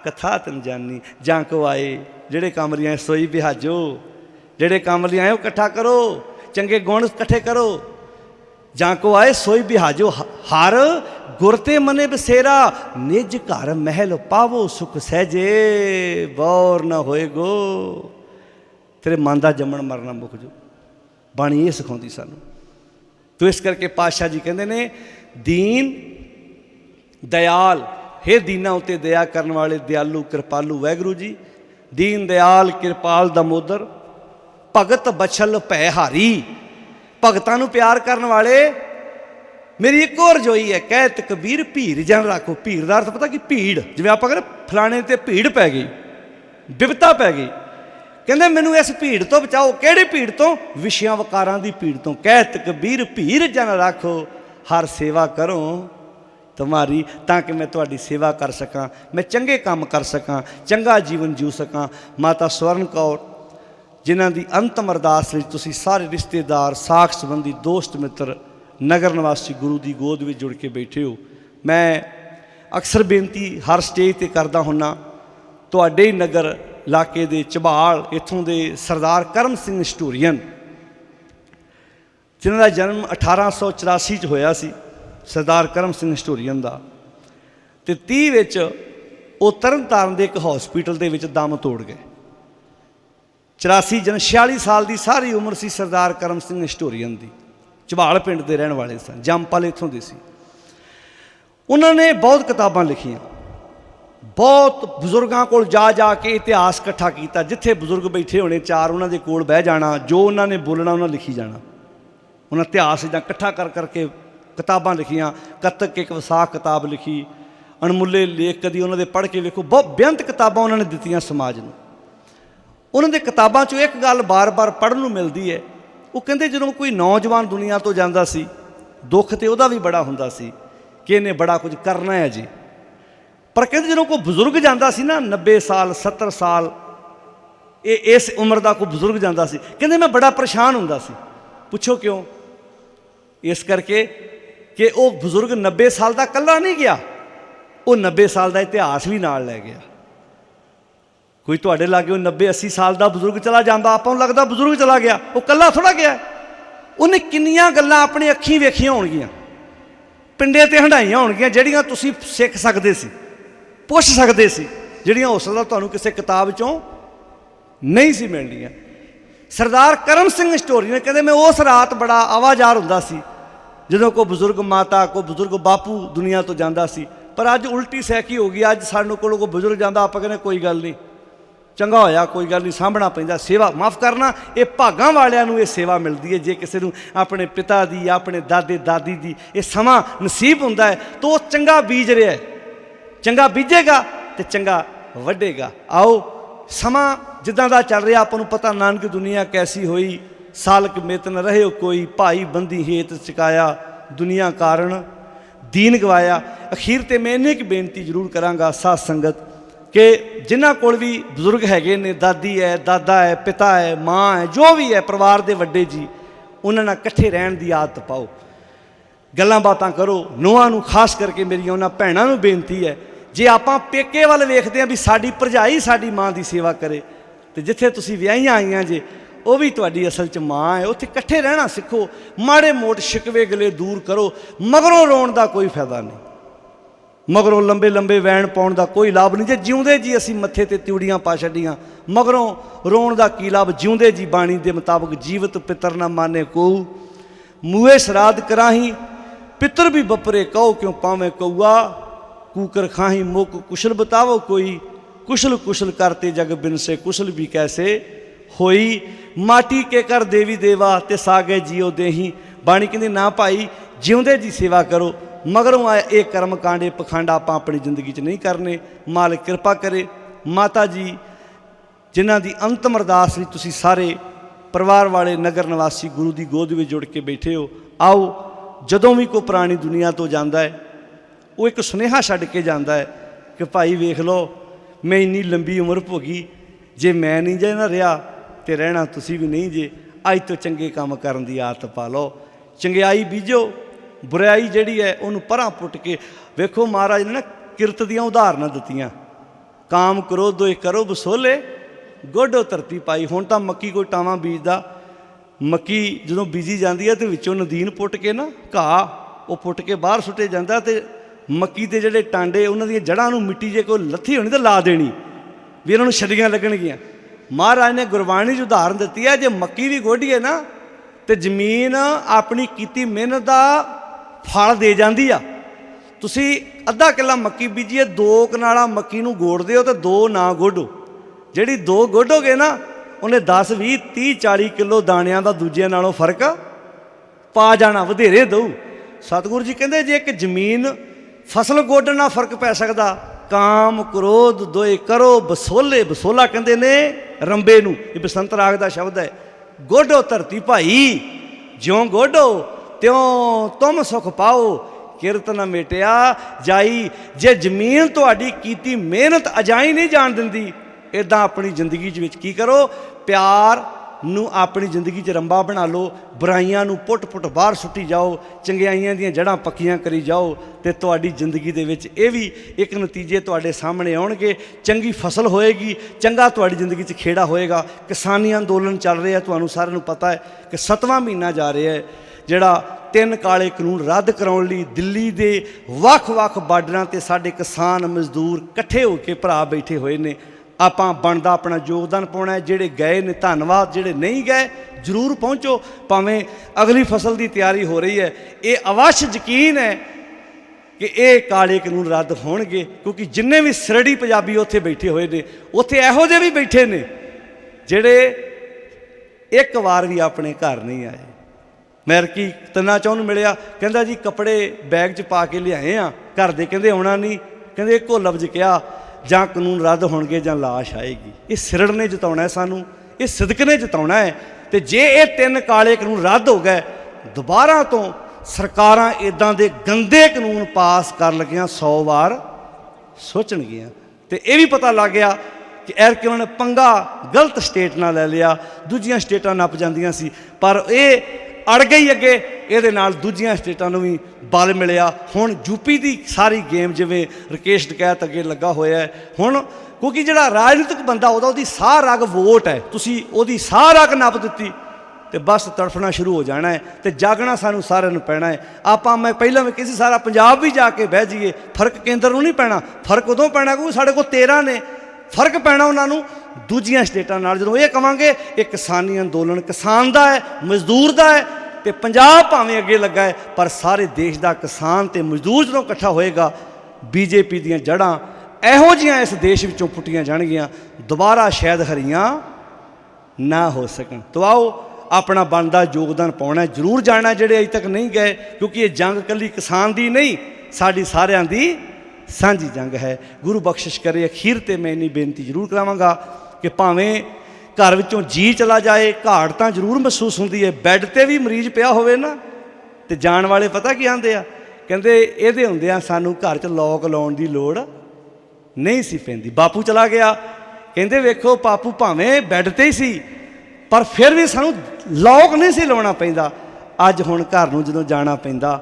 कथा तन जानी, जां को आए जेड़े कामरियां सोई बिहाजो, जेड़े कामरियां आए वो कट्ठा करो, चंगे गुण कट्ठे करो, जां को आए सोई बिहाजो। हर गुर ते मने बसेरा, निज घर महल पावो सुख सहजे, बौर न होएगो। तेरे मन का जमन मरना मुक जो, बाणी ये सिखाती सानू। तो इस करके पातशाह जी कहते ने दीन दयाल, हे दीना उत्ते दया करने वाले दयालु कृपालु वाहगुरू जी। दीन दयाल कृपाल दामोदर, भगत बछल भै हारी, भगतां नूं प्यार करने वाले मेरी एक और रजोई है। कहत कबीर भीड़ जन राखो। भीड़ का अर्थ पता कि भीड़, जिवें आपां कहने फलाने ते भीड़ पै गई, विपता पै गई। कहंदे मैनूं इस भीड़ तो बचाओ। किहड़ी भीड़ तो? विषयां वकारां दी भीड़ तो। कहत कबीर भीड़ जन राखो, हर सेवा करो तुम्हारी, ताकि मैं तुहाडी सेवा कर सकां, मैं चंगे काम कर सकां, चंगा जीवन जीव सकां। माता स्वर्ण कौर जिन्हां दी अंतम अरदास विच तुसीं सारे रिश्तेदार, साख संबंधी, दोस्त मित्र, नगर निवासी गुरु की गोद में जुड़ के बैठे हो। मैं अक्सर बेनती हर स्टेज पर करता हुन्ना, तुहाडे ही नगर इलाके दे झबाल इत्थों के सरदार करम सिंह स्टोरीयन, जिन्हां दा जन्म 1884 होया सी, सरदार करम सिंह स्टोरीयन का। तो 30 विच वो तरन तारण के एक हॉस्पिटल के विच दम तोड़ गए। 84 जन 46 साल की सारी उम्र सी सरदार करम सिंह स्टोरीयन की। झबाल पिंड के रहने वाले सन, जमपल इत्थों दे सी। उन्होंने बहुत किताबां लिखियां, बहुत बुजुर्गों को जा जा के इतिहास इकट्ठा किया। जिथे बुजुर्ग बैठे होने चार, उन्होंने कोल बह जाना, जो उन्होंने बोलना उन्हें लिखी जाना। उन्हें इतिहास इदा इकट्ठा कर करके किताबां लिखियां। कतक एक विसाख किताब लिखी, अणमुल्ले लेख कदी उन्होंने पढ़ के वेखो, बहुत बेअंत किताबां उन्होंने दित्तियां समाज नूं। उन्होंने किताबां चों एक गल बार बार पढ़न नूं मिलदी है, वो कहते जो कोई नौजवान दुनिया तो जाता सी, दुख तो वह भी बड़ा होंदा सी कि इन्हें बड़ा कुछ करना है जी। पर कहते जो कोई बुजुर्ग जाता सी ना, 90 साल 70 साल इस उम्र का कोई बुजुर्ग जाता सी, कहते मैं बड़ा परेशान होंदा सी। पुछो क्यों? इस करके कि वो बुजुर्ग 90 साल का कल्ला नहीं गया, वो 90 साल का इतिहास भी नाल लै गया। कोई तुहाडे लागे 90-80 साल का बुजुर्ग चला जाता, आपां नूं लगदा बुजुर्ग चला गया, वो कल्ला थोड़ा गया। उन्हें किन्नियां गल्लां अपनी अखीं वेखियां होणगीਆਂ, पिंडे ते हंडाइयां होणगीਆਂ, ਜਿਹੜੀਆਂ ਤੁਸੀਂ सिख सकते सी, पुछ सकते सी, ਜਿਹੜੀਆਂ हो सकदा तुहानूं किसी किताब चों नहीं सी मिलणीਆਂ। सरदार करम सिंह स्टोरी ने कहते मैं उस रात बड़ा आवाजार हुंदा सी जदों कोई बुजुर्ग माता, कोई बुजुर्ग बापू दुनिया तो जाता सी। पर अज उल्टी सैकी हो गई, अज सानूं कोलों कोई बुजुर्ग जाता, आपां कहने कोई गल नहीं, चंगा होया, कोई गल नहीं, सामभना पैंदा। सेवा माफ़ करना, ये भागां वालियां नूं ये सेवा मिलती है। जे किसी नूं अपने पिता दी, अपने दादे दादी दी ये समा नसीब हुंदा है तो वो चंगा बीज रहा है, चंगा बीजेगा तो चंगा वड्डेगा। आओ समा जिद्दां दा चल रहा, आपां नूं पता नानक दुनिया कैसी होई, सालक मित न रहे कोई, भाई बंदी हेत चकाया, दुनिया कारण दीन गवाया। अखीर ते मैं इन्नी की बेनती जरूर करांगा साध संगत कि जिन्हां कोल भी बुजुर्ग हैगे ने, दादी है, दादा है, पिता है, माँ है, जो भी है परिवार के वड्डे जी, उन्हां नाल इकट्ठे रहण दी आदत पाओ, गल्लां बातां करो। नूहां नूं खास करके मेरी उन्हां भैणां नूं बेनती है, जे आपां पेके वाल वेखदे हां भी साडी भरजाई साडी माँ की सेवा करे, तो जिथे तुसीं विआहियां आईयां जे वो भी तुहाडी असल च माँ है, उत्थे इकट्ठे रहना सीखो। माड़े मोट शिकवे गले दूर करो, मगरों रोण का कोई फायदा नहीं, मगरों लंबे लंबे वैन पाउण का कोई लाभ नहीं। जे जिउंदे जी असीं मत्थे ते त्यूड़ियां पा छड्डियां, मगरों रोण का की लाभ? जिउंदे जी बाणी के मुताबिक जीवत पितर ना माने को, मूए श्राद्ध कराही पितर भी बपरे कहो, क्यों पावे कौआ कूकर खाही, मुक कुशल बतावो कोई, कुशल कुशल करते जग बिन से, कुशल भी कैसे होई, माटी के कर देवी देवा ते सागे जियो देही। बाणी कहती ना भाई जिउंदे जी सेवा करो, मगरों आए ये कर्म कांडे पखंड आप अपनी जिंदगी च नहीं करने। मालिक कृपा करे। माता जी जिन्हां दी अंतम अरदास भी तुसीं सारे परिवार वाले नगर निवासी गुरु की गोद में जुड़ के बैठे हो। आओ जदों भी कोई पुरानी दुनिया तो जाता है वो एक सुनेहा छड्ड के जाता है कि भाई वेख लो मैं इन्नी लंबी उम्र भोगी, जे मैं नहीं जे ना रहा तो रहना तुसीं भी नहीं जे। अज तो चंगे काम करन दी आदत पा लो, चंगियाई बीजो, बुराई जिहड़ी है उन्होंने परां पुट के वेखो। महाराज ने ना किरत दियां उदाहरणां दित्तियां, काम करो दोए करो बसोले, गोडो धरती पाई। हुण तां मक्की कोई टावां बीजदा, मक्की जदों बीजी जाती है तो विचों नदीन पुट के ना घाह ਉਹ ਪੁੱਟ ਕੇ ਬਾਹਰ ਸੁੱਟੇ ਜਾਂਦਾ ਤੇ ਮੱਕੀ ਦੇ ਜਿਹੜੇ ਟਾਂਡੇ ਉਹਨਾਂ ਦੀਆਂ ਜੜ੍ਹਾਂ ਨੂੰ ਮਿੱਟੀ ਜੇ ਕੋਈ ਲੱਥੀ ਹੋਣੀ ਤਾਂ ਲਾ ਦੇਣੀ ਵੀ ਇਹਨਾਂ ਨੂੰ ਛੱਡੀਆਂ ਲੱਗਣਗੀਆਂ। ਮਹਾਰਾਜ ਨੇ ਗੁਰਬਾਣੀ 'ਚ ਉਦਾਹਰਨ ਦਿੱਤੀ ਹੈ, ਜੇ ਮੱਕੀ ਵੀ ਗੋਡੀਏ ਨਾ ਤੇ ਜ਼ਮੀਨ ਆਪਣੀ ਕੀਤੀ ਮਿਹਨਤ ਦਾ ਫਲ ਦੇ ਜਾਂਦੀ ਆ। ਤੁਸੀਂ ਅੱਧਾ ਕਿੱਲਾ ਮੱਕੀ ਬੀਜੀਏ, 2 ਕਨਾਲਾਂ ਮੱਕੀ ਨੂੰ ਗੋੜਦੇ ਹੋ ਤੇ 2 ਨਾ ਗੋਡੋ। ਜਿਹੜੀ 2 ਗੋਡੋਗੇ ਨਾ ਉਹਨੇ 10 20 30 40 ਕਿਲੋ ਦਾਣਿਆਂ ਦਾ ਦੂਜਿਆਂ ਨਾਲੋਂ ਫਰਕ ਪਾ ਜਾਣਾ, ਵਧੇਰੇ ਦਊ। ਸਤਿਗੁਰੂ ਜੀ ਕਹਿੰਦੇ ਜੇ ਇੱਕ ਜ਼ਮੀਨ ਫਸਲ ਗੋਡਣ ਨਾਲ ਫਰਕ ਪੈ ਸਕਦਾ, ਕਾਮ ਕ੍ਰੋਧ ਦੋਏ ਕਰੋ ਬਸੋਲੇ। ਬਸੋਲਾ ਕਹਿੰਦੇ ਨੇ ਰੰਬੇ ਨੂੰ, ਇਹ ਬਸੰਤ ਰਾਗ ਦਾ ਸ਼ਬਦ ਹੈ। ਗੋਡੋ ਧਰਤੀ ਭਾਈ, ਜਿਉਂ ਗੋਡੋ ਤਿਉਂ ਤੁਮ ਸੁਖ ਪਾਓ, ਕਿਰਤ ਨਾ ਮੇਟਿਆ ਜਾਈ। ਜੇ ਜ਼ਮੀਨ ਤੁਹਾਡੀ ਕੀਤੀ ਮਿਹਨਤ ਅਜਾਈ ਨਹੀਂ ਜਾਣ ਦਿੰਦੀ, ਇੱਦਾਂ ਆਪਣੀ ਜ਼ਿੰਦਗੀ 'ਚ ਵਿੱਚ ਕੀ ਕਰੋ, ਪਿਆਰ ਨੂੰ ਆਪਣੀ ਜ਼ਿੰਦਗੀ 'ਚ ਰੰਬਾ ਬਣਾ ਲਓ, ਬੁਰਾਈਆਂ ਨੂੰ ਪੁੱਟ ਬਾਹਰ ਸੁੱਟੀ ਜਾਓ, ਚੰਗਿਆਈਆਂ ਦੀਆਂ ਜੜ੍ਹਾਂ ਪੱਕੀਆਂ ਕਰੀ ਜਾਓ, ਅਤੇ ਤੁਹਾਡੀ ਜ਼ਿੰਦਗੀ ਦੇ ਵਿੱਚ ਇਹ ਵੀ ਇੱਕ ਨਤੀਜੇ ਤੁਹਾਡੇ ਸਾਹਮਣੇ ਆਉਣਗੇ। ਚੰਗੀ ਫਸਲ ਹੋਏਗੀ, ਚੰਗਾ ਤੁਹਾਡੀ ਜ਼ਿੰਦਗੀ 'ਚ ਖੇੜਾ ਹੋਏਗਾ। ਕਿਸਾਨੀ ਅੰਦੋਲਨ ਚੱਲ ਰਿਹਾ, ਤੁਹਾਨੂੰ ਸਾਰਿਆਂ ਨੂੰ ਪਤਾ ਹੈ ਕਿ 7ਵਾਂ ਮਹੀਨਾ ਜਾ ਰਿਹਾ ਹੈ, ਜਿਹੜਾ 3 ਕਾਲੇ ਕਾਨੂੰਨ ਰੱਦ ਕਰਾਉਣ ਲਈ ਦਿੱਲੀ ਦੇ ਵੱਖ-ਵੱਖ ਬਾਰਡਰਾਂ 'ਤੇ ਸਾਡੇ ਕਿਸਾਨ ਮਜ਼ਦੂਰ ਇਕੱਠੇ ਹੋ ਕੇ ਭਰਾ ਬੈਠੇ ਹੋਏ ਨੇ। ਆਪਾਂ ਬਣਦਾ ਆਪਣਾ ਯੋਗਦਾਨ ਪਾਉਣਾ ਹੈ। ਜਿਹੜੇ ਗਏ ਨੇ ਧੰਨਵਾਦ, ਜਿਹੜੇ ਨਹੀਂ ਗਏ ਜ਼ਰੂਰ ਪਹੁੰਚੋ। ਭਾਵੇਂ ਅਗਲੀ ਫਸਲ ਦੀ ਤਿਆਰੀ ਹੋ ਰਹੀ ਹੈ, ਇਹ ਅਵੱਸ਼ ਯਕੀਨ ਹੈ ਕਿ ਇਹ ਕਾਲੇ ਕਾਨੂੰਨ ਰੱਦ ਹੋਣਗੇ, ਕਿਉਂਕਿ ਜਿੰਨੇ ਵੀ ਸਿਰੜੀ ਪੰਜਾਬੀ ਉੱਥੇ ਬੈਠੇ ਹੋਏ ਨੇ, ਉੱਥੇ ਇਹੋ ਜਿਹੇ ਵੀ ਬੈਠੇ ਨੇ ਜਿਹੜੇ ਇੱਕ ਵਾਰ ਵੀ ਆਪਣੇ ਘਰ ਨਹੀਂ ਆਏ। ਮੈਰਕੀ 3 ਚੌਂ ਨੂੰ ਮਿਲਿਆ, ਕਹਿੰਦਾ ਜੀ ਕੱਪੜੇ ਬੈਗ 'ਚ ਪਾ ਕੇ ਲਿਆਏ ਆ, ਘਰ ਦੇ ਕਹਿੰਦੇ ਆਉਣਾ ਨਹੀਂ, ਕਹਿੰਦੇ ਇੱਕੋ ਲਫ਼ਜ਼ ਕਿਹਾ, ਜਾਂ ਕਾਨੂੰਨ ਰੱਦ ਹੋਣਗੇ ਜਾਂ ਲਾਸ਼ ਆਏਗੀ। ਇਹ ਸਿਰੜ ਨੇ ਜਿਤਾਉਣਾ ਹੈ ਸਾਨੂੰ, ਇਹ ਸਿਦਕ ਨੇ ਜਿਤਾਉਣਾ ਹੈ। ਅਤੇ ਜੇ ਇਹ 3 ਕਾਲੇ ਕਾਨੂੰਨ ਰੱਦ ਹੋ ਗਏ, ਦੁਬਾਰਾ ਤੋਂ ਸਰਕਾਰਾਂ ਇੱਦਾਂ ਦੇ ਗੰਦੇ ਕਾਨੂੰਨ ਪਾਸ ਕਰਨ ਲੱਗੀਆਂ 100 ਵਾਰ ਸੋਚਣਗੀਆਂ। ਅਤੇ ਇਹ ਵੀ ਪਤਾ ਲੱਗ ਗਿਆ ਕਿ ਐਰਕੀ ਉਹਨਾਂ ਨੇ ਪੰਗਾ ਗਲਤ ਸਟੇਟ ਨਾਲ ਲੈ ਲਿਆ। ਦੂਜੀਆਂ ਸਟੇਟਾਂ ਨੱਪ ਜਾਂਦੀਆਂ ਸੀ, ਪਰ ਇਹ ਅੜ ਗਈ ਅੱਗੇ, ਇਹਦੇ ਨਾਲ ਦੂਜੀਆਂ ਸਟੇਟਾਂ ਨੂੰ ਵੀ ਬਲ ਮਿਲਿਆ। ਹੁਣ ਯੂਪੀ ਦੀ ਸਾਰੀ ਗੇਮ ਜਿਵੇਂ ਰਕੇਸ਼ ਡਕੈਤ ਅੱਗੇ ਲੱਗਾ ਹੋਇਆ ਹੈ ਹੁਣ, ਕਿਉਂਕਿ ਜਿਹੜਾ ਰਾਜਨੀਤਿਕ ਬੰਦਾ ਉਹਦੀ ਸਾਹ ਰਗ ਵੋਟ ਹੈ, ਤੁਸੀਂ ਉਹਦੀ ਸਾਹ ਰਗ ਨੱਪ ਦਿੱਤੀ ਤੇ ਬਸ ਤੜਫਣਾ ਸ਼ੁਰੂ ਹੋ ਜਾਣਾ ਹੈ। ਅਤੇ ਜਾਗਣਾ ਸਾਨੂੰ ਸਾਰਿਆਂ ਨੂੰ ਪੈਣਾ ਹੈ। ਆਪਾਂ ਮੈਂ ਪਹਿਲਾਂ ਵੀ ਕਿਸੇ ਸਾਰਾ ਪੰਜਾਬ ਵੀ ਜਾ ਕੇ ਬਹਿ ਜਾਈਏ, ਫਰਕ ਕੇਂਦਰ ਨੂੰ ਨਹੀਂ ਪੈਣਾ। ਫਰਕ ਉਦੋਂ ਪੈਣਾ ਕਿਉਂਕਿ ਸਾਡੇ ਕੋਲ 13 ਨੇ। ਫਰਕ ਪੈਣਾ ਉਹਨਾਂ ਨੂੰ ਦੂਜੀਆਂ ਸਟੇਟਾਂ ਨਾਲ, ਜਦੋਂ ਇਹ ਕਹਾਂਗੇ ਇਹ ਕਿਸਾਨੀ ਅੰਦੋਲਨ ਕਿਸਾਨ ਦਾ ਹੈ, ਮਜ਼ਦੂਰ ਦਾ ਹੈ। ਅਤੇ ਪੰਜਾਬ ਭਾਵੇਂ ਅੱਗੇ ਲੱਗਾ ਹੈ, ਪਰ ਸਾਰੇ ਦੇਸ਼ ਦਾ ਕਿਸਾਨ ਅਤੇ ਮਜ਼ਦੂਰ ਜਦੋਂ ਇਕੱਠਾ ਹੋਏਗਾ, ਬੀਜੇਪੀ ਦੀਆਂ ਜੜ੍ਹਾਂ ਇਹੋ ਜਿਹੀਆਂ ਇਸ ਦੇਸ਼ ਵਿੱਚੋਂ ਪੁੱਟੀਆਂ ਜਾਣਗੀਆਂ, ਦੁਬਾਰਾ ਸ਼ਾਇਦ ਹਰੀਆਂ ਨਾ ਹੋ ਸਕਣ। ਤੋ ਆਓ ਆਪਣਾ ਬਣਦਾ ਯੋਗਦਾਨ ਪਾਉਣਾ, ਜ਼ਰੂਰ ਜਾਣਾ ਜਿਹੜੇ ਅਜੇ ਤੱਕ ਨਹੀਂ ਗਏ, ਕਿਉਂਕਿ ਇਹ ਜੰਗ ਇਕੱਲੀ ਕਿਸਾਨ ਦੀ ਨਹੀਂ, ਸਾਡੀ ਸਾਰਿਆਂ ਦੀ ਸਾਂਝੀ ਜੰਗ ਹੈ। ਗੁਰੂ ਬਖਸ਼ਿਸ਼ ਕਰੇ। ਅਖੀਰ 'ਤੇ ਮੈਂ ਇੰਨੀ ਬੇਨਤੀ ਜ਼ਰੂਰ ਕਰਾਵਾਂਗਾ ਕਿ ਭਾਵੇਂ ਘਰ ਵਿੱਚੋਂ ਜੀ ਚਲਾ ਜਾਏ, ਘਾਟ ਤਾਂ ਜ਼ਰੂਰ ਮਹਿਸੂਸ ਹੁੰਦੀ ਹੈ। ਬੈੱਡ 'ਤੇ ਵੀ ਮਰੀਜ਼ ਪਿਆ ਹੋਵੇ ਨਾ, ਅਤੇ ਜਾਣ ਵਾਲੇ ਪਤਾ ਕੀ ਆਂਦੇ ਆ, ਕਹਿੰਦੇ ਇਹਦੇ ਹੁੰਦਿਆਂ ਸਾਨੂੰ ਘਰ 'ਚ ਲੌਕ ਲਾਉਣ ਦੀ ਲੋੜ ਨਹੀਂ ਸੀ ਪੈਂਦੀ। ਬਾਪੂ ਚਲਾ ਗਿਆ, ਕਹਿੰਦੇ ਵੇਖੋ ਬਾਪੂ ਭਾਵੇਂ ਬੈੱਡ 'ਤੇ ਹੀ ਸੀ, ਪਰ ਫਿਰ ਵੀ ਸਾਨੂੰ ਲੌਕ ਨਹੀਂ ਸੀ ਲਾਉਣਾ ਪੈਂਦਾ। ਅੱਜ ਹੁਣ ਘਰ ਨੂੰ ਜਦੋਂ ਜਾਣਾ ਪੈਂਦਾ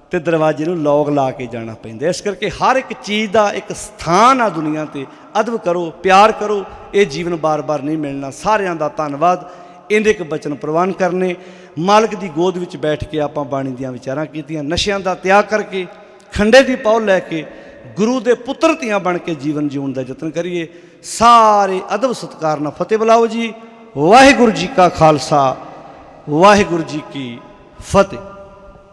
ਅਤੇ ਦਰਵਾਜ਼ੇ ਨੂੰ ਲੌਕ ਲਾ ਕੇ ਜਾਣਾ ਪੈਂਦਾ। ਇਸ ਕਰਕੇ ਹਰ ਇੱਕ ਚੀਜ਼ ਦਾ ਇੱਕ ਸਥਾਨ ਆ ਦੁਨੀਆ 'ਤੇ। ਅਦਬ ਕਰੋ, ਪਿਆਰ ਕਰੋ, ਇਹ ਜੀਵਨ ਬਾਰ-ਬਾਰ ਨਹੀਂ ਮਿਲਣਾ। ਸਾਰਿਆਂ ਦਾ ਧੰਨਵਾਦ। ਇਹਦੇ ਇੱਕ ਬਚਨ ਪ੍ਰਵਾਨ ਕਰਨੇ। ਮਾਲਕ ਦੀ ਗੋਦ ਵਿੱਚ ਬੈਠ ਕੇ ਆਪਾਂ ਬਾਣੀ ਦੀਆਂ ਵਿਚਾਰਾਂ ਕੀਤੀਆਂ। ਨਸ਼ਿਆਂ ਦਾ ਤਿਆਗ ਕਰਕੇ, ਖੰਡੇ ਦੀ ਪੌਲ ਲੈ ਕੇ ਗੁਰੂ ਦੇ ਪੁੱਤਰ ਧੀਆਂ ਬਣ ਕੇ ਜੀਵਨ ਜਿਉਣ ਦਾ ਯਤਨ ਕਰੀਏ। ਸਾਰੇ ਅਦਬ ਸਤਿਕਾਰ ਨਾਲ ਫਤਿਹ ਬੁਲਾਓ ਜੀ। ਵਾਹਿਗੁਰੂ ਜੀ ਕਾ ਖਾਲਸਾ, ਵਾਹਿਗੁਰੂ ਜੀ ਕੀ ਫਤਿਹ।